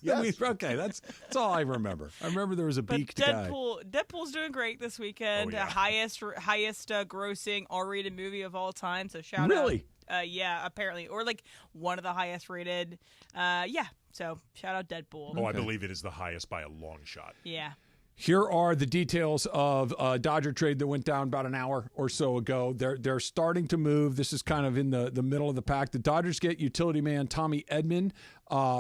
Yes. Okay, that's all I remember. I remember there was a beaked guy. Deadpool's doing great this weekend. Highest grossing R-rated movie of all time. So shout out. Really? Yeah, apparently, or like one of the highest rated. So shout out Deadpool. Oh, I believe it is the highest by a long shot. Yeah. Here are the details of a Dodger trade that went down about an hour or so ago. They're starting to move. This is kind of in the middle of the pack. The Dodgers get utility man Tommy Edman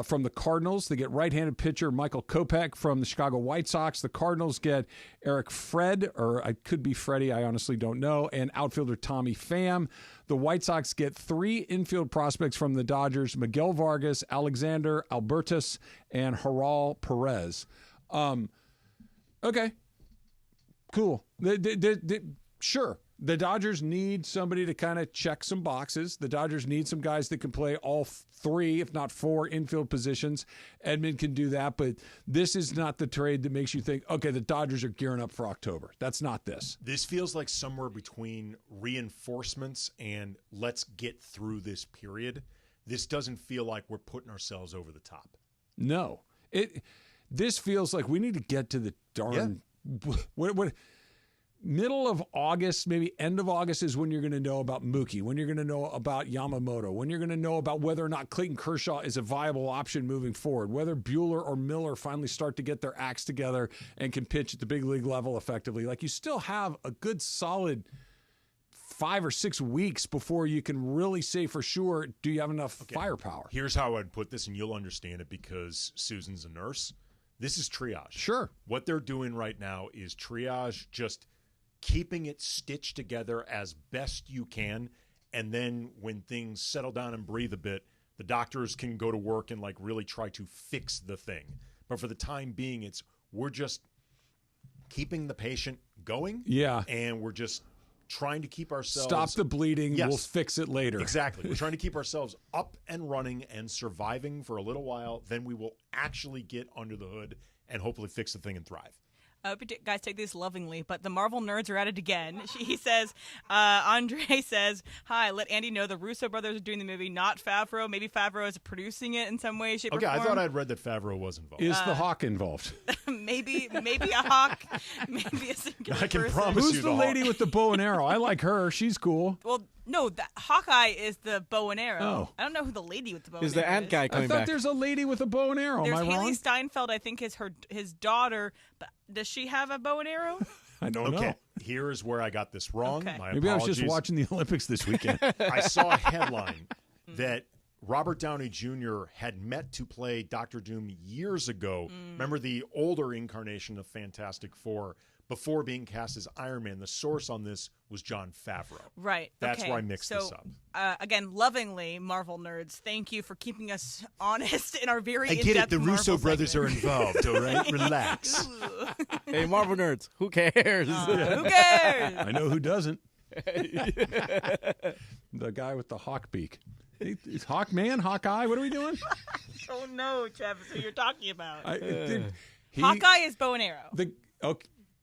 from the Cardinals. They get right-handed pitcher Michael Kopech from the Chicago White Sox. The Cardinals get Eric Fred, or I could be Freddie, I honestly don't know, and outfielder Tommy Pham. The White Sox get 3 infield prospects from the Dodgers: Miguel Vargas, Alexander Albertus, and Haral Perez. Okay, cool. Sure. The Dodgers need somebody to kind of check some boxes. The Dodgers need some guys that can play all 3, if not 4, infield positions. Edmund can do that, but this is not the trade that makes you think, okay, the Dodgers are gearing up for October. That's not this. This feels like somewhere between reinforcements and let's get through this period. This doesn't feel like we're putting ourselves over the top. No. This feels like we need to get to the darn what middle of August, maybe end of August is when you're going to know about Mookie, when you're going to know about Yamamoto, when you're going to know about whether or not Clayton Kershaw is a viable option moving forward, whether Buehler or Miller finally start to get their acts together and can pitch at the big league level effectively. Like, you still have a good solid 5 or 6 weeks before you can really say for sure, do you have enough firepower? Here's how I'd put this, and you'll understand it because Susan's a nurse. This is triage. Sure. What they're doing right now is triage, just keeping it stitched together as best you can. And then when things settle down and breathe a bit, the doctors can go to work and like really try to fix the thing. But for the time being, we're just keeping the patient going. Yeah. And we're just trying to keep ourselves... Stop the bleeding. Yes. We'll fix it later. Exactly. We're trying to keep ourselves up and running and surviving for a little while. Then we will actually get under the hood and hopefully fix the thing and thrive. I hope you guys take this lovingly, but the Marvel nerds are at it again. He says, Andre says, hi, let Andy know the Russo brothers are doing the movie, not Favreau. Maybe Favreau is producing it in some way, shape, or form. I thought I'd read that Favreau was involved. Is the Hawk involved? maybe a Hawk, maybe a singular I can person. promise Who's you the lady with the bow and arrow? I like her. She's cool. Well, no, Hawkeye is the bow and arrow. Oh. I don't know who the lady with the bow Is and the arrow ant guy coming I thought back? there's a lady with a bow and arrow. There's Am I Haley wrong? Steinfeld, I think, is his daughter. But does she have a bow and arrow? I don't know. Here's where I got this wrong. Okay. My Maybe apologies. I was just watching the Olympics this weekend. I saw a headline that Robert Downey Jr. had met to play Dr. Doom years ago. Remember the older incarnation of Fantastic Four before being cast as Iron Man. The source on this was Jon Favreau. Right. That's okay. where I mixed this up. Again, lovingly, Marvel nerds, thank you for keeping us honest in our very I in-depth get it. The Marvel Russo brothers are segment. involved, all right? Relax. Hey, Marvel nerds, who cares? Who cares? I know who doesn't. The guy with the hawk beak. Hawkman, Hawkeye, what are we doing? Oh no, Travis, who you're talking about? Hawkeye is bow and arrow.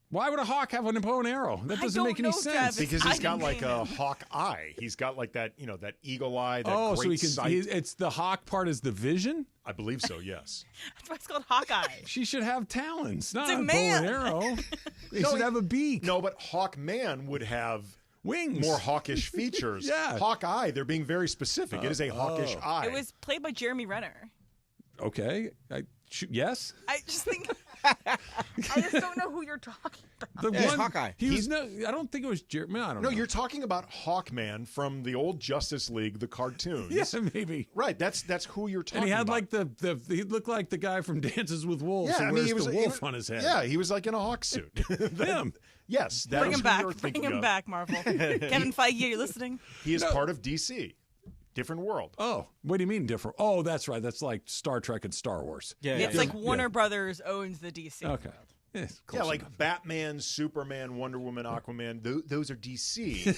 Why would a hawk have a bow and arrow? That doesn't make any sense. Travis. Because he's got like a hawk eye. He's got like that, that eagle eye. That so great he can. sight. It's the hawk part is the vision. I believe so. Yes. That's why it's called Hawkeye. She should have talons, not It's a a bow man. and arrow. He should have a beak. No, but Hawkman would have wings, more hawkish features. Yeah. Hawkeye. They're being very specific. It is a hawkish eye. It was played by Jeremy Renner. Okay. Yes. I just think. I just don't know who you're talking about. The one Hawkeye. I don't think it was Jeremy. I don't know. No, you're talking about Hawkman from the old Justice League, the cartoons. Yeah, maybe. Right. That's who you're talking And he had about. like he looked like the guy from Dances with Wolves. Yeah, who I mean, wears the wolf on his head. Yeah, he was like in a hawk suit. Him. Yes, that Bring is him who back. you're Bring thinking him of. back, Marvel. Kevin Feige, are you listening? He is part of DC. Different world. Oh, what do you mean different? Oh, that's right. That's like Star Trek and Star Wars. It's like Warner Brothers owns the DC. Okay. Yeah, like enough. Batman, Superman, Wonder Woman, Aquaman, those are DC.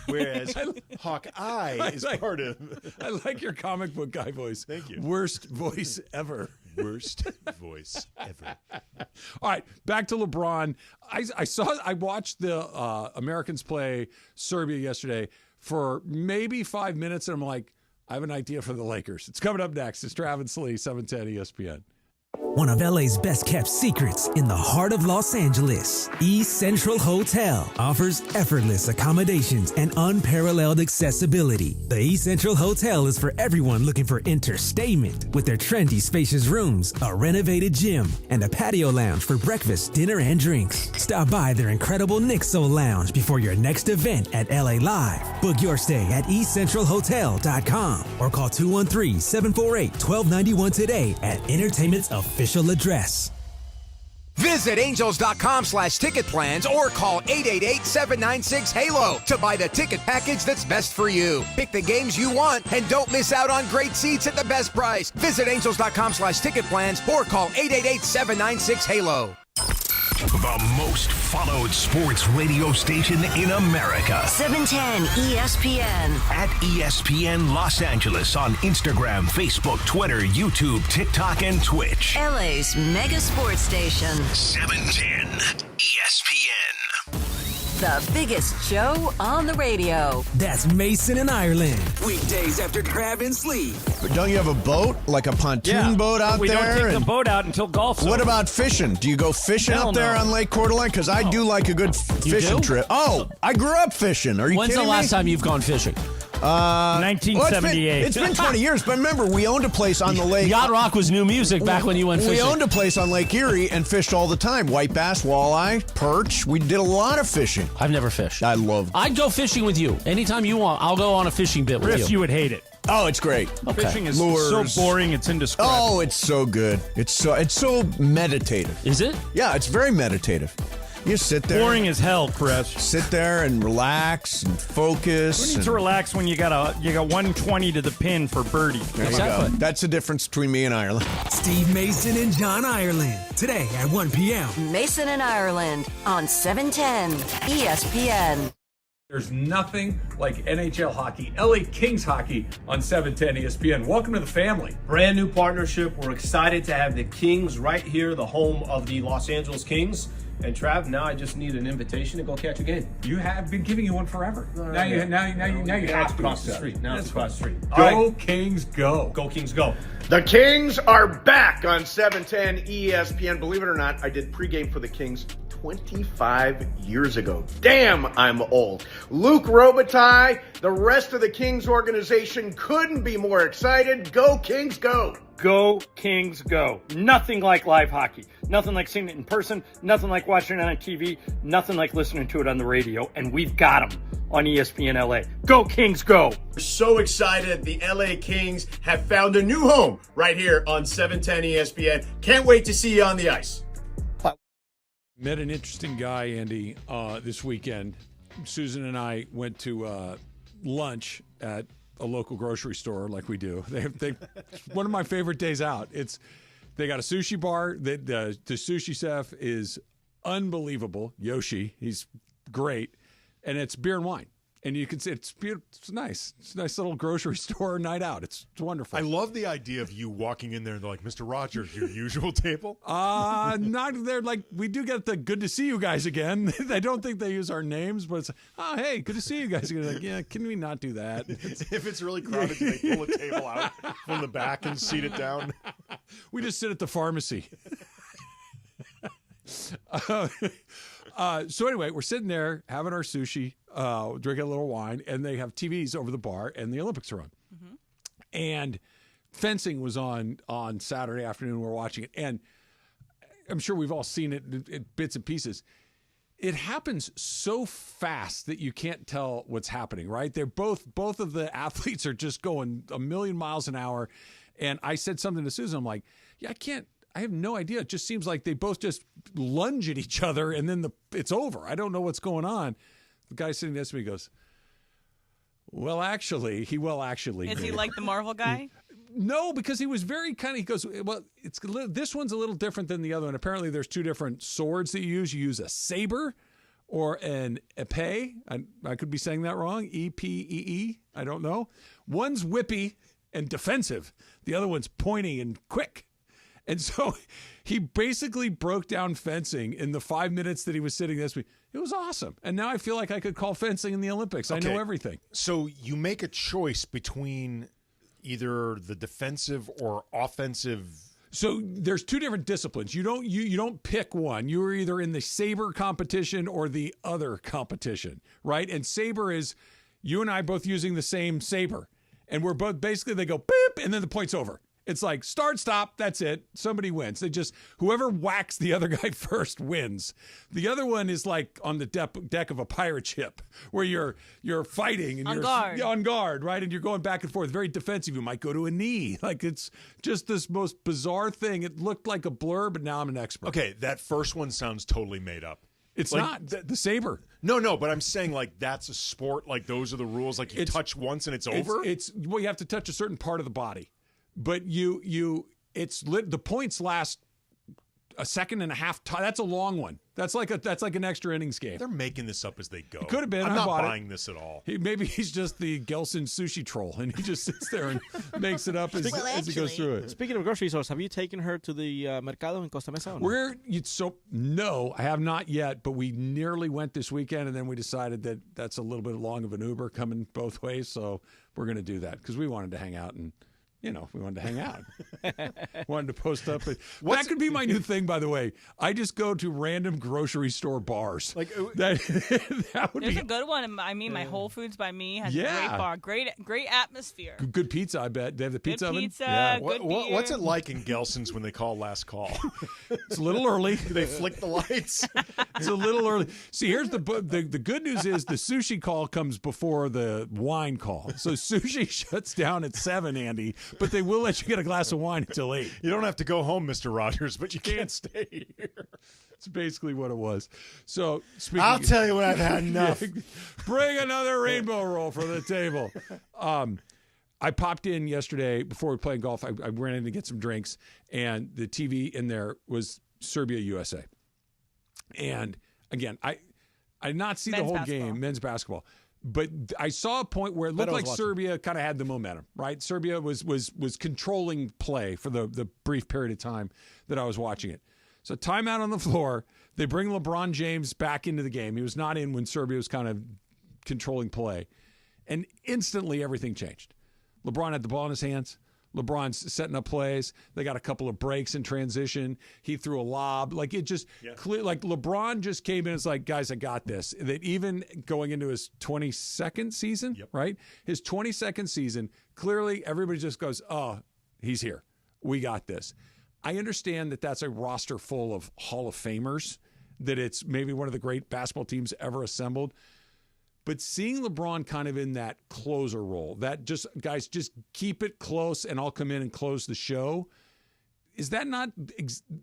Whereas Hawkeye is part of... I like your comic book guy voice. Thank you. Worst voice ever. Worst voice ever. All right, back to LeBron. I watched the Americans play Serbia yesterday for maybe 5 minutes, and I'm like, I have an idea for the Lakers. It's coming up next. It's Travis Lee, 710 ESPN. One of LA's best kept secrets in the heart of Los Angeles, East Central Hotel offers effortless accommodations and unparalleled accessibility. The East Central Hotel is for everyone looking for entertainment with their trendy spacious rooms, a renovated gym, and a patio lounge for breakfast, dinner, and drinks. Stop by their incredible Nixo Lounge before your next event at LA Live. Book your stay at eastcentralhotel.com or call 213-748-1291 today at Entertainment's official address. Visit angels.com/ticket plans or call 888-796-HALO to buy the ticket package that's best for you. Pick the games you want and don't miss out on great seats at the best price. Visit angels.com/ticket plans or call 888-796-HALO. The most followed sports radio station in America. 710 ESPN. At ESPN Los Angeles on Instagram, Facebook, Twitter, YouTube, TikTok, and Twitch. LA's mega sports station. 710 ESPN. The biggest show on the radio. That's Mason in Ireland. Weekdays after Trav and Sleep. But don't you have a boat, like a pontoon boat out we there? We don't take the boat out until golf's What over. about fishing? Do you go fishing Hell out there no. on Lake Coeur d'Alene? Because I do like a good fishing trip. Oh, I grew up fishing. Are you When's kidding the last me? time you've gone fishing? 1978. It's been 20 years, but remember, we owned a place on the lake. Yacht Rock was new music back when you went fishing. We owned a place on Lake Erie and fished all the time. White bass, walleye, perch. We did a lot of fishing. I've never fished. I love. I'd go fishing with you. Anytime you want, I'll go on a fishing bit with Chris, you would hate it. Oh, it's great. Okay. Fishing is Lures. so boring, it's indescribable. Oh, it's so good. It's so meditative. Is it? Yeah, it's very meditative. You sit there. Boring as hell, Chris. Sit there and relax and focus. You need to relax when you got 120 to the pin for birdie. There you go. That's the difference between me and Ireland. Steve Mason and John Ireland. Today at 1 p.m. Mason and Ireland on 710 ESPN. There's nothing like NHL hockey, LA Kings hockey on 710 ESPN. Welcome to the family. Brand new partnership. We're excited to have the Kings right here, the home of the Los Angeles Kings. And Trav, now I just need an invitation to go catch a game. You have been giving you one forever. Now you have It's to across do the that. street. Now it's across the street. Go Kings, go. Go Kings, go. The Kings are back on 710 ESPN. Believe it or not, I did pregame for the Kings 25 years ago. Damn, I'm old. Luke Robitaille, the rest of the Kings organization couldn't be more excited. Go Kings, go. Go Kings, go. Nothing like live hockey. Nothing like seeing it in person. Nothing like watching it on TV. Nothing like listening to it on the radio. And we've got them on ESPN LA. Go Kings, go. We're so excited. The LA Kings have found a new home right here on 710 ESPN. Can't wait to see you on the ice. Met an interesting guy, Andy, this weekend. Susan and I went to lunch at a local grocery store like we do. They one of my favorite days out. They got a sushi bar. The sushi chef is unbelievable. Yoshi, he's great. And it's beer and wine. And you can see it's beautiful. It's nice. It's a nice little grocery store night out. It's wonderful. I love the idea of you walking in there and they're like, Mr. Rogers, your usual table? Not there. Like, we do get the good to see you guys again. I don't think they use our names, but it's, oh, hey, good to see you guys again. Like, yeah, can we not do that? If it's really crowded, do they pull a table out from the back and seat it down? We just sit at the pharmacy. So anyway, we're sitting there having our sushi, drinking a little wine, and they have TVs over the bar, and the Olympics are on. Mm-hmm. And fencing was on Saturday afternoon. We're watching it, and I'm sure we've all seen it in bits and pieces. It happens so fast that you can't tell what's happening, right? They're both of the athletes are just going a million miles an hour. And I said something to Susan. I'm like, yeah, I have no idea. It just seems like they both just lunge at each other and then it's over. I don't know what's going on. The guy sitting next to me goes, well, actually. Is he like the Marvel guy? No, because he was very he goes, well, this one's a little different than the other one. Apparently there's two different swords that you use. You use a saber or an epee. I could be saying that wrong. E-P-E-E. I don't know. One's whippy and defensive. The other one's pointy and quick. And so he basically broke down fencing in the 5 minutes that he was sitting this week. It was awesome. And now I feel like I could call fencing in the Olympics. I know everything. So you make a choice between either the defensive or offensive. So there's two different disciplines. You don't pick one. You're either in the saber competition or the other competition, right? And saber is you and I both using the same saber. And we're both basically, they go beep, and then the point's over. It's like start, stop, that's it. Somebody wins. Whoever whacks the other guy first wins. The other one is like on the deck of a pirate ship where you're fighting and you're on guard, right? And you're going back and forth, very defensive. You might go to a knee. Like it's just this most bizarre thing. It looked like a blur, but now I'm an expert. Okay, that first one sounds totally made up. It's like, not the saber. No, but I'm saying like that's a sport. Like those are the rules. Like you touch once and it's over. Well, you have to touch a certain part of the body. But the points last a second and a half. That's a long one. That's like an extra innings game. They're making this up as they go. It could have been. I'm not buying this at all. Maybe he's just the Gelson sushi troll, and he just sits there and makes it up as he goes through it. Speaking of grocery stores, have you taken her to the Mercado in Costa Mesa? Or no? No, I have not yet. But we nearly went this weekend, and then we decided that that's a little bit long of an Uber coming both ways. So we're going to do that because we wanted to hang out and. We wanted to hang out. Wanted to post up. That could be my new thing, by the way. I just go to random grocery store bars. Like that would There's a good one. I mean, my Whole Foods by me has a great bar. Great atmosphere. Good pizza, I bet. They have the pizza oven? Pizza, yeah. Good beer. What's it like in Gelson's when they call last call? It's a little early. Do they flick the lights? It's a little early. See, here's the good news is the sushi call comes before the wine call. So sushi shuts down at 7, Andy. But they will let you get a glass of wine until 8. You don't have to go home, Mr. Rogers, but you can't stay here. That's basically what it was. So I'll tell you when I've had enough. Bring another rainbow roll for the table. I popped in yesterday before we played golf. I ran in to get some drinks, and the TV in there was Serbia USA. And again, I did not see the whole game, men's basketball. But I saw a point where it looked like Serbia kind of had the momentum, right? Serbia was controlling play for the brief period of time that I was watching it. So timeout on the floor. They bring LeBron James back into the game. He was not in when Serbia was kind of controlling play. And instantly everything changed. LeBron had the ball in his hands. LeBron's setting up plays. They got a couple of breaks in transition. He threw a lob. Like it just clear. Like LeBron just came in and was like, guys, I got this. That even going into his 22nd season, right? His 22nd season, clearly everybody just goes, oh, he's here. We got this. I understand that that's a roster full of Hall of Famers, that it's maybe one of the great basketball teams ever assembled. But seeing LeBron kind of in that closer role, that just, guys, just keep it close and I'll come in and close the show. Is that not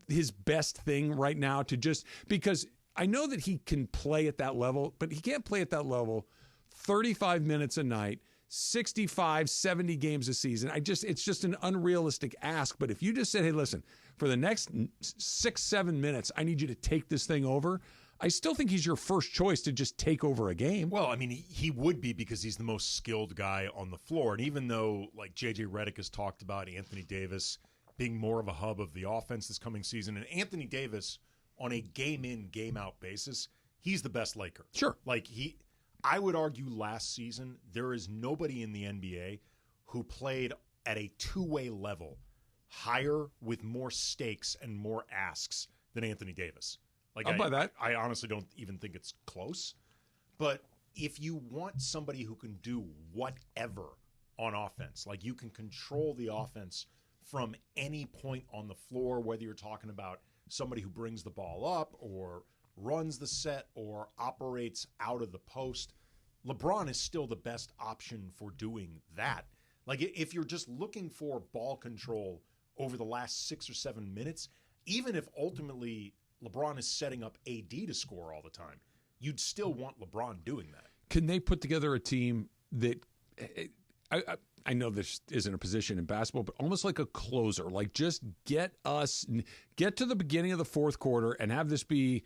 his best thing right now to just, because I know that he can play at that level, but he can't play at that level 35 minutes a night, 65, 70 games a season. It's just an unrealistic ask. But if you just said, hey, listen, for the next 6-7 minutes, I need you to take this thing over. I still think he's your first choice to just take over a game. Well, I mean, he would be because he's the most skilled guy on the floor. And even though, like J.J. Redick has talked about Anthony Davis being more of a hub of the offense this coming season, and Anthony Davis on a game-in, game-out basis, he's the best Laker. Sure. Like, I would argue last season, there is nobody in the NBA who played at a two-way level higher with more stakes and more asks than Anthony Davis. Like, I'll buy that. I honestly don't even think it's close. But if you want somebody who can do whatever on offense, like you can control the offense from any point on the floor, whether you're talking about somebody who brings the ball up or runs the set or operates out of the post, LeBron is still the best option for doing that. Like, if you're just looking for ball control over the last 6 or 7 minutes, even if ultimately LeBron is setting up AD to score all the time, you'd still want LeBron doing that. Can they put together a team that I know this isn't a position in basketball, but almost like a closer, like just get to the beginning of the fourth quarter and have this be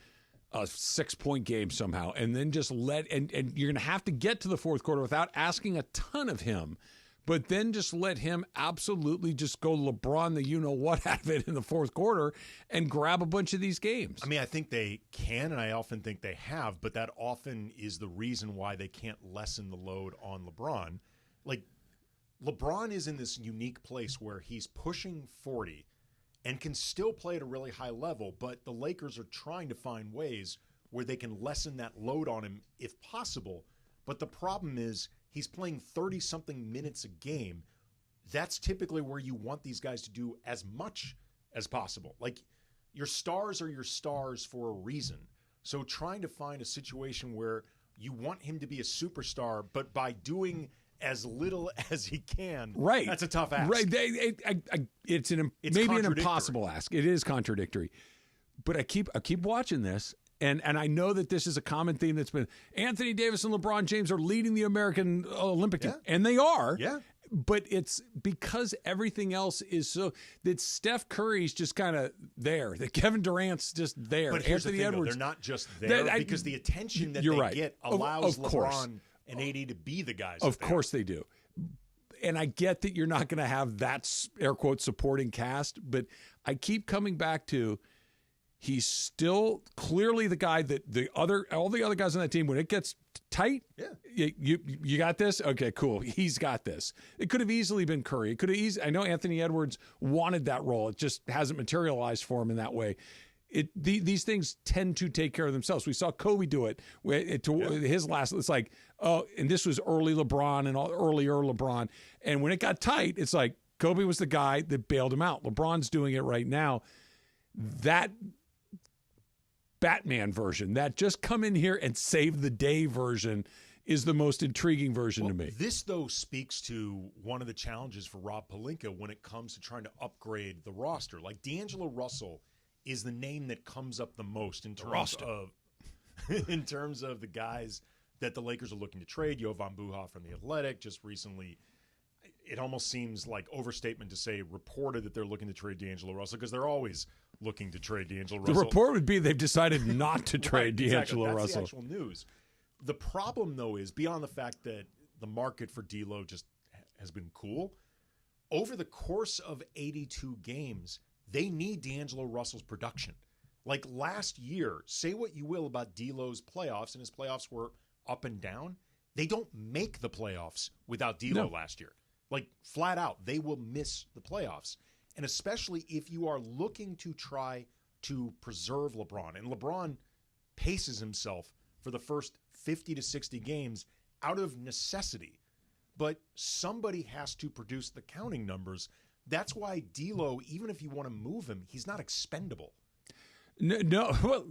a 6-point game somehow, and then just and you're going to have to get to the fourth quarter without asking a ton of him, but then just let him absolutely just go LeBron the you-know-what out of it in the fourth quarter and grab a bunch of these games. I mean, I think they can, and I often think they have, but that often is the reason why they can't lessen the load on LeBron. Like, LeBron is in this unique place where he's pushing 40 and can still play at a really high level, but the Lakers are trying to find ways where they can lessen that load on him if possible. But the problem is he's playing 30-something minutes a game. That's typically where you want these guys to do as much as possible. Like, your stars are your stars for a reason. So trying to find a situation where you want him to be a superstar, but by doing as little as he can, right? That's a tough ask. Right. It's maybe an impossible ask. It is contradictory. But I keep watching this, and I know that this is a common theme that's been Anthony Davis and LeBron James are leading the American Olympic team, and they are. Yeah. But it's because everything else is so that Steph Curry's just kind of there, that Kevin Durant's just there. But here's Anthony the thing, Edwards, they're not just there because the attention that they get allows LeBron and AD to be the guys. Of course they do. And I get that you're not going to have that air quote supporting cast, but I keep coming back to he's still clearly the guy that all the other guys on that team, when it gets tight, you got this? Okay, cool. He's got this. It could have easily been Curry. It could have I know Anthony Edwards wanted that role. It just hasn't materialized for him in that way. These things tend to take care of themselves. We saw Kobe do it his last. It's like, and this was early LeBron and earlier LeBron. And when it got tight, it's like Kobe was the guy that bailed him out. LeBron's doing it right now. That Batman version, that just come in here and save the day version, is the most intriguing version to me. This, though, speaks to one of the challenges for Rob Pelinka when it comes to trying to upgrade the roster. Like, D'Angelo Russell is the name that comes up the most in terms of the guys that the Lakers are looking to trade. Jovan Buha from The Athletic just recently, it almost seems like overstatement to say, reported that they're looking to trade D'Angelo Russell, because they're always looking to trade D'Angelo Russell. The report would be they've decided not to trade D'Angelo That's Russell. the actual news. The problem, though, is beyond the fact that the market for D'Lo just has been cool, over the course of 82 games, they need D'Angelo Russell's production. Like last year, say what you will about D'Lo's playoffs, and his playoffs were up and down. They don't make the playoffs without D'Lo last year. Like, flat out, they will miss the playoffs. And especially if you are looking to try to preserve LeBron. And LeBron paces himself for the first 50 to 60 games out of necessity. But somebody has to produce the counting numbers. That's why D'Lo, even if you want to move him, he's not expendable. No. Well,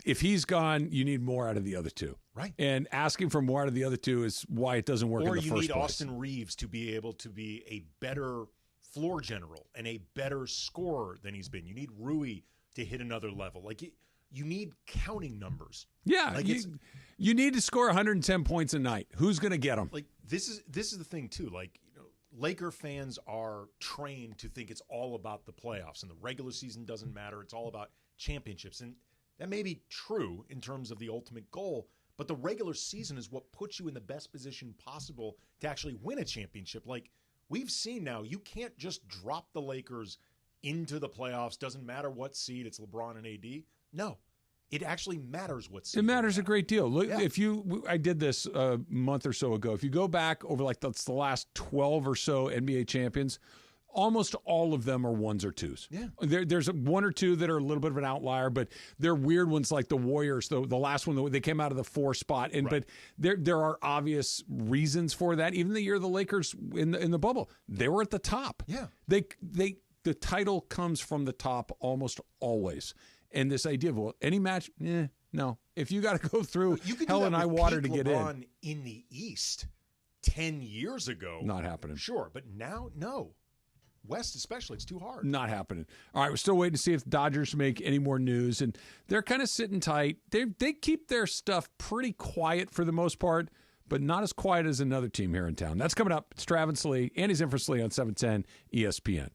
if he's gone, you need more out of the other two. Right. And asking for more out of the other two is why it doesn't work in the first place. Or you need Austin Reeves to be able to be a better floor general and a better scorer than he's been. You need Rui to hit another level. Like, you need counting numbers. Yeah. Like, you need to score 110 points a night. Who's going to get them? Like, this is the thing, too. Like, Laker fans are trained to think it's all about the playoffs, and the regular season doesn't matter. It's all about championships. And That may be true in terms of the ultimate goal, but the regular season is what puts you in the best position possible to actually win a championship. Like we've seen now, you can't just drop the Lakers into the playoffs. Doesn't matter what seed, it's LeBron and AD. No, it actually matters what seed. It matters a great deal. Look, I did this a month or so ago. If you go back over that's the last 12 or so NBA champions, almost all of them are ones or twos. Yeah. There's one or two that are a little bit of an outlier, but they're weird ones like the Warriors. The last one, they came out of the 4 spot. But there are obvious reasons for that. Even the year the Lakers in the bubble, they were at the top. Yeah. The title comes from the top almost always. And this idea of, any match, no. If you got to go through hell and high water to get LeBron in the East 10 years ago. Not happening. Sure, but now, no. West especially, it's too hard. Not happening. All right, we're still waiting to see if the Dodgers make any more news, and they're kind of sitting tight. They keep their stuff pretty quiet for the most part, but not as quiet as another team here in town. That's coming up. It's Travis Lee, and he's in for Slee on 710 ESPN.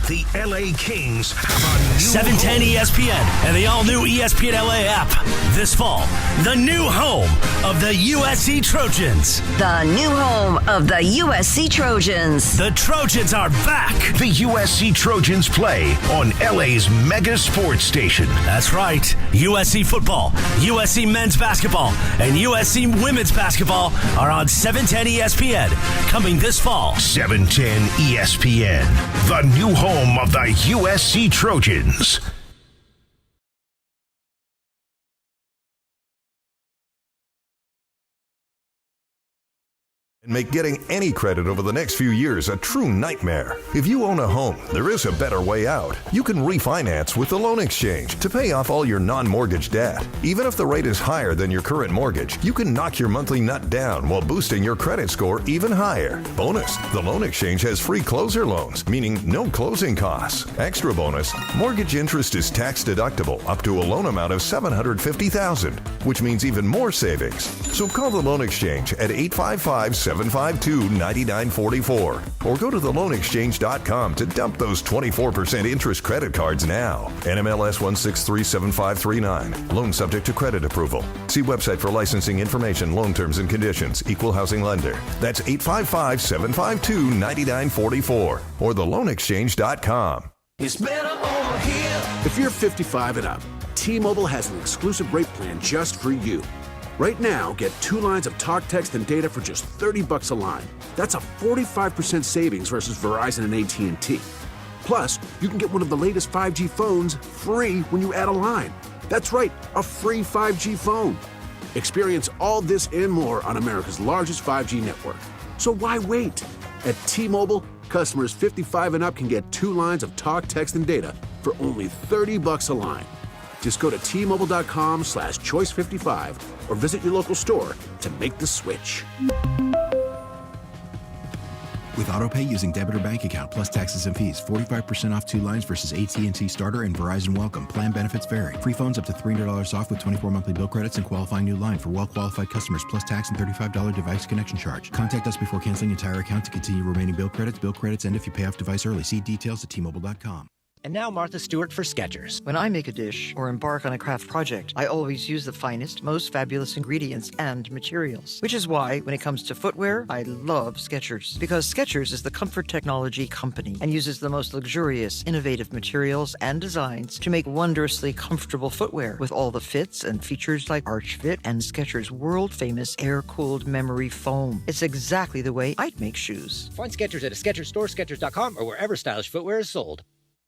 The LA Kings have a new 710 ESPN and the all-new ESPN LA app. This fall, the new home of the USC Trojans. The new home of the USC Trojans. The Trojans are back. The USC Trojans play on LA's mega sports station. That's right. USC football, USC men's basketball, and USC women's basketball are on 710 ESPN coming this fall. 710 ESPN, the new home of the USC Trojans. And make getting any credit over the next few years a true nightmare. If you own a home, there is a better way out. You can refinance with the Loan Exchange to pay off all your non-mortgage debt. Even if the rate is higher than your current mortgage, you can knock your monthly nut down while boosting your credit score even higher. Bonus, the Loan Exchange has free closer loans, meaning no closing costs. Extra bonus, mortgage interest is tax deductible up to a loan amount of $750,000, which means even more savings. So call the Loan Exchange at 855-752-9944 or go to theloanexchange.com to dump those 24% interest credit cards now. NMLS 1637539. Loan subject to credit approval. See website for licensing information, loan terms and conditions. Equal housing lender. That's 855-752-9944 or theloanexchange.com. It's better over here. If you're 55 and up, T-Mobile has an exclusive rate plan just for you. Right now, get 2 lines of talk, text, and data for just $30 a line. That's a 45% savings versus Verizon and AT&T. Plus, you can get one of the latest 5G phones free when you add a line. That's right, a free 5G phone. Experience all this and more on America's largest 5G network. So why wait? At T-Mobile, customers 55 and up can get 2 lines of talk, text, and data for only $30 a line. Just go to T-Mobile.com/choice55 or visit your local store to make the switch. With AutoPay using debit or bank account plus taxes and fees, 45% off 2 lines versus AT&T Starter and Verizon Welcome. Plan benefits vary. Free phones up to $300 off with 24 monthly bill credits and qualifying new line for well-qualified customers plus tax and $35 device connection charge. Contact us before canceling entire account to continue remaining bill credits. Bill credits end if you pay off device early. See details at T-Mobile.com. And now Martha Stewart for Skechers. When I make a dish or embark on a craft project, I always use the finest, most fabulous ingredients and materials. Which is why, when it comes to footwear, I love Skechers. Because Skechers is the comfort technology company and uses the most luxurious, innovative materials and designs to make wondrously comfortable footwear with all the fits and features like Arch Fit and Skechers' world-famous air-cooled memory foam. It's exactly the way I'd make shoes. Find Skechers at a Skechers store, Skechers.com, or wherever stylish footwear is sold.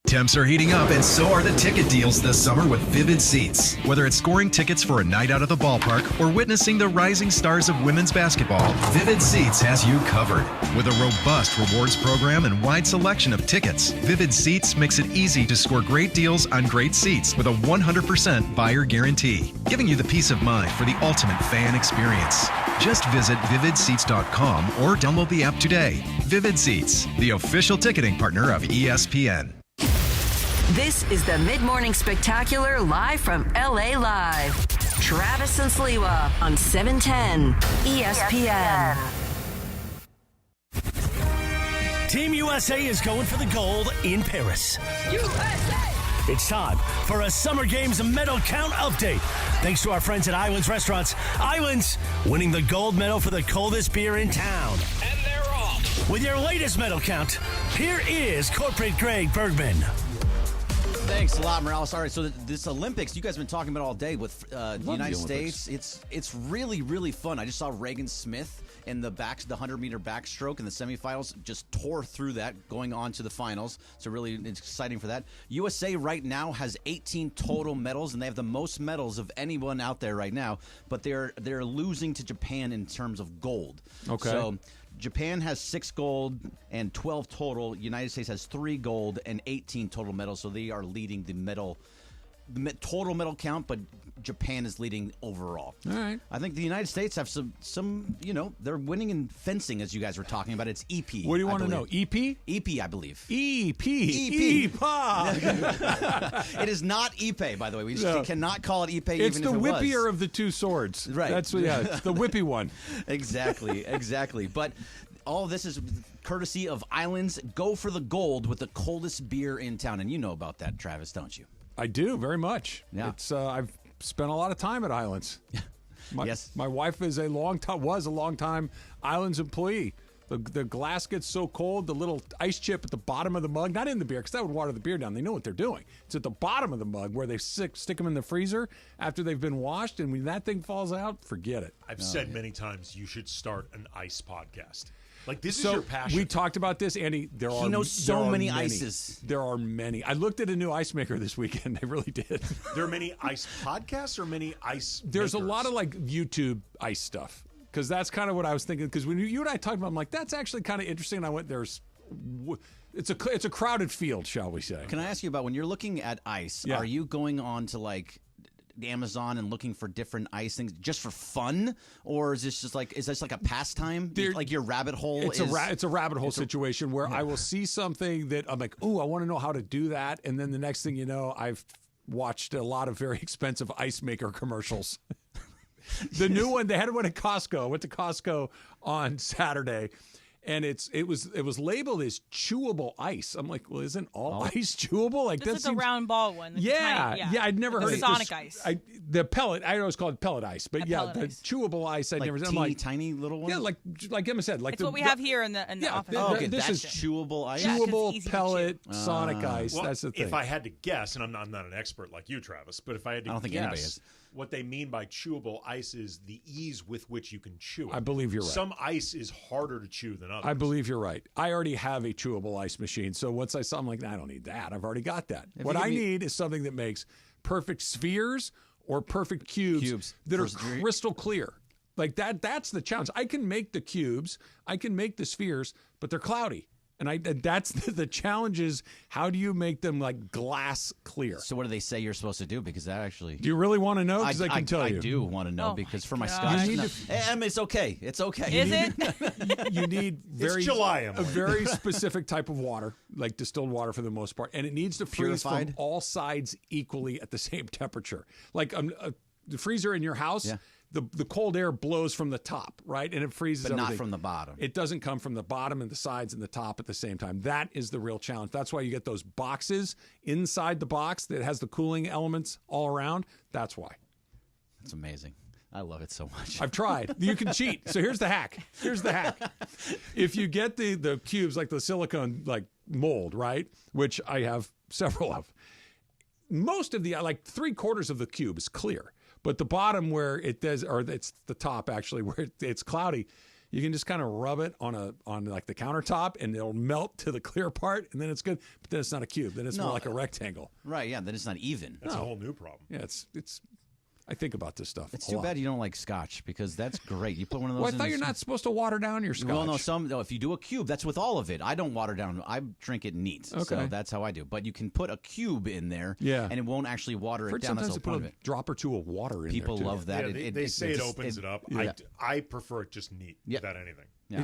Temps are heating up, and so are the ticket deals this summer with Vivid Seats. Whether it's scoring tickets for a night out at the ballpark or witnessing the rising stars of women's basketball, Vivid Seats has you covered. With a robust rewards program and wide selection of tickets, Vivid Seats makes it easy to score great deals on great seats with a 100% buyer guarantee, giving you the peace of mind for the ultimate fan experience. Just visit vividseats.com or download the app today. Vivid Seats, the official ticketing partner of ESPN. This is the Mid-Morning Spectacular live from LA Live. Travis and Sliwa on 710 ESPN. Team USA is going for the gold in Paris. USA! It's time for a Summer Games medal count update. Thanks to our friends at Islands Restaurants. Islands winning the gold medal for the coldest beer in town. And they're off. With your latest medal count, here is Corporate Greg Bergman. Thanks a lot, Morales. All right, so this Olympics, you guys have been talking about all day with the United States. It's really, really fun. I just saw Reagan Smith in the 100-meter backstroke in the semifinals, just tore through that, going on to the finals. So really exciting for that. USA right now has 18 total medals, and they have the most medals of anyone out there right now. But they're losing to Japan in terms of gold. Okay. So Japan has 6 gold and 12 total. United States has 3 gold and 18 total medals. So they are leading the total medal count, but Japan is leading overall. All right. I think the United States have some they're winning in fencing, as you guys were talking about. It's EP. What do you want to know? EP? EP, I believe. EP. It is not Ipe, by the way. We just cannot call it Ipe. It's even the if it whippier was. of the two swords. Right. It's the whippy one. Exactly. But all this is courtesy of Islands. Go for the gold with the coldest beer in town. And you know about that, Travis, don't you? I do, very much. Yeah. It's I've spent a lot of time at Islands. Yes. My wife was a long time Islands employee. The glass gets so cold, the little ice chip at the bottom of the mug, not in the beer, because that would water the beer down. They know what they're doing. It's at the bottom of the mug where they stick them in the freezer after they've been washed, and when that thing falls out, forget it. I've said many times you should start an ice podcast. Like, this is your passion. We talked about this, Andy. He knows so many ices. There are many. I looked at a new ice maker this weekend. They really did. There are many ice podcasts or many ice There's makers? a lot of, like, YouTube ice stuff. Because that's kind of what I was thinking. Because when you and I talked about it, I'm like, that's actually kind of interesting. And I went, it's a crowded field, shall we say. Can I ask you about when you're looking at ice, Yeah. are you going on to, like, Amazon and looking for different ice things just for fun, or is this like a pastime? Like your rabbit hole? It's a rabbit hole situation where I will see something that I'm like, oh, I want to know how to do that, and then the next thing you know, I've watched a lot of very expensive ice maker commercials. The new one, they had one at Costco. I went to Costco on Saturday. And it was labeled as chewable ice. I'm like, well, isn't all ice chewable? Like This is a round ball one. That's Yeah, tiny, I'd never heard of Sonic ice. The pellet. I always called it pellet ice, but the chewable ice. I'd like never. Teeny, I'm like tiny little ones. Yeah, like Emma said, like It's what we have here in the office. Okay, this that's is chewable ice. chewable pellet Sonic ice. Well, That's the thing. if I had to guess, and I'm not an expert like you, Travis, but if I had to I don't think anybody guess, is. what they mean by chewable ice is the ease with which you can chew it. I believe you're right. Some ice is harder to chew than others. I believe you're right. I already have a chewable ice machine, so once I saw, I'm like, I don't need that. I've already got that. If What you I give me- need is something that makes perfect spheres or perfect cubes that are crystal clear. Like that's the challenge. I can make the cubes, I can make the spheres, but they're cloudy. And that's the challenge is how do you make them like glass clear? So what do they say you're supposed to do? Because that actually... Do you really want to know? Because I can tell you. I do want to know because for my gosh. scotch... It's okay. It's okay. Is it? You need It's July, a very specific type of water, like distilled water for the most part, and it needs to freeze Purified? from all sides equally at the same temperature. Like the freezer in your house, the cold air blows from the top, right, and it freezes But not everything. from the bottom. It doesn't come from the bottom and the sides and the top at the same time. That is the real challenge. That's why you get those boxes inside the box that has the cooling elements all around. That's why. That's amazing. I love it so much. I've tried. You can cheat. So here's the hack. If you get the cubes, like the silicone like mold, right, which I have several of, most of like 3/4 of the cube is clear. But the bottom where it does, or it's the top actually, where it's cloudy, you can just kind of rub it on like the countertop, and it'll melt to the clear part, and then it's good. But then it's not a cube. Then it's more like a rectangle. Right? Yeah. Then it's not even. That's a whole new problem. Yeah. It's. I think about this stuff. It's a too lot. bad you don't like scotch because that's great. You put one of those. Well, I in thought the- you're not supposed to water down your scotch. Well, no. If you do a cube, that's with all of it. I don't water down. I drink it neat. So Okay. that's how I do. But you can put a cube in there. Yeah. And it won't actually water it Heard down. That's sometimes the they put point a of it. drop or two of water in People there, too. love that. Yeah, they say it opens it up. Yeah. I prefer it just neat without anything. Yeah.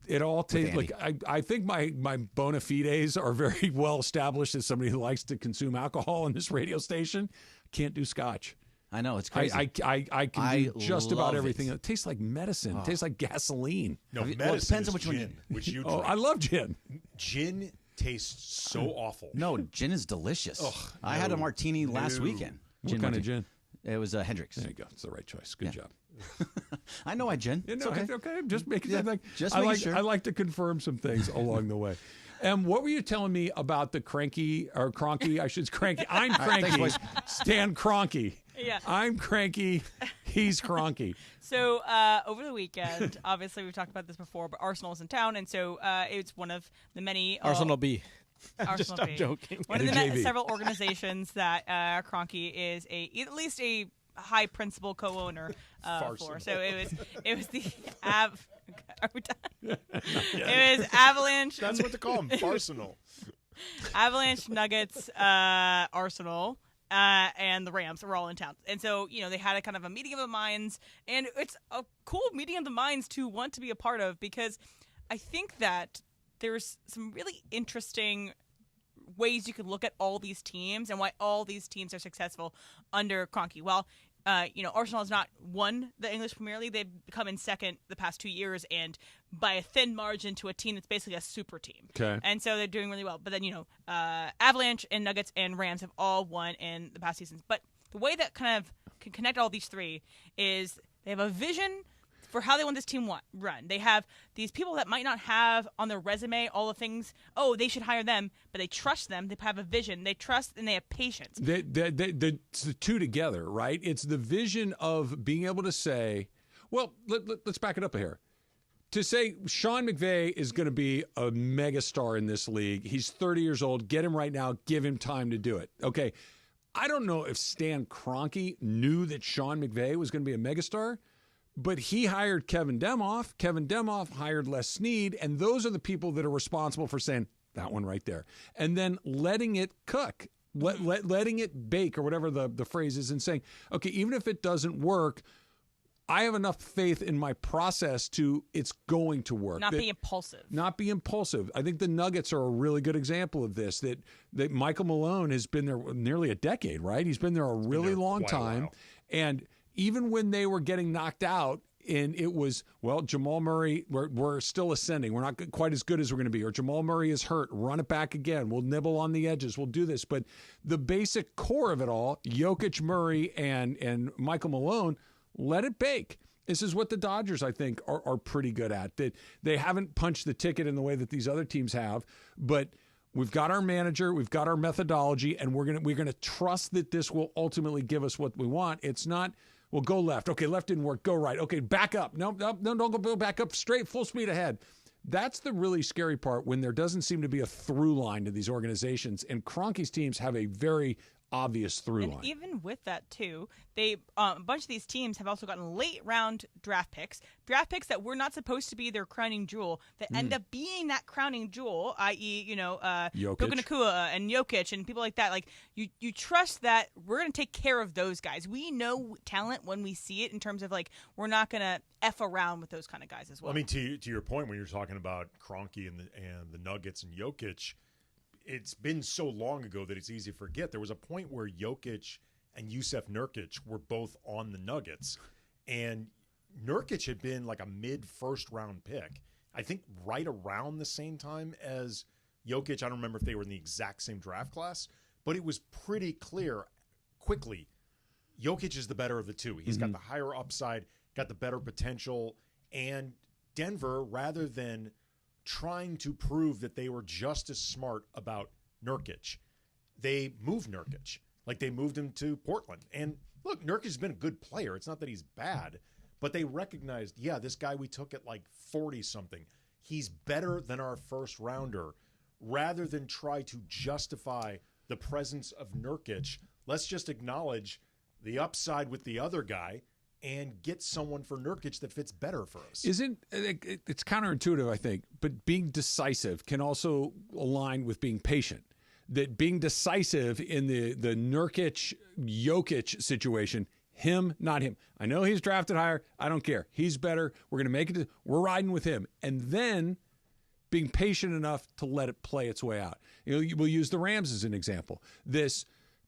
It all tastes Andy. like I think my bona fides are very well established as somebody who likes to consume alcohol on this radio station. Can't do scotch. I know, it's crazy. I can do just love about it. everything. It tastes like medicine. It tastes like gasoline. No, Well, it medicine depends on is which one gin, which you Oh, drink. I love gin. Gin tastes so awful. No, gin is delicious. Ugh, I had a martini last weekend. What kind of gin? It was Hendrix. There you go. It's the right choice. Good job. I know I gin. You It's know, okay. I'm just making just I making like sure. I like to confirm some things along the way. And what were you telling me about the Kroenke? I should cranky. I'm All right, thanks, Kroenke. boys. Stan Kroenke. Yeah. I'm Kroenke. He's Kroenke. So over the weekend, obviously we've talked about this before, but Arsenal was in town, and so it's one of the many Arsenal B. Arsenal I'm joking. One of the several organizations that Kroenke is at least a high principal co-owner for. So it was the Are we done? It was Avalanche. That's what they call them, Arsenal. Avalanche, Nuggets, Arsenal. And the Rams were all in town. And so, they had a kind of a meeting of the minds, and it's a cool meeting of the minds to want to be a part of, because I think that there's some really interesting ways you could look at all these teams and why all these teams are successful under Kroenke. Well, Arsenal has not won the English Premier League. They've come in second the past 2 years, and by a thin margin to a team that's basically a super team. Okay. And so they're doing really well. But then, Avalanche and Nuggets and Rams have all won in the past seasons. But the way that kind of can connect all these three is they have a vision for how they want this team run. They have these people that might not have on their resume all the things, they should hire them, but they trust them. They have a vision. They trust and they have patience. It's the two together, right? It's the vision of being able to say, well, let's back it up here. To say Sean McVay is going to be a megastar in this league. He's 30 years old. Get him right now. Give him time to do it. Okay. I don't know if Stan Kroenke knew that Sean McVay was going to be a megastar, but he hired Kevin Demoff. Kevin Demoff hired Les Snead, and those are the people that are responsible for saying that one right there, and then letting it cook, letting it bake, or whatever the phrase is, and saying, okay, even if it doesn't work, I have enough faith in my process to it's going to work. Not be impulsive. Not be impulsive. I think the Nuggets are a really good example of this, that Michael Malone has been there nearly a decade, right? He's been there a really long time. And even when they were getting knocked out, and it was, well, Jamal Murray, we're still ascending. We're not quite as good as we're going to be. Or Jamal Murray is hurt. Run it back again. We'll nibble on the edges. We'll do this. But the basic core of it all, Jokic, Murray, and Michael Malone, let it bake. This is what the Dodgers, I think, are pretty good at. That they haven't punched the ticket in the way that these other teams have, but we've got our manager, we've got our methodology, and we're gonna trust that this will ultimately give us what we want. It's not, well, go left. Okay, left didn't work. Go right. Okay, back up. No, don't go back up. Straight, full speed ahead. That's the really scary part, when there doesn't seem to be a through line to these organizations. And Kroenke's teams have a very obvious through line. Even with that too, they a bunch of these teams have also gotten late round draft picks that were not supposed to be their crowning jewel, that end up being that crowning jewel, i.e., Jokic. Puka Nacua and Jokic and people like that. Like you trust that we're going to take care of those guys. We know talent when we see it, in terms of like, we're not going to F around with those kind of guys as well. I mean, to your point, when you're talking about Kroenke and the Nuggets and Jokic, it's been so long ago that it's easy to forget. There was a point where Jokic and Jusuf Nurkic were both on the Nuggets, and Nurkic had been like a mid-first round pick, I think right around the same time as Jokic. I don't remember if they were in the exact same draft class, but it was pretty clear quickly Jokic is the better of the two. He's got the higher upside, got the better potential, and Denver, rather than trying to prove that they were just as smart about Nurkic, they moved Nurkic. Like, they moved him to Portland. And look, Nurkic's been a good player. It's not that he's bad, but they recognized, this guy we took at like 40-something, he's better than our first rounder. Rather than try to justify the presence of Nurkic, let's just acknowledge the upside with the other guy and get someone for Nurkic that fits better for us. It's counterintuitive, I think, but being decisive can also align with being patient. That being decisive in the Nurkic-Jokic situation, him, not him. I know he's drafted higher. I don't care. He's better. We're going to make it. We're riding with him. And then being patient enough to let it play its way out. We'll use the Rams as an example. This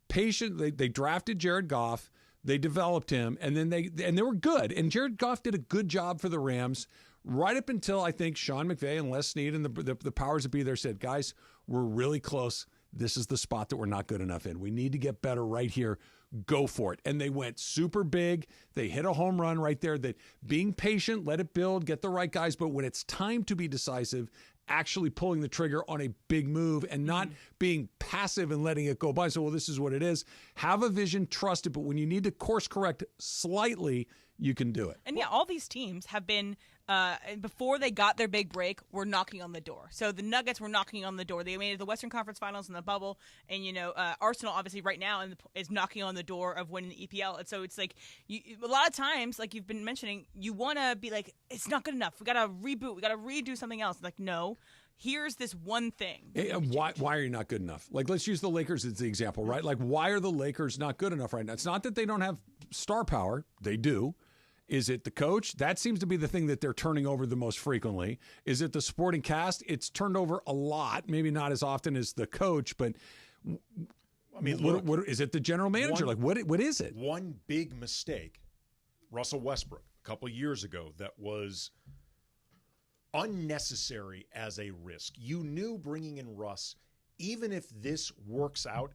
patient, they drafted Jared Goff. They developed him, and then they were good. And Jared Goff did a good job for the Rams right up until I think Sean McVay and Les Snead and the powers that be there said, guys, we're really close. This is the spot that we're not good enough in. We need to get better right here. Go for it. And they went super big. They hit a home run right there. That being patient, let it build, get the right guys. But when it's time to be decisive, actually pulling the trigger on a big move and not being passive and letting it go by. So, well, this is what it is. Have a vision, trust it. But when you need to course correct slightly, you can do it. And yeah, all these teams have been, before they got their big break, were knocking on the door. So the Nuggets were knocking on the door. They made the Western Conference Finals in the bubble. And, Arsenal, obviously, right now is knocking on the door of winning the EPL. And so it's like, a lot of times, like you've been mentioning, you want to be like, it's not good enough. We got to reboot. We got to redo something else. Like, no. Here's this one thing. Why are you not good enough? Like, let's use the Lakers as the example, right? Like, why are the Lakers not good enough right now? It's not that they don't have star power. They do. Is it the coach? That seems to be the thing that they're turning over the most frequently. Is it the supporting cast? It's turned over a lot. Maybe not as often as the coach, but I mean, what is it? The general manager? What is it? One big mistake, Russell Westbrook, a couple of years ago, that was unnecessary as a risk. You knew bringing in Russ, even if this works out,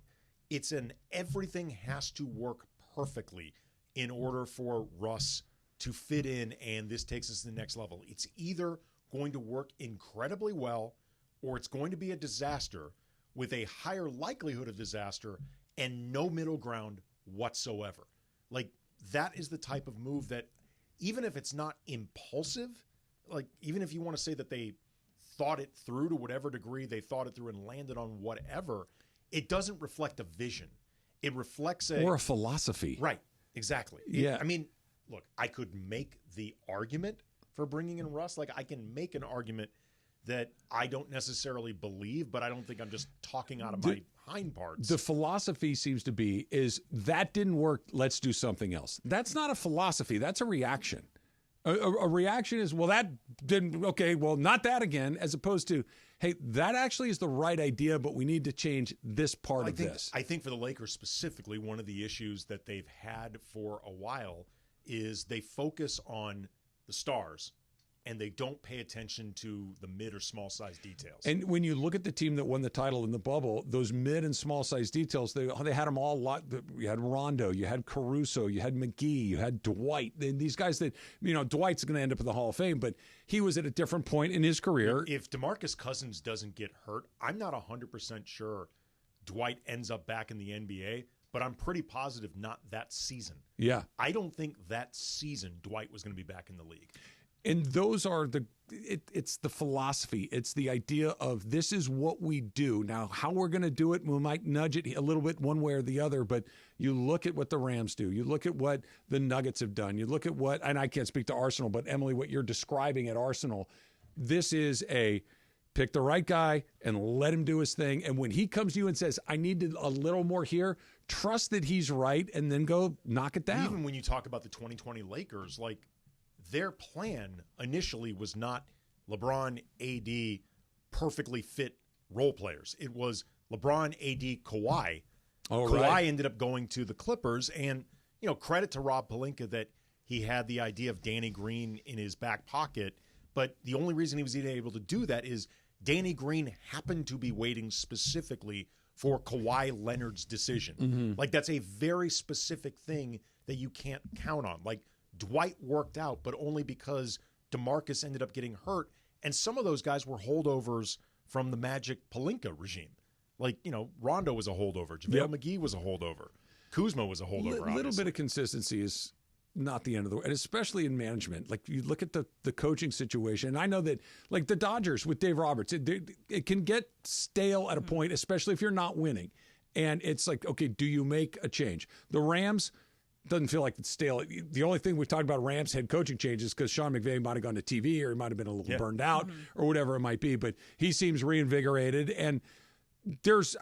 everything has to work perfectly in order for Russ to fit in, and this takes us to the next level. It's either going to work incredibly well or it's going to be a disaster with a higher likelihood of disaster and no middle ground whatsoever. Like, that is the type of move that, even if it's not impulsive, like, even if you want to say that they thought it through to whatever degree they thought it through and landed on whatever, it doesn't reflect a vision. It reflects or a philosophy. Right. Exactly. Yeah. I mean, look, I could make the argument for bringing in Russ. Like, I can make an argument that I don't necessarily believe, but I don't think I'm just talking out of my hind parts. The philosophy seems to be is that didn't work, let's do something else. That's not a philosophy. That's a reaction. A reaction is, well, that didn't, okay, well, not that again, as opposed to, hey, that actually is the right idea, but we need to change this part of this. I think for the Lakers specifically, one of the issues that they've had for a while is they focus on the stars and they don't pay attention to the mid or small size details. And when you look at the team that won the title in the bubble, those mid and small size details, they had them all. You had Rondo, you had Caruso, you had McGee, you had Dwight. And these guys that, Dwight's going to end up in the Hall of Fame, but he was at a different point in his career. If DeMarcus Cousins doesn't get hurt, I'm not 100% sure Dwight ends up back in the NBA, but I'm pretty positive not that season. Yeah. I don't think that season Dwight was going to be back in the league. And those are it's the philosophy. It's the idea of this is what we do. Now, how we're going to do it, we might nudge it a little bit one way or the other, but you look at what the Rams do. You look at what the Nuggets have done. You look at and I can't speak to Arsenal, but Emily, what you're describing at Arsenal, this is pick the right guy and let him do his thing. And when he comes to you and says, I need a little more here, trust that he's right and then go knock it down. Even when you talk about the 2020 Lakers, like, their plan initially was not LeBron, AD, perfectly fit role players. It was LeBron, AD, Kawhi. Kawhi ended up going to the Clippers, and credit to Rob Pelinka that he had the idea of Danny Green in his back pocket. But the only reason he was even able to do that is Danny Green happened to be waiting specifically for Kawhi Leonard's decision. Mm-hmm. Like, that's a very specific thing that you can't count on. Like, Dwight worked out, but only because DeMarcus ended up getting hurt. And some of those guys were holdovers from the Magic Pelinka regime. Like, Rondo was a holdover. JaVale McGee was a holdover. Kuzma was a holdover. A little bit of consistency is not the end of the world, and especially in management. Like, you look at the coaching situation, and I know that, like, the Dodgers with Dave Roberts, it can get stale at a point, especially if you're not winning. And it's like, okay, do you make a change? The Rams, doesn't feel like it's stale. The only thing we've talked about Rams head coaching changes because Sean McVay might have gone to TV or he might have been a little burned out or whatever it might be, but he seems reinvigorated. And there's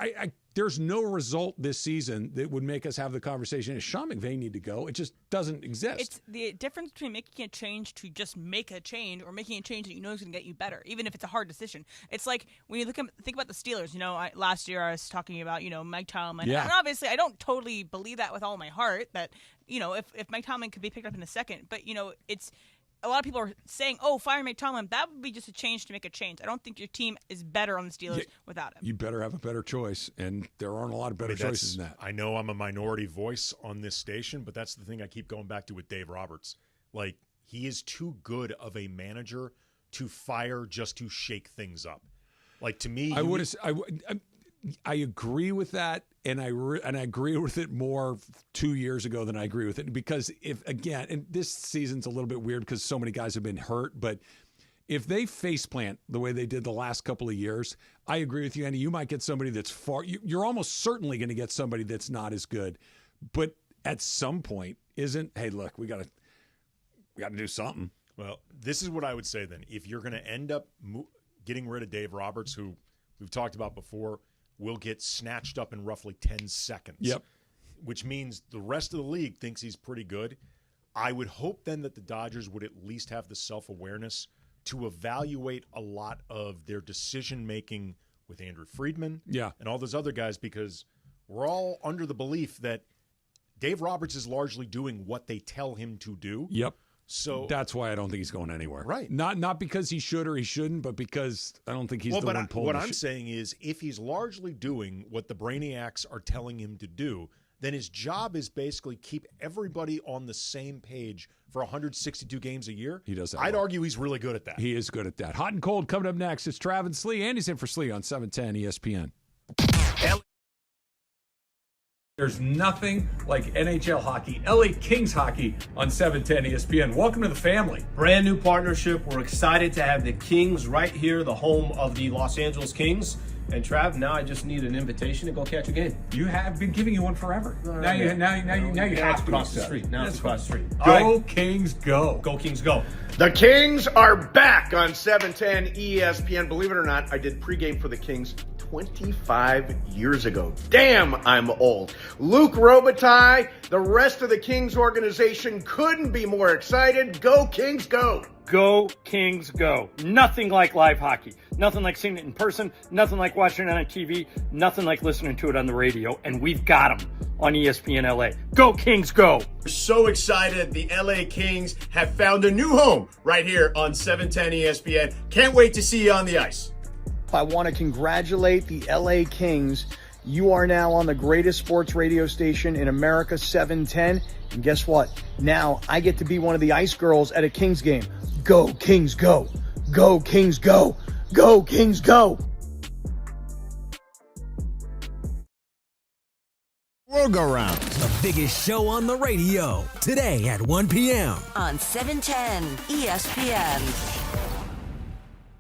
no result this season that would make us have the conversation. Does Sean McVay need to go? It just doesn't exist. It's the difference between making a change to just make a change or making a change that you know is going to get you better, even if it's a hard decision. It's like when you think about the Steelers. Last year I was talking about Mike Tomlin, and obviously I don't totally believe that with all my heart that if Mike Tomlin could be picked up in a second, but it's a lot of people are saying, "Oh, fire Mike Tomlin." That would be just a change to make a change. I don't think your team is better on the Steelers without him. You better have a better choice, and there aren't a lot of better choices than that. I know I'm a minority voice on this station, but that's the thing I keep going back to with Dave Roberts. Like, he is too good of a manager to fire just to shake things up. Like, to me, I agree with that, and I agree with it more 2 years ago than I agree with it, because and this season's a little bit weird because so many guys have been hurt, but if they faceplant the way they did the last couple of years, I agree with you, Andy. You might get somebody that's you're almost certainly going to get somebody that's not as good, but at some point hey, look, we got to do something. Well, this is what I would say then. If you're going to end up getting rid of Dave Roberts, who we've talked about before, will get snatched up in roughly 10 seconds. Yep. Which means the rest of the league thinks he's pretty good. I would hope then that the Dodgers would at least have the self-awareness to evaluate a lot of their decision-making with Andrew Friedman and all those other guys, because we're all under the belief that Dave Roberts is largely doing what they tell him to do. Yep. So that's why I don't think he's going anywhere. Right. Not because he should or he shouldn't, but because I don't think he's the one pulling What I'm saying is, if he's largely doing what the brainiacs are telling him to do, then his job is basically keep everybody on the same page for 162 games a year. He does that. I'd argue he's really good at that. He is good at that. Hot and cold coming up next. It's Trav and Slee. Andy's in for Slee on 710 ESPN. There's nothing like NHL hockey, LA Kings hockey on 710 ESPN. Welcome to the family. Brand new partnership. We're excited to have the Kings right here, the home of the Los Angeles Kings. And Trav, now I just need an invitation to go catch a game. You have been giving you one forever. Now you have to across the street. Now it's across the street. Go Kings, go. Go Kings, go. The Kings are back on 710 ESPN. Believe it or not, I did pregame for the Kings 25 years ago. Damn, I'm old. Luke Robitaille, the rest of the Kings organization couldn't be more excited. Go Kings, go. Go Kings, go. Nothing like live hockey. Nothing like seeing it in person. Nothing like watching it on TV. Nothing like listening to it on the radio. And we've got them on ESPN LA. Go Kings, go. We're so excited. The LA Kings have found a new home right here on 710 ESPN. Can't wait to see you on the ice. I want to congratulate the LA Kings. You are now on the greatest sports radio station in America, 710. And guess what? Now I get to be one of the ice girls at a Kings game. Go Kings, go. Go Kings, go. Go Kings, go. World Go Round, the biggest show on the radio. Today at 1 p.m. on 710 ESPN.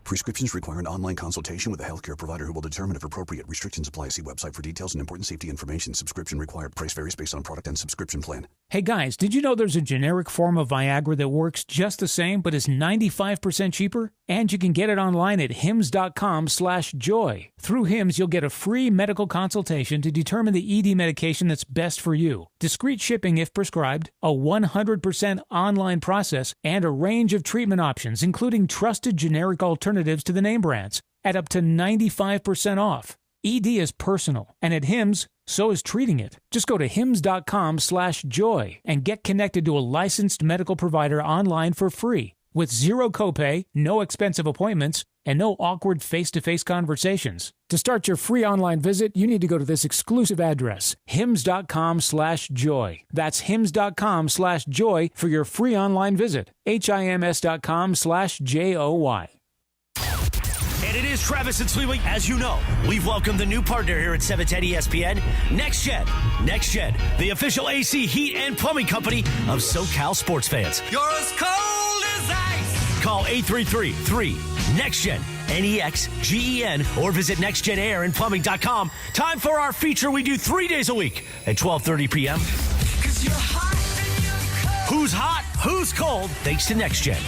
Prescriptions require an online consultation with a healthcare provider who will determine if appropriate. Restrictions apply. See website for details and important safety information. Subscription required. Price varies based on product and subscription plan. Hey guys, did you know there's a generic form of Viagra that works just the same but is 95% cheaper? And you can get it online at hims.com/joy. Through Hims, you'll get a free medical consultation to determine the ED medication that's best for you. Discreet shipping if prescribed, a 100% online process, and a range of treatment options, including trusted generic alternatives to the name brands, at up to 95% off. ED is personal, and at Hims, so is treating it. Just go to hims.com/joy and get connected to a licensed medical provider online for free, with zero copay, no expensive appointments, and no awkward face-to-face conversations. To start your free online visit, you need to go to this exclusive address, hims.com/joy. That's hims.com/joy for your free online visit. hims.com/joy. And it is Travis and Sliwa. As you know, we've welcomed the new partner here at 710 ESPN, Next Gen. Next Gen, the official AC, heat, and plumbing company of SoCal sports fans. You're as cold as ice. Call 833-3-NEXT-GEN, NEXGEN, or visit nextgenairandplumbing.com. Time for our feature we do 3 days a week at 12:30 p.m. Who's hot? Who's cold? Thanks to Next Gen.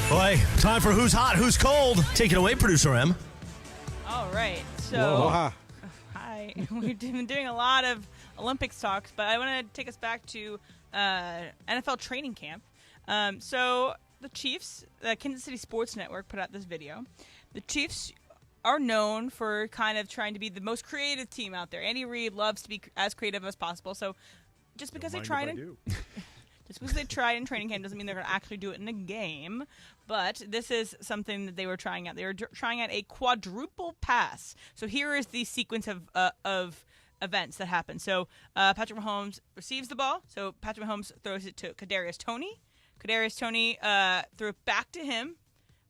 Boy, time for Who's Hot, Who's Cold. Take it away, Producer M. All right. So, Aloha. Hi. We've been doing a lot of Olympics talks, but I want to take us back to NFL training camp. So the Chiefs, the Kansas City Sports Network put out this video. The Chiefs are known for kind of trying to be the most creative team out there. Andy Reid loves to be as creative as possible. So just because they try to Just because they tried in training camp doesn't mean they're going to actually do it in a game. But this is something that they were trying out. They were trying out a quadruple pass. So here is the sequence of events that happen. So Patrick Mahomes receives the ball. So Patrick Mahomes throws it to Kadarius Toney. Kadarius Toney threw it back to him.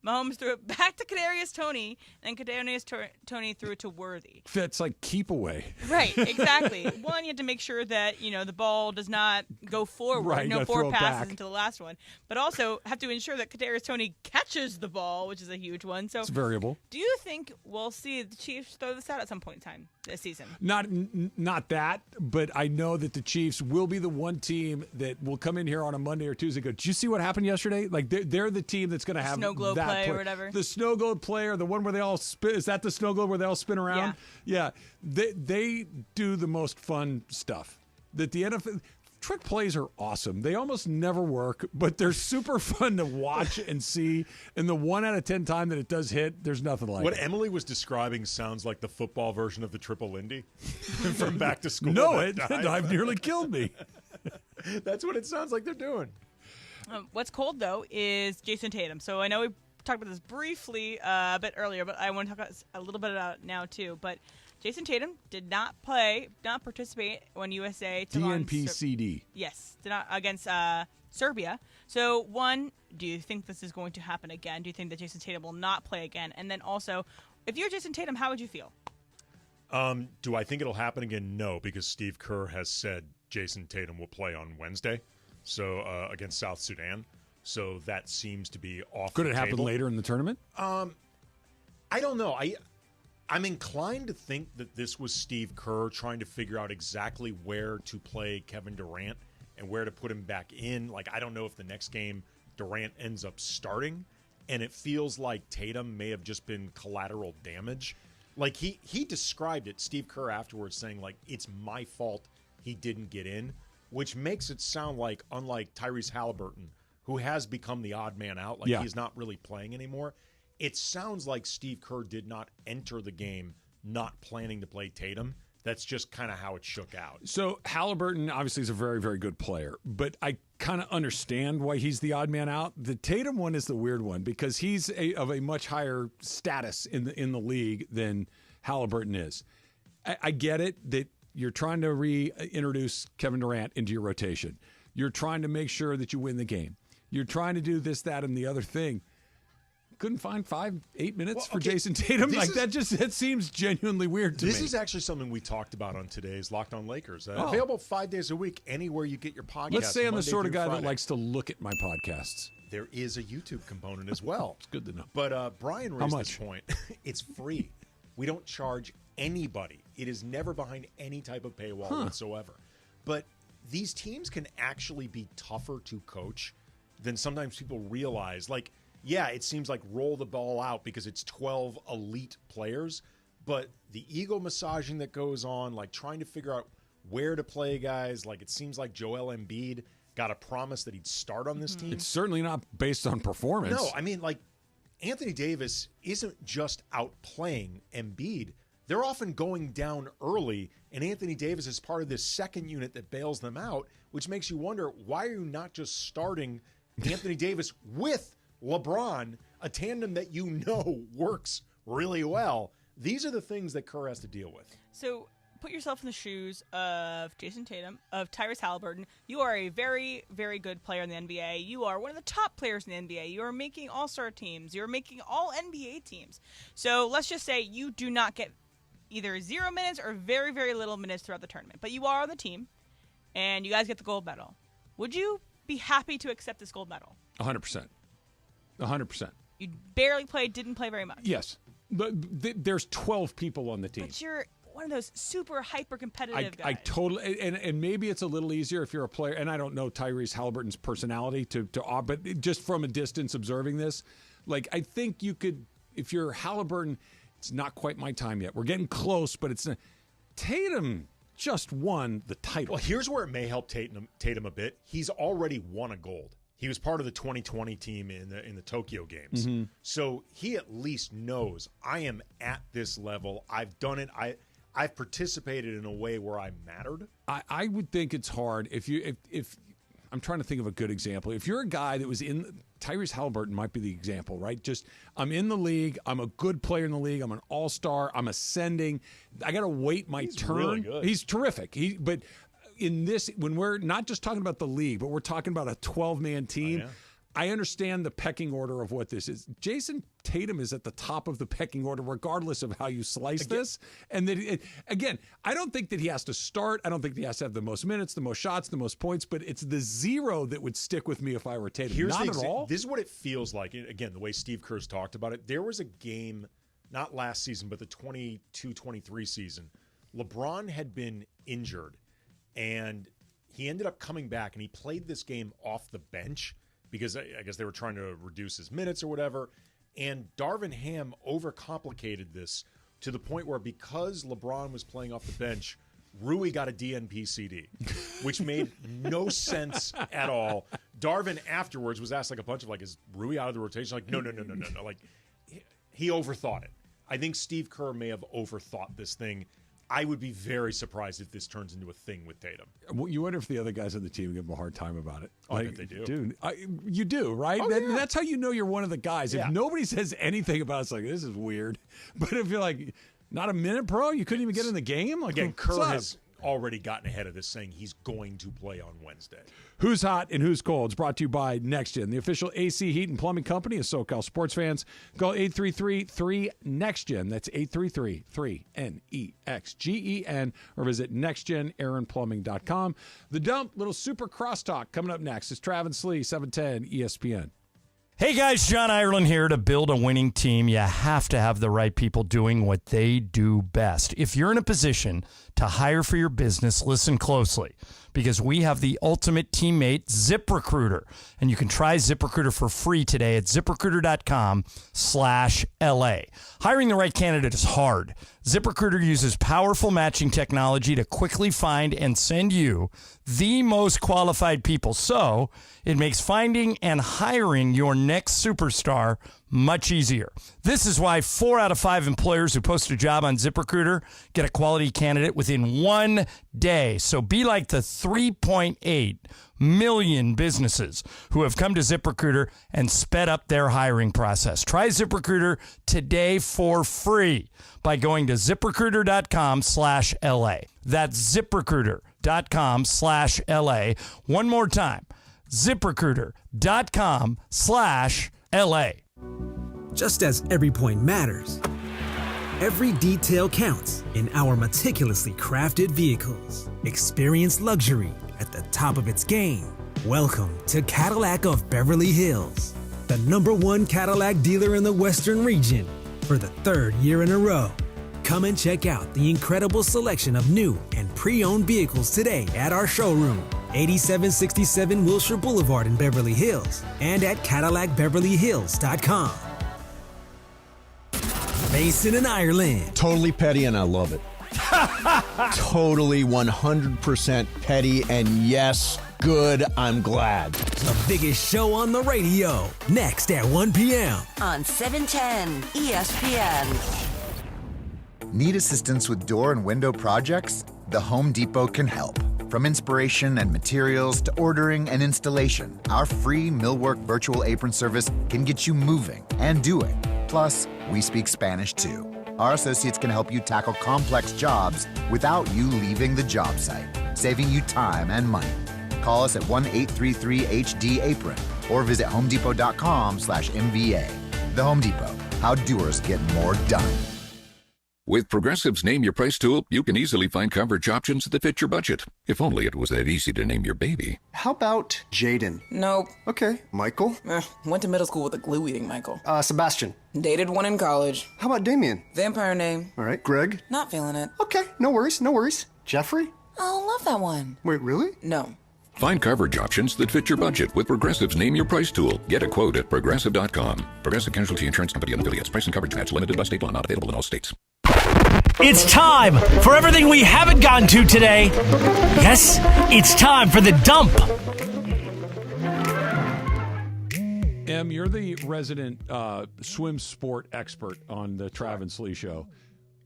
Mahomes threw it back to Kadarius Toney, and Kadarius Toney threw it to Worthy. That's like keep away. Right, exactly. One, you have to make sure that the ball does not go forward. Right, no you gotta forward throw it passes back. into the last one. But also have to ensure that Kadarius Toney catches the ball, which is a huge one. So It's variable. Do you think we'll see the Chiefs throw this out at some point in time this season? Not that, but I know that the Chiefs will be the one team that will come in here on a Monday or Tuesday and go, did you see what happened yesterday? Like, they're the team that's going to have Snow globe that play or whatever. The snow globe play, or the one where they all spin. Is that the snow globe where they all spin around? Yeah. They do the most fun stuff. That the NFL... Trick plays are awesome. They almost never work, but they're super fun to watch and see. And the 1 out of 10 time that it does hit, there's nothing like what it. Emily was describing sounds like the football version of the Triple Lindy from Back to School. No, I've nearly killed me. That's what it sounds like they're doing. What's cold, though, is Jason Tatum. So I know we talked about this briefly a bit earlier, but I want to talk about a little bit about it now, too. But Jason Tatum did not participate when USA took on DNP-CD. Yes, did not against Serbia. So, one, do you think this is going to happen again? Do you think that Jason Tatum will not play again? And then also, if you're Jason Tatum, how would you feel? Do I think it'll happen again? No, because Steve Kerr has said Jason Tatum will play on Wednesday, so against South Sudan. So that seems to be off. Could the it happen table. later in the tournament? I don't know. I'm inclined to think that this was Steve Kerr trying to figure out exactly where to play Kevin Durant and where to put him back in. Like, I don't know if the next game Durant ends up starting, and it feels like Tatum may have just been collateral damage. Like, he described it, Steve Kerr afterwards, saying, like, it's my fault he didn't get in, which makes it sound like, unlike Tyrese Halliburton, who has become the odd man out, like he's not really playing anymore, it sounds like Steve Kerr did not enter the game not planning to play Tatum. That's just kind of how it shook out. So Halliburton obviously is a very, very good player, but I kind of understand why he's the odd man out. The Tatum one is the weird one because he's of a much higher status in the league than Halliburton is. I get it that you're trying to reintroduce Kevin Durant into your rotation. You're trying to make sure that you win the game. You're trying to do this, that, and the other thing. Couldn't find 5-8 minutes for Jason Tatum. Like that seems genuinely weird to me. This is actually something we talked about on today's Locked On Lakers. Available 5 days a week anywhere you get your podcast. Let's say I'm the Monday sort of through guy Friday. that likes to look at my podcasts. There is a YouTube component as well. It's good to know. But Brian How raised much? this point. It's free. We don't charge anybody. It is never behind any type of paywall whatsoever. But these teams can actually be tougher to coach than sometimes people realize. Like, yeah, it seems like roll the ball out because it's 12 elite players, but the ego massaging that goes on, like trying to figure out where to play guys, like it seems like Joel Embiid got a promise that he'd start on this team. It's certainly not based on performance. No, I mean, like, Anthony Davis isn't just outplaying Embiid. They're often going down early, and Anthony Davis is part of this second unit that bails them out, which makes you wonder, why are you not just starting Anthony Davis with LeBron, a tandem that you know works really well? These are the things that Kerr has to deal with. So put yourself in the shoes of Jason Tatum, of Tyrese Halliburton. You are a very, very good player in the NBA. You are one of the top players in the NBA. You are making all-star teams. You're making all NBA teams. So let's just say you do not get either 0 minutes or very, very little minutes throughout the tournament. But you are on the team, and you guys get the gold medal. Would you be happy to accept this gold medal? 100%. 100%. You barely played, didn't play very much. Yes. But there's 12 people on the team. But you're one of those super hyper-competitive guys. I totally, and maybe it's a little easier if you're a player, and I don't know Tyrese Halliburton's personality but just from a distance observing this, like I think you could, if you're Halliburton, it's not quite my time yet. We're getting close, but it's not. Tatum just won the title. Well, here's where it may help Tatum a bit. He's already won a gold. He was part of the 2020 team in the Tokyo Games. Mm-hmm. So he at least knows I am at this level. I've done it. I've participated in a way where I mattered. I would think it's hard if I'm trying to think of a good example. If you're a guy that was in Tyrese Halliburton might be the example, right? Just I'm in the league. I'm a good player in the league. I'm an all-star. I'm ascending. I got to wait my turn. Really good. He's terrific. But in this, when we're not just talking about the league, but we're talking about a 12-man team, I understand the pecking order of what this is. Jason Tatum is at the top of the pecking order, regardless of how you slice this. And that, again, I don't think that he has to start. I don't think he has to have the most minutes, the most shots, the most points. But it's the zero that would stick with me if I were Tatum. Not at all. This is what it feels like. Again, the way Steve Kerr's talked about it. There was a game, not last season, but the 22-23 season. LeBron had been injured, and he ended up coming back, and he played this game off the bench, because I guess they were trying to reduce his minutes or whatever. And Darvin Ham overcomplicated this to the point where, because LeBron was playing off the bench, Rui got a DNP CD, which made no sense at all. Darvin afterwards was asked like a bunch of is Rui out of the rotation? Like, no. Like, he overthought it. I think Steve Kerr may have overthought this thing. I would be very surprised if this turns into a thing with Tatum. Well, you wonder if the other guys on the team give him a hard time about it. I bet they do. Dude, you do, right? That's how you know you're one of the guys. If nobody says anything about it, it's like, this is weird. But if you're like, not a minute, bro, you couldn't even get in the game? Like, again, Kerr has already gotten ahead of this, saying he's going to play on Wednesday. Who's Hot and Who's Cold is brought to you by NextGen, the official AC Heat and Plumbing Company of SoCal sports fans. Call 833-3-NEXTGen. That's 833-3-NEXGEN, or visit nextgenaaronplumbing.com. The Dump, little super crosstalk coming up next. It's Trav and Slee, 710 ESPN. Hey guys, John Ireland here. To build a winning team, you have to have the right people doing what they do best. If you're in a position to hire for your business, listen closely, because we have the ultimate teammate, ZipRecruiter. And you can try ZipRecruiter for free today at ZipRecruiter.com/LA. Hiring the right candidate is hard. ZipRecruiter uses powerful matching technology to quickly find and send you the most qualified people. So it makes finding and hiring your next superstar much easier. This is why 4 out of 5 employers who post a job on ZipRecruiter get a quality candidate within 1 day. So be like the 3.8 million businesses who have come to ZipRecruiter and sped up their hiring process. Try ZipRecruiter today for free by going to ZipRecruiter.com/LA. That's ZipRecruiter.com/LA. One more time, ZipRecruiter.com/LA. Just as every point matters, every detail counts in our meticulously crafted vehicles. Experience luxury at the top of its game. Welcome to Cadillac of Beverly Hills, the #1 Cadillac dealer in the Western region for the 3rd year in a row. Come and check out the incredible selection of new and pre-owned vehicles today at our showroom, 8767 Wilshire Boulevard in Beverly Hills, and at CadillacBeverlyHills.com. Mason and Ireland. Totally petty, and I love it. Totally 100% petty, and yes, good, I'm glad. The biggest show on the radio, next at 1 p.m. on 710 ESPN. Need assistance with door and window projects? The Home Depot can help. From inspiration and materials to ordering and installation, our free Millwork virtual apron service can get you moving and doing. Plus, we speak Spanish too. Our associates can help you tackle complex jobs without you leaving the job site, saving you time and money. Call us at 1-833-HD-APRON or visit homedepot.com/MVA. The Home Depot, how doers get more done. With Progressive's Name Your Price tool, you can easily find coverage options that fit your budget. If only it was that easy to name your baby. How about Jaden? Nope. Okay. Michael? Went to middle school with a glue-eating Michael. Sebastian? Dated one in college. How about Damien? Vampire name. All right. Greg? Not feeling it. Okay. No worries. No worries. Jeffrey? Oh, love that one. Wait, really? No. Find coverage options that fit your budget with Progressive's Name Your Price tool. Get a quote at Progressive.com. Progressive Casualty Insurance Company and affiliates. Price and coverage match limited by state law. Not available in all states. It's time for everything we haven't gotten to today. Yes, it's time for the dump. Em, you're the resident swim sport expert on the Trav and Slee show.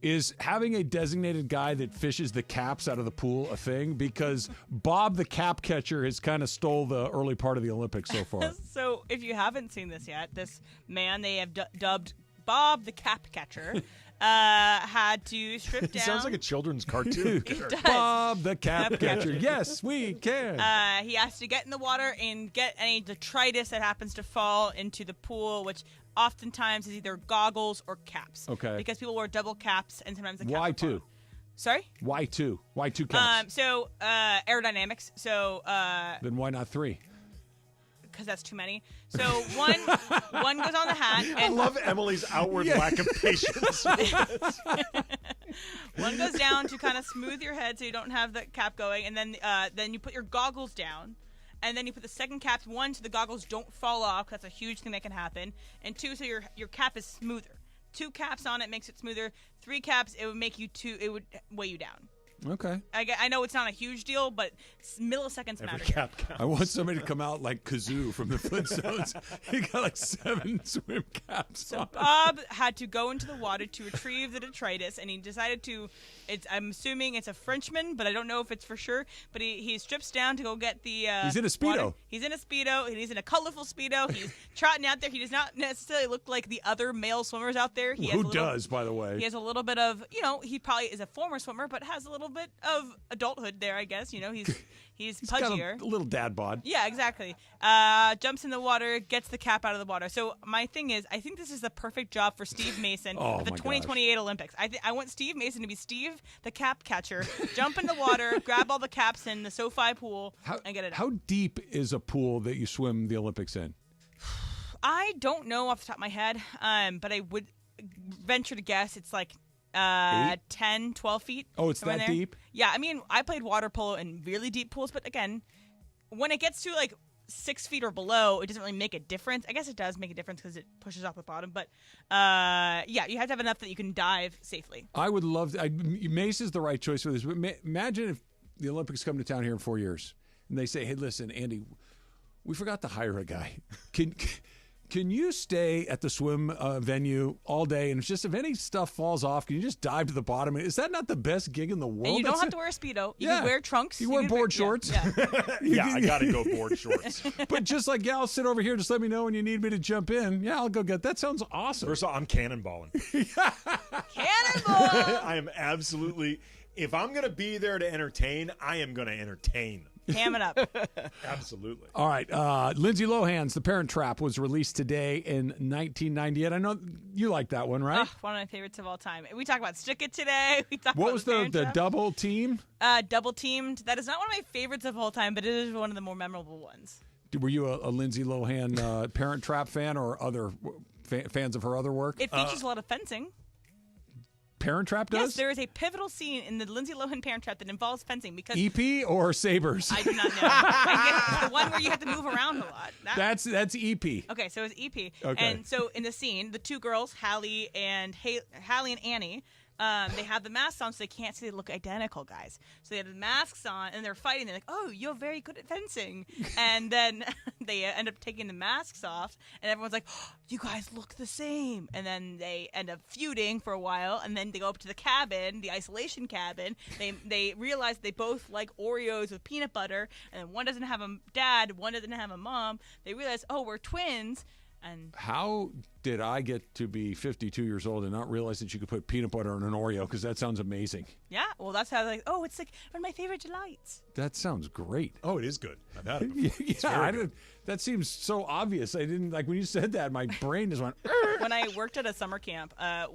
Is having a designated guy that fishes the caps out of the pool a thing? Because Bob the cap catcher has kind of stole the early part of the Olympics so far. So if you haven't seen this yet, this man they have dubbed Bob the cap catcher had to strip It down. sounds like a children's cartoon. It does. Bob the cap catcher. Yes, we can. He has to get in the water and get any detritus that happens to fall into the pool, which oftentimes is either goggles or caps. Okay. Because people wear double caps and sometimes the caps Why will fall. two? Sorry? Why two? Why two caps? So aerodynamics. So Then why not three? because that's too many. So one goes on the hat. And I love Emily's outward lack of patience. One goes down to kind of smooth your head so you don't have the cap going, and then you put your goggles down, and then you put the second cap, one, so the goggles don't fall off, 'cause that's a huge thing that can happen, and two, so your cap is smoother. 2 caps on it makes it smoother. 3 caps, it would weigh you down. Okay. I know it's not a huge deal, but milliseconds matter. cap counts. I want somebody to come out like Kazoo from the Flintstones. He got like 7 swim caps. So on. Bob had to go into the water to retrieve the detritus, and he decided to. I'm assuming it's a Frenchman, but I don't know if it's for sure. But he strips down to go get the. He's in a Speedo. water. He's in a Speedo, and he's in a colorful Speedo. He's trotting out there. He does not necessarily look like the other male swimmers out there. Who does, by the way? He has a little bit of, he probably is a former swimmer, but has a little bit of adulthood there, I guess. He's pudgier. Got a little dad bod. Yeah, exactly. Jumps in the water, gets the cap out of the water. So my thing is, I think this is the perfect job for Steve Mason at the 2028 Olympics. I want Steve Mason to be Steve, the cap catcher, jump in the water, grab all the caps in the SoFi pool, and get it out. How deep is a pool that you swim the Olympics in? I don't know off the top of my head, but I would venture to guess it's like 10, 12 feet. Oh, it's somewhere that there. deep? Yeah, I mean, I played water polo in really deep pools, but again, when it gets to like 6 feet or below, it doesn't really make a difference. I guess it does make a difference because it pushes off the bottom, but yeah, you have to have enough that you can dive safely. I would love to. Mace is the right choice for this. But imagine if the Olympics come to town here in 4 years and they say, hey, listen, Andy, we forgot to hire a guy. Can you stay at the swim venue all day? And it's just if any stuff falls off, can you just dive to the bottom? Is that not the best gig in the world? And you don't have to wear a Speedo. You can wear trunks. You wear board shorts. Yeah, I got to go board shorts. But just like, I'll sit over here. Just let me know when you need me to jump in. Yeah, I'll go get that. Sounds awesome. First of all, I'm cannonballing. Cannonball! I am absolutely. If I'm going to be there to entertain, I am going to entertain. Ham it up. Absolutely. All right. Lindsay Lohan's The Parent Trap was released today in 1998. I know you like that one, right? One of my favorites of all time. We talk about Stick It today. We talk What about was the the double team? Double Teamed. That is not one of my favorites of all time, but it is one of the more memorable ones. Were you a Lindsay Lohan Parent Trap fan or other fans of her other work? It features a lot of fencing. Parent Trap does? Yes, there is a pivotal scene in the Lindsay Lohan Parent Trap that involves fencing because EP or Sabres? I do not know. I guess the one where you have to move around a lot. That's EP. Okay, so it's EP. Okay. And so in the scene, the two girls, Hallie and Annie, they have the masks on so they can't see they look identical, guys. So they have the masks on and they're fighting. They're like, oh, you're very good at fencing. And then they end up taking the masks off and everyone's like, oh, you guys look the same. And then they end up feuding for a while and then they go up to the cabin, the isolation cabin. They realize they both like Oreos with peanut butter and then one doesn't have a dad, one doesn't have a mom. They realize, oh, we're twins. And how did I get to be 52 years old and not realize that you could put peanut butter in an Oreo? Because that sounds amazing. Yeah, well, that's how like, oh, it's like one of my favorite delights. That sounds great. Oh, it is good. I've had it before. That seems so obvious. I didn't like when you said that. My brain just went. When I worked at a summer camp, I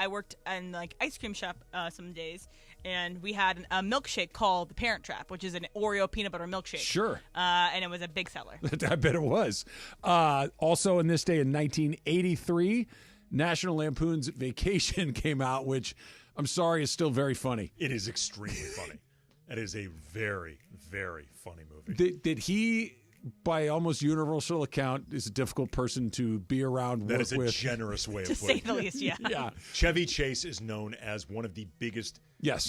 worked in like ice cream shop some days, and we had a milkshake called the Parent Trap, which is an Oreo peanut butter milkshake. Sure. And it was a big seller. I bet it was. Also, in this day in 1983, National Lampoon's Vacation came out, which I'm sorry is still very funny. It is extremely funny. It is a very, very funny movie. Did he, by almost universal account, is a difficult person to be around, That work is a with? generous way of To putting say the least, yeah. Yeah. Chevy Chase is known as one of the biggest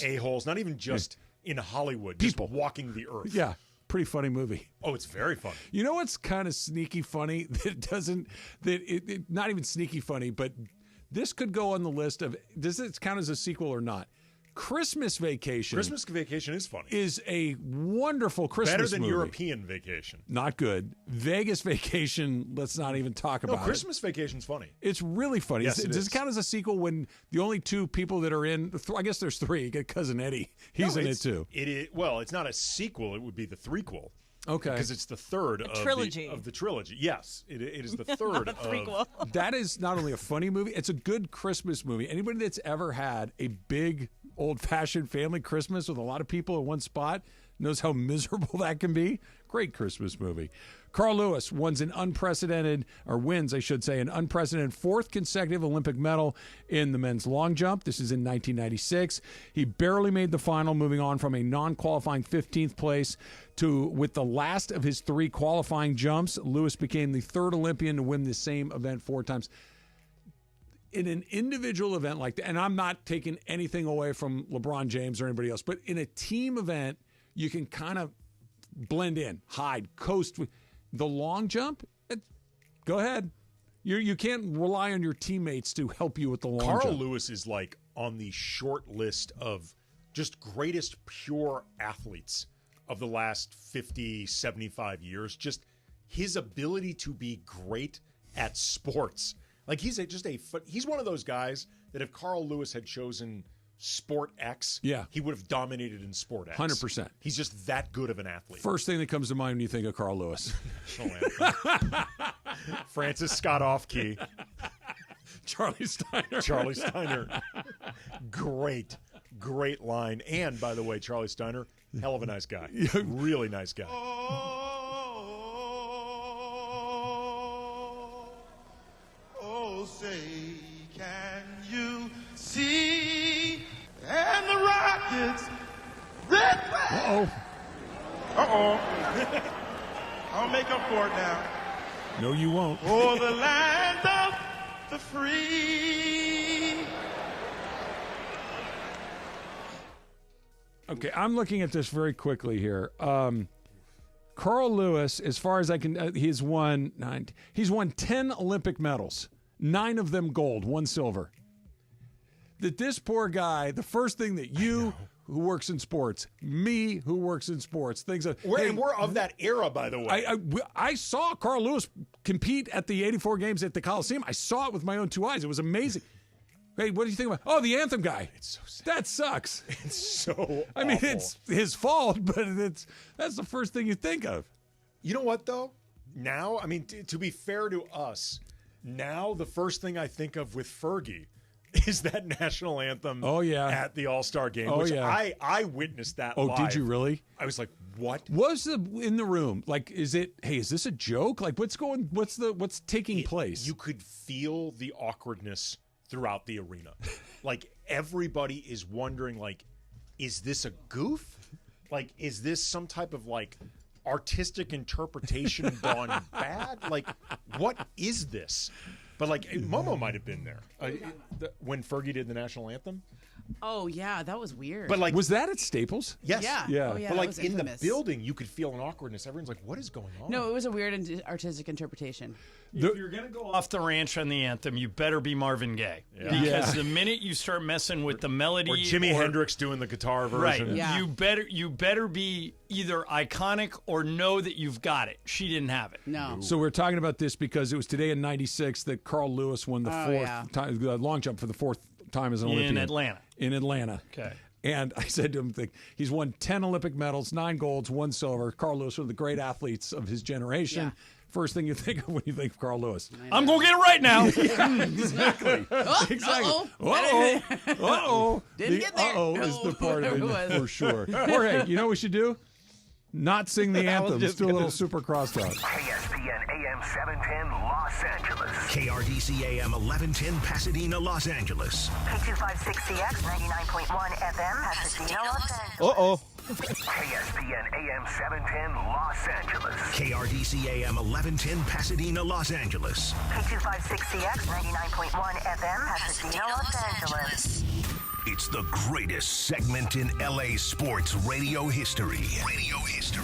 a-holes, not even just in Hollywood, just walking the earth. Yeah. Pretty funny movie. Oh, it's very funny. You know what's kind of sneaky funny? Not even sneaky funny, but This could go on the list of, does it count as a sequel or not? Christmas Vacation. Christmas Vacation is funny. Is a wonderful Christmas Better than movie. European Vacation. Not good. Vegas Vacation, let's not even talk about it. Christmas Vacation's funny. It's really funny. Yes, Does it count as a sequel when the only two people that are in, I guess there's three, you get Cousin Eddie. He's in it too. It is, well, it's not a sequel. It would be the threequel. Okay. Because it's the third of the trilogy. Yes, it is the third of. That is not only a funny movie, it's a good Christmas movie. Anybody that's ever had a big, old-fashioned family Christmas with a lot of people in one spot knows how miserable that can be. Great Christmas movie. Carl Lewis wins an unprecedented fourth consecutive Olympic medal in the men's long jump. This is in 1996. He barely made the final, moving on from a non-qualifying 15th place to, with the last of his 3 qualifying jumps, Lewis became the third Olympian to win the same event 4 times. In an individual event like that, and I'm not taking anything away from LeBron James or anybody else, but in a team event, you can kind of blend in, hide, coast. The long jump, go ahead. You can't rely on your teammates to help you with the long jump. Carl Lewis is like on the short list of just greatest pure athletes of the last 50, 75 years. Just his ability to be great at sports. Like he's one of those guys that if Carl Lewis had chosen Sport X, he would have dominated in Sport X. 100%. He's just that good of an athlete. First thing that comes to mind when you think of Carl Lewis. Francis Scott Off-Key. Charlie Steiner. Charlie Steiner. Great line. And, by the way, Charlie Steiner, hell of a nice guy. Really nice guy. Oh, say, can you see? And the Rockets, red flag. I'll make up for it now. No, you won't. For the land of the free. Okay, I'm looking at this very quickly here. Carl Lewis, as far as I can, he's won 10 Olympic medals, 9 of them gold, 1 silver. That this poor guy, the first thing that you who works in sports, me who works in sports, things of we're of that era, by the way. I saw Carl Lewis compete at the '84 games at the Coliseum. I saw it with my own 2 eyes. It was amazing. Hey, what do you think about? Oh, the anthem guy. It's so sad. That sucks. It's so. I mean, awful. it's his fault, but that's the first thing you think of. You know what though? Now, I mean, to be fair to us, now the first thing I think of with Fergie is that national anthem at the All-Star game. Oh, which yeah. I witnessed that Oh, live. did you really? I was like, what? Was in the room? Like, is this a joke? Like, what's taking place? You could feel the awkwardness throughout the arena. Like, everybody is wondering, like, is this a goof? Like, is this some type of, like, artistic interpretation gone bad? Like, what is this? But, like, Momo might have been there when Fergie did the national anthem. Oh, yeah, that was weird. But, like, was that at Staples? Yes. Yeah. Oh, yeah, but, like, that was in the infamous. building, you could feel an awkwardness. Everyone's like, what is going on? No, it was a weird artistic interpretation. If you're going to go off the ranch on the anthem, you better be Marvin Gaye. Yeah. Because the minute you start messing with the melody... Or Jimi Hendrix doing the guitar version. Right. Yeah. You better be either iconic or know that you've got it. She didn't have it. No. So we're talking about this because it was today in '96 that Carl Lewis won the fourth time, long jump for the 4th time as an Olympian. In Atlanta. Okay. And I said to him, he's won 10 Olympic medals, 9 golds, 1 silver. Carl Lewis, one of the great athletes of his generation. Yeah. First thing you think of when you think of Carl Lewis. I'm going to get it right now. Exactly. Uh-oh. Uh-oh. Didn't get there. Uh-oh is the part of Whatever it it was. for sure. Jorge, you know what we should do? Not sing the anthem. Just do a little super crosstalk. ESPN AM 710 Los Angeles. KRDC AM 1110 Pasadena, Los Angeles. K256CX 99.1 FM Pasadena, Los Angeles. Uh-oh. KSPN AM 710 Los Angeles. KRDC AM 1110 Pasadena, Los Angeles. K256CX 99.1 FM Pasadena, Los Angeles. It's the greatest segment in LA sports radio history.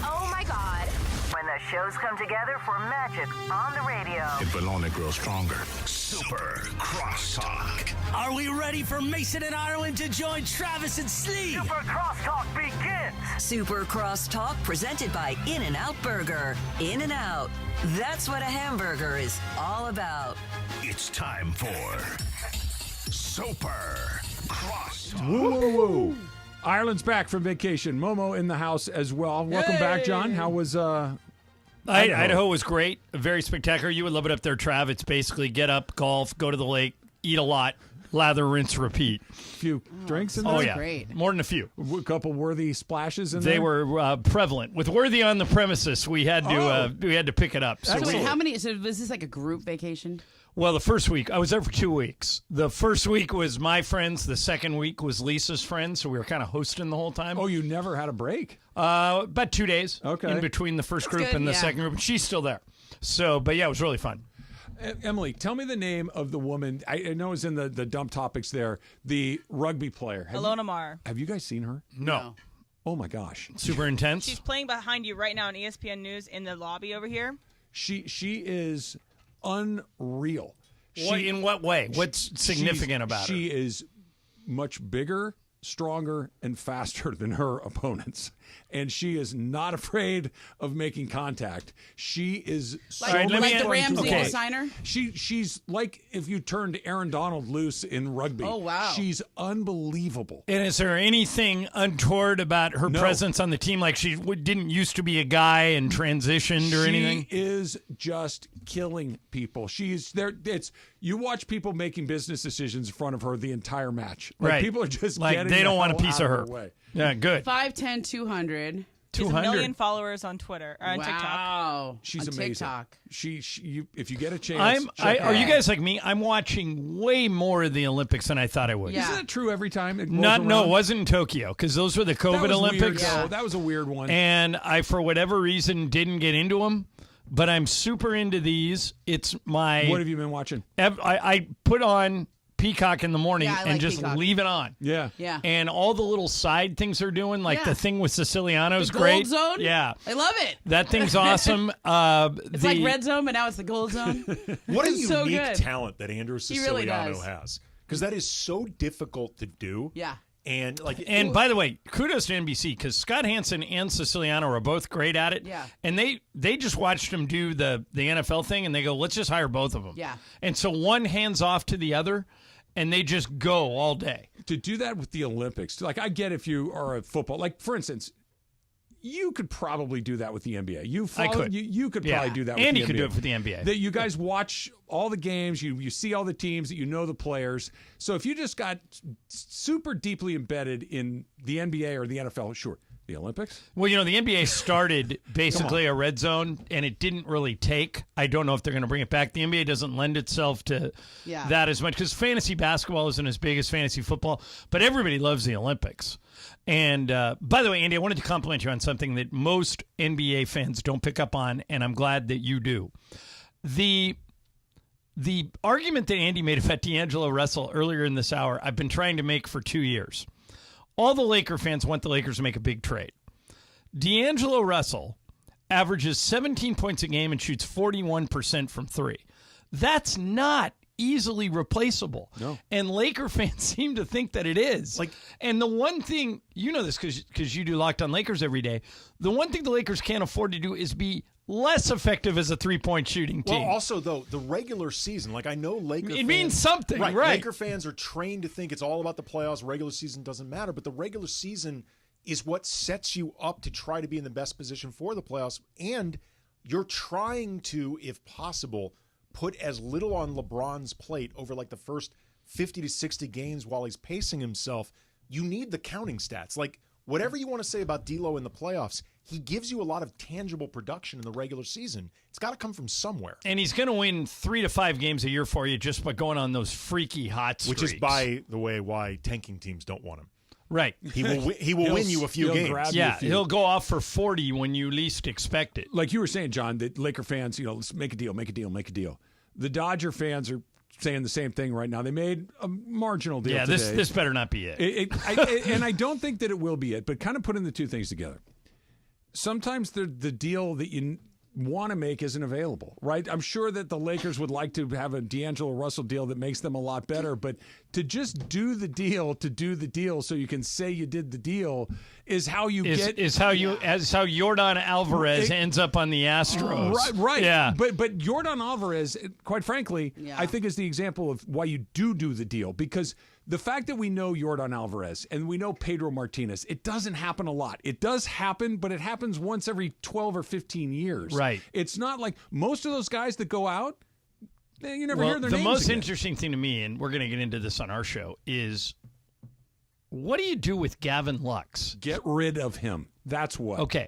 Oh my God. When the shows come together for magic on the radio. It will only grow stronger. Super Crosstalk. Are we ready for Mason and Ireland to join Travis and Slee? Super Crosstalk begins. Super Crosstalk presented by In-N-Out Burger. In-N-Out. That's what a hamburger is all about. It's time for Super Crosstalk. Woo. Ireland's back from vacation. Momo in the house as well. Welcome back, John. How was Idaho was great. Very spectacular. You would love it up there, Trav. It's basically get up, golf, go to the lake, eat a lot, lather, rinse, repeat. Few drinks in there? Oh, yeah. Great. More than a few. A couple worthy splashes in They there? were prevalent. With Worthy on the premises, we had to pick it up. So wait, how many? So was this like a group vacation? Well, the first week, I was there for 2 weeks. The first week was my friends. The second week was Lisa's friends, so we were kind of hosting the whole time. Oh, you never had a break? About 2 days. Okay. In between the first group good, and the yeah. second group. She's still there. So, but yeah, it was really fun. Emily, tell me the name of the woman. I know it's in the dump topics there. The rugby player. Alona Mar. Have you guys seen her? No. Oh, my gosh. Super intense. She's playing behind you right now on ESPN News in the lobby over here. She is unreal. In what way? What's significant about her? She is much bigger, stronger, and faster than her opponents. And she is not afraid of making contact. She is so Like much the fun Ramsey to watch. signer? She's like if you turned Aaron Donald loose in rugby. Oh, wow. She's unbelievable. And is there anything untoward about her presence on the team? Like she didn't used to be a guy and transitioned or anything? She is just killing people. She's there. You watch people making business decisions in front of her the entire match. Like, Right. People are just like getting they don't the want a hell piece out of her. her way. Yeah, good. 5'10", 200. She has 1 million followers on Twitter or on TikTok. Wow. She's on amazing. TikTok. If you get a chance, Are you guys like me? I'm watching way more of the Olympics than I thought I would. Yeah. Isn't that true every time? It No, it wasn't in Tokyo because those were the COVID Olympics. Weird, that was a weird one. And I, for whatever reason, didn't get into them. But I'm super into these. It's my. What have you been watching? I put on Peacock in the morning Yeah, I and like just Peacock. leave it on. Yeah. Yeah. And all the little side things they're doing, like Yeah. the thing with Siciliano's The great. Gold Zone? Yeah. I love it. That thing's awesome. It's like Red Zone, but now it's the Gold Zone. What a It's so unique good. talent that Andrew He really Siciliano does. has. Because that is so difficult to do. Yeah. And And by the way, kudos to NBC because Scott Hansen and Siciliano are both great at it. Yeah. And they just watched him do the NFL thing, and they go, let's just hire both of them. Yeah. And so one hands off to the other, and they just go all day. To do that with the Olympics, like I get if you are a football, like for instance, you could probably do that with the NBA. I could. You could Yeah. probably do that with Andy the NBA. could do it for the NBA. That you guys watch all the games, you see all the teams, that you know the players. So if you just got super deeply embedded in the NBA or the NFL, sure. The Olympics? Well, the NBA started basically a red zone, and it didn't really take. I don't know if they're going to bring it back. The NBA doesn't lend itself to that as much because fantasy basketball isn't as big as fantasy football, but everybody loves the Olympics. And by the way, Andy, I wanted to compliment you on something that most NBA fans don't pick up on, and I'm glad that you do. The argument that Andy made about D'Angelo Russell earlier in this hour, I've been trying to make for 2 years. All the Laker fans want the Lakers to make a big trade. D'Angelo Russell averages 17 points a game and shoots 41% from three. That's not easily replaceable. No. And Laker fans seem to think that it is. And the one thing, you know this because you do Locked on Lakers every day, the one thing the Lakers can't afford to do is be less effective as a three-point shooting team. Well, also, though, the regular season, I know Laker fans... It means something, right. Laker fans are trained to think it's all about the playoffs. Regular season doesn't matter, but the regular season is what sets you up to try to be in the best position for the playoffs, and you're trying to, if possible, put as little on LeBron's plate over, the first 50 to 60 games while he's pacing himself. You need the counting stats. Whatever you want to say about D'Lo in the playoffs, he gives you a lot of tangible production in the regular season. It's got to come from somewhere. And he's going to win 3 to 5 games a year for you just by going on those freaky hot streaks. Which is, by the way, why tanking teams don't want him. Right. He will win you a few games. Yeah, he'll go off for 40 when you least expect it. Like you were saying, John, that Laker fans, let's make a deal. The Dodger fans are saying the same thing right now. They made a marginal deal Yeah, today. this better not be it. And I don't think that it will be it, but kind of putting the two things together. Sometimes the deal that you want to make isn't available, right? I'm sure that the Lakers would like to have a D'Angelo Russell deal that makes them a lot better, but to just do the deal to do the deal so you can say you did the deal is how you how Jordan Alvarez ends up on the Astros. Right. Yeah. But Jordan Alvarez, quite frankly, I think is the example of why you do the deal, because the fact that we know Jordan Alvarez and we know Pedro Martinez, it doesn't happen a lot. It does happen, but it happens once every 12 or 15 years. Right. It's not like most of those guys that go out, you never hear their the names most again. interesting thing to me, and we're going to get into this on our show, is what do you do with Gavin Lux? Get rid of him. That's what. Okay.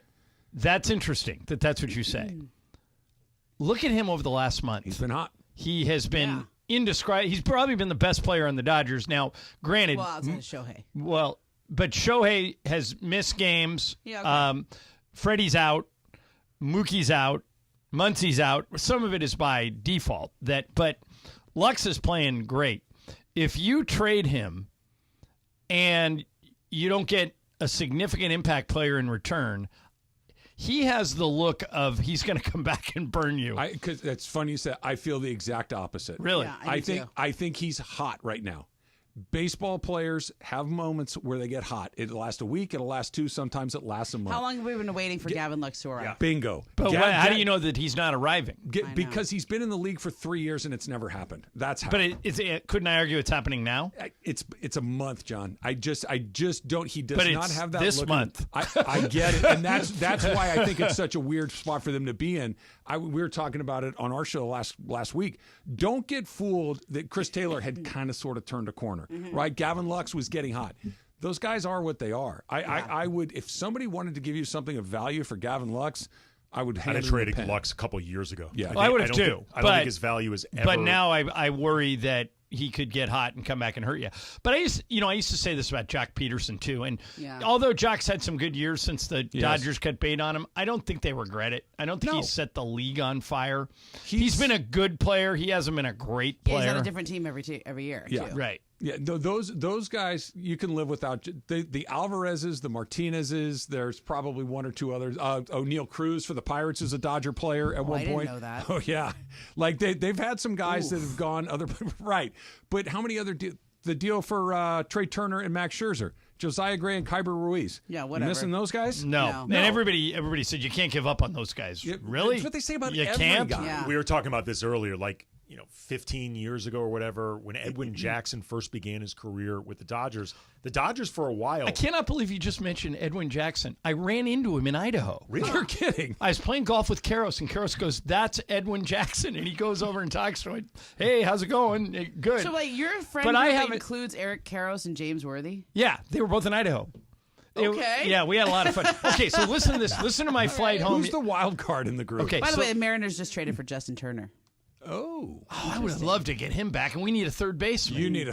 That's interesting that's what you say. Look at him over the last month. He's been hot. He has been indescribable. He's probably been the best player on the Dodgers. Now, granted. Well, outside of Shohei. Well, but Shohei has missed games. Yeah, okay. Freddie's out. Mookie's out. Muncie's out. Some of it is by default. But Lux is playing great. If you trade him and you don't get a significant impact player in return, he has the look of he's going to come back and burn you. Because it's funny you said. I feel the exact opposite. Really? Yeah, I think he's hot right now. Baseball players have moments where they get hot. It'll last a week. It'll last 2. Sometimes it lasts a month. How long have we been waiting for Gavin Lux to arrive? Bingo. But how do you know that he's not arriving? Because he's been in the league for 3 years and it's never happened. That's how. But couldn't I argue it's happening now? It's a month, John. I just don't. He does But not it's have that this look. month. I get it, and that's why I think it's such a weird spot for them to be in. We were talking about it on our show last week. Don't get fooled that Chris Taylor had kind of sort of turned a corner, right? Gavin Lux was getting hot. Those guys are what they are. I would, if somebody wanted to give you something of value for Gavin Lux, I would hand I'd have him traded the pen. Lux a couple of years ago. Yeah, I would have too. I don't think his value is ever. But now I worry that he could get hot and come back and hurt you. But I used to say this about Jock Peterson too. And although Jock's had some good years since the Dodgers cut bait on him, I don't think they regret it. I don't think he's set the league on fire. He's been a good player. He hasn't been a great player. He's on a different team every year. Yeah, too. Right. Yeah, those guys you can live without. The Alvarezes, the Martinezes. There's probably one or two others. O'Neal Cruz for the Pirates is a Dodger player at one I point. didn't know that. Oh yeah, like they've had some guys that have gone other right. But how many other the deal for Trey Turner and Max Scherzer, Josiah Gray and Kyber Ruiz? Yeah, whatever. You missing those guys? No. And everybody said you can't give up on those guys. Really? That's what they say about you every can't? guy. Yeah. We were talking about this earlier, 15 years ago or whatever, when Edwin Jackson first began his career with the Dodgers for a while. I cannot believe you just mentioned Edwin Jackson. I ran into him in Idaho. Really? You're kidding. I was playing golf with Karros, and Karros goes, "That's Edwin Jackson," and he goes over and talks to him. Hey, how's it going? Hey, good. So, your friend But group includes Eric Karros and James Worthy? Yeah, they were both in Idaho. Okay. Yeah, we had a lot of fun. Okay, so listen to this. Listen to my flight home. Who's the wild card in the group? Okay. By the way, the Mariners just traded for Justin Turner. Oh, I would have loved to get him back, and we need a third baseman. You need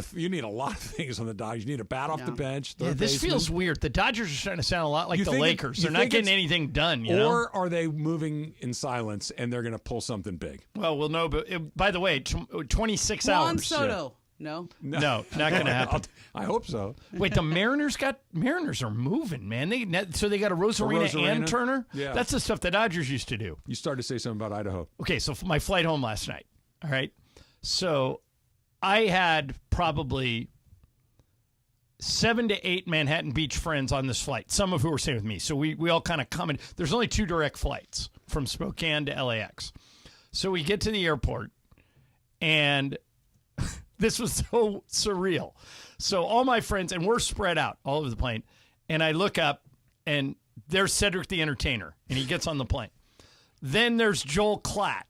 a lot of things on the Dodgers. You need a bat off the bench. Yeah, this baseman. feels weird. The Dodgers are starting to sound a lot like You the think Lakers. you They're not think getting it's- anything done, you know? Or are they moving in silence and they're going to pull something big? Well, we'll know. But by the way, 26 Juan hours. Soto. No. No, not going to happen. I hope so. Wait, the Mariners are moving, man. They got a Rosarina and Turner. Yeah. That's the stuff the Dodgers used to do. You started to say something about Idaho. Okay, so my flight home last night. All right, so I had probably 7 to 8 Manhattan Beach friends on this flight. Some of who were staying with me. So we all kind of come in. There's only 2 direct flights from Spokane to LAX. So we get to the airport, and this was so surreal. So all my friends, and we're spread out all over the plane, and I look up, and there's Cedric the Entertainer, and he gets on the plane. Then there's Joel Klatt,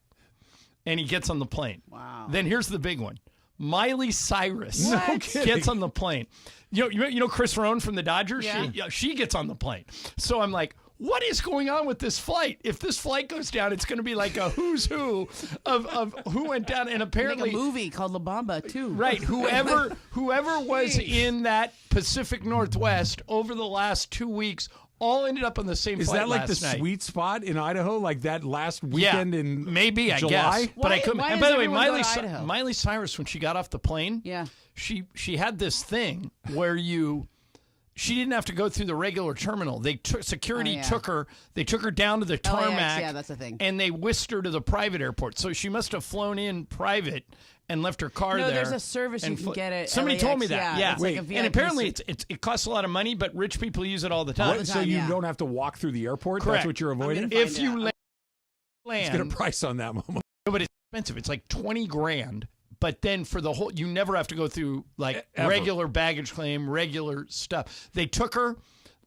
and he gets on the plane. Wow. Then here's the big one. Miley Cyrus No kidding. gets on the plane. You know Chris Rohn from the Dodgers? Yeah. She gets on the plane. So I'm like, what is going on with this flight? If this flight goes down, it's going to be like a who's who of who went down. And apparently, Make a movie called La Bamba too. right, whoever was in that Pacific Northwest over the last 2 weeks all ended up on the same Is flight that like the last night. sweet spot in Idaho? Like that last weekend in maybe, July? I guess. But I couldn't. why And does by the way, everyone go to Idaho? Miley Cyrus, when she got off the plane, she had this thing where she didn't have to go through the regular terminal. Security took her. They took her down to the tarmac. yeah, that's the thing. And they whisked her to the private airport. So she must have flown in private and left her car there. No, there's a service you can get at Somebody LAX, told me that. yeah. It's like a and VIP apparently it costs a lot of money, but rich people use it all the time. So you don't have to walk through the airport? Correct. That's what you're avoiding? If you land, let's get a price on that, Momo. No, but it's expensive. It's like $20,000. But then for the whole, you never have to go through like Ever. regular baggage claim, regular stuff. They took her,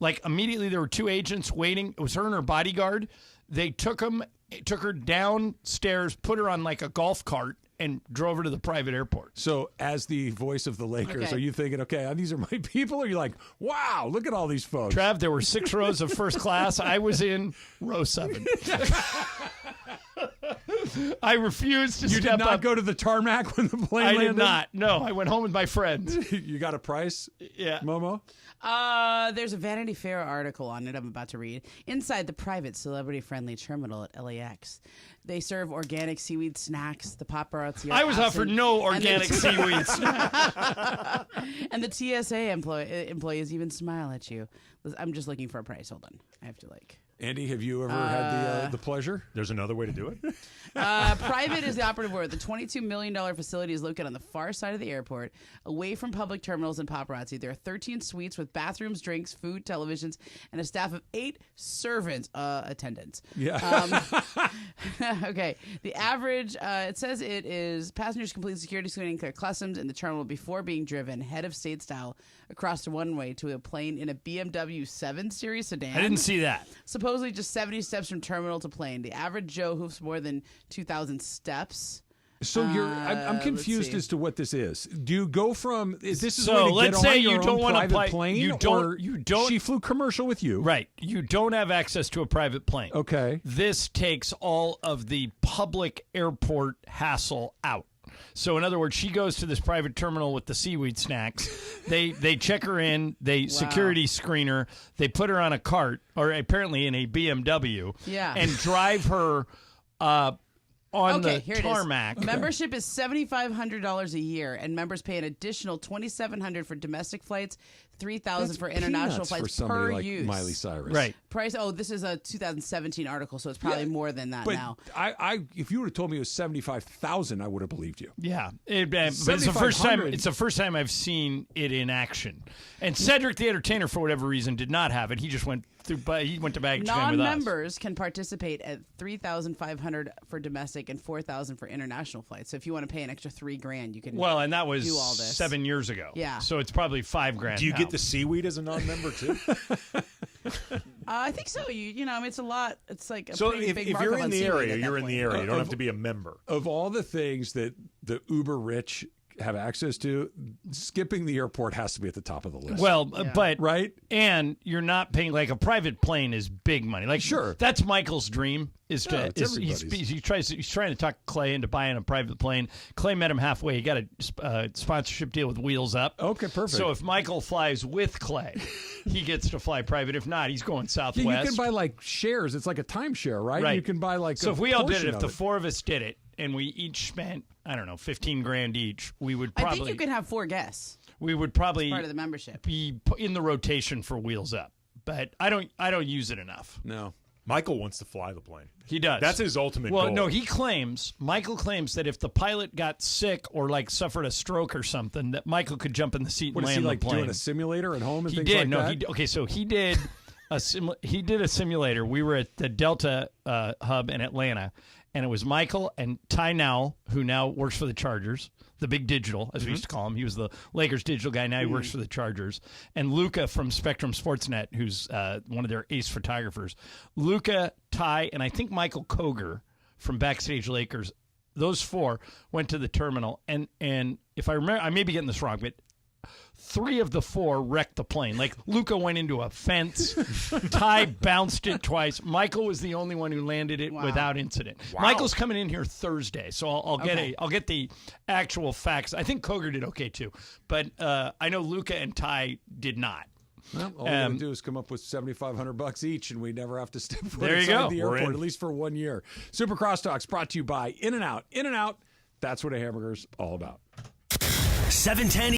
like immediately there were two agents waiting. It was her and her bodyguard. They took her downstairs, put her on like a golf cart, and drove her to the private airport. So as the voice of the Lakers, are you thinking, okay, these are my people? Or are you like, wow, look at all these folks? Trav, there were 6 rows of first class. I was in row 7. I refused to You step did not up. go to the tarmac when the plane I landed? did not. No, I went home with my friends. You got a price? Yeah. Momo? There's a Vanity Fair article on it I'm about to read. Inside the private celebrity-friendly terminal at LAX, they serve organic seaweed snacks. The paparazzi. I was offered no organic seaweed snacks. And the TSA employees even smile at you. I'm just looking for a price. Hold on. I have to Andy, have you ever had the pleasure? There's another way to do it? Private is the operative word. The $22 million facility is located on the far side of the airport, away from public terminals and paparazzi. There are 13 suites with bathrooms, drinks, food, televisions, and a staff of 8 servants, attendants. Yeah. Okay. The average, it says it is passengers complete security screening, clear customs in the terminal before being driven head of state style across the runway to a plane in a BMW 7 Series sedan. I didn't see that. Supposedly just 70 steps from terminal to plane. The average Joe hoofs more than 2,000 steps. So I'm confused as to what this is. Do you go from this is So a way to let's get say on your you don't own want to private fly. plane? You don't. She flew commercial with you, right? You don't have access to a private plane. Okay. This takes all of the public airport hassle out. So in other words, she goes to this private terminal with the seaweed snacks. They check her in. They security screen her. They put her on a cart, or apparently in a BMW, and drive her on the tarmac. Membership is $7,500 a year, and members pay an additional $2,700 for domestic flights, $3,000 for international flights for somebody per like use. Miley Cyrus. Right. Price. Oh, this is a 2017 article, so it's probably more than that But now. if you would have told me it was 75,000, I would have believed you. Yeah, but it's the first time. It's the first time I've seen it in action. And Cedric the Entertainer, for whatever reason, did not have it. He just went through. He went to baggage claim with us. Non-members can participate at $3,500 for domestic and $4,000 for international flights. So if you want to pay an extra $3,000, you can. Well, and that was do all this. 7 years ago. Yeah. So it's probably $5,000. Do you now. get the seaweed as a non-member too? I think so. It's a lot. It's like a So pretty big if markup you're on in the seaweed area, at that you're in the point. area. You don't have to be a member. Of all the things that the uber rich have access to, skipping the airport has to be at the top of the list. Well, but right, and you're not paying like a private plane is big money. Like sure, that's Michael's dream. Is to it's everybody's. he's trying to talk Clay into buying a private plane. Clay met him halfway. He got a sponsorship deal with Wheels Up. Okay, perfect. So if Michael flies with Clay, he gets to fly private. If not, he's going Southwest. Yeah, you can buy like shares. It's like a timeshare, right? Right. You can buy like. So a if we all did portion it, if of the 4 of us did it, and we each spent, I don't know, $15,000 each, we would probably. I think you could have 4 guests. We would probably As part of the membership. be in the rotation for Wheels Up, but I don't use it enough. No. Michael wants to fly the plane. He does. That's his ultimate goal. Well, no, Michael claims that if the pilot got sick or like suffered a stroke or something, that Michael could jump in the seat What and is land he like the plane. doing a simulator at home and He things did. like No, that? so he did he did a simulator. We were at the Delta hub in Atlanta, and it was Michael and Ty Nowell, who now works for the Chargers, the big digital, as we used to call him. He was the Lakers digital guy. Now he works for the Chargers. And Luca from Spectrum Sportsnet, who's one of their ace photographers. Luca, Ty, and I think Michael Koger from Backstage Lakers. Those 4 went to the terminal. And if I remember, I may be getting this wrong, but 3 of the 4 wrecked the plane. Like Luca went into a fence. Ty bounced it twice. Michael was the only one who landed it without incident. Wow. Michael's coming in here Thursday, so I'll get the actual facts. I think Koger did okay too, but I know Luca and Ty did not. Well, all we got to do is come up with $7,500 each, and we never have to step foot There you inside go. the We're airport, in. at least for 1 year. Super Crosstalks brought to you by In-N-Out. In-N-Out, that's what a hamburger's all about. 710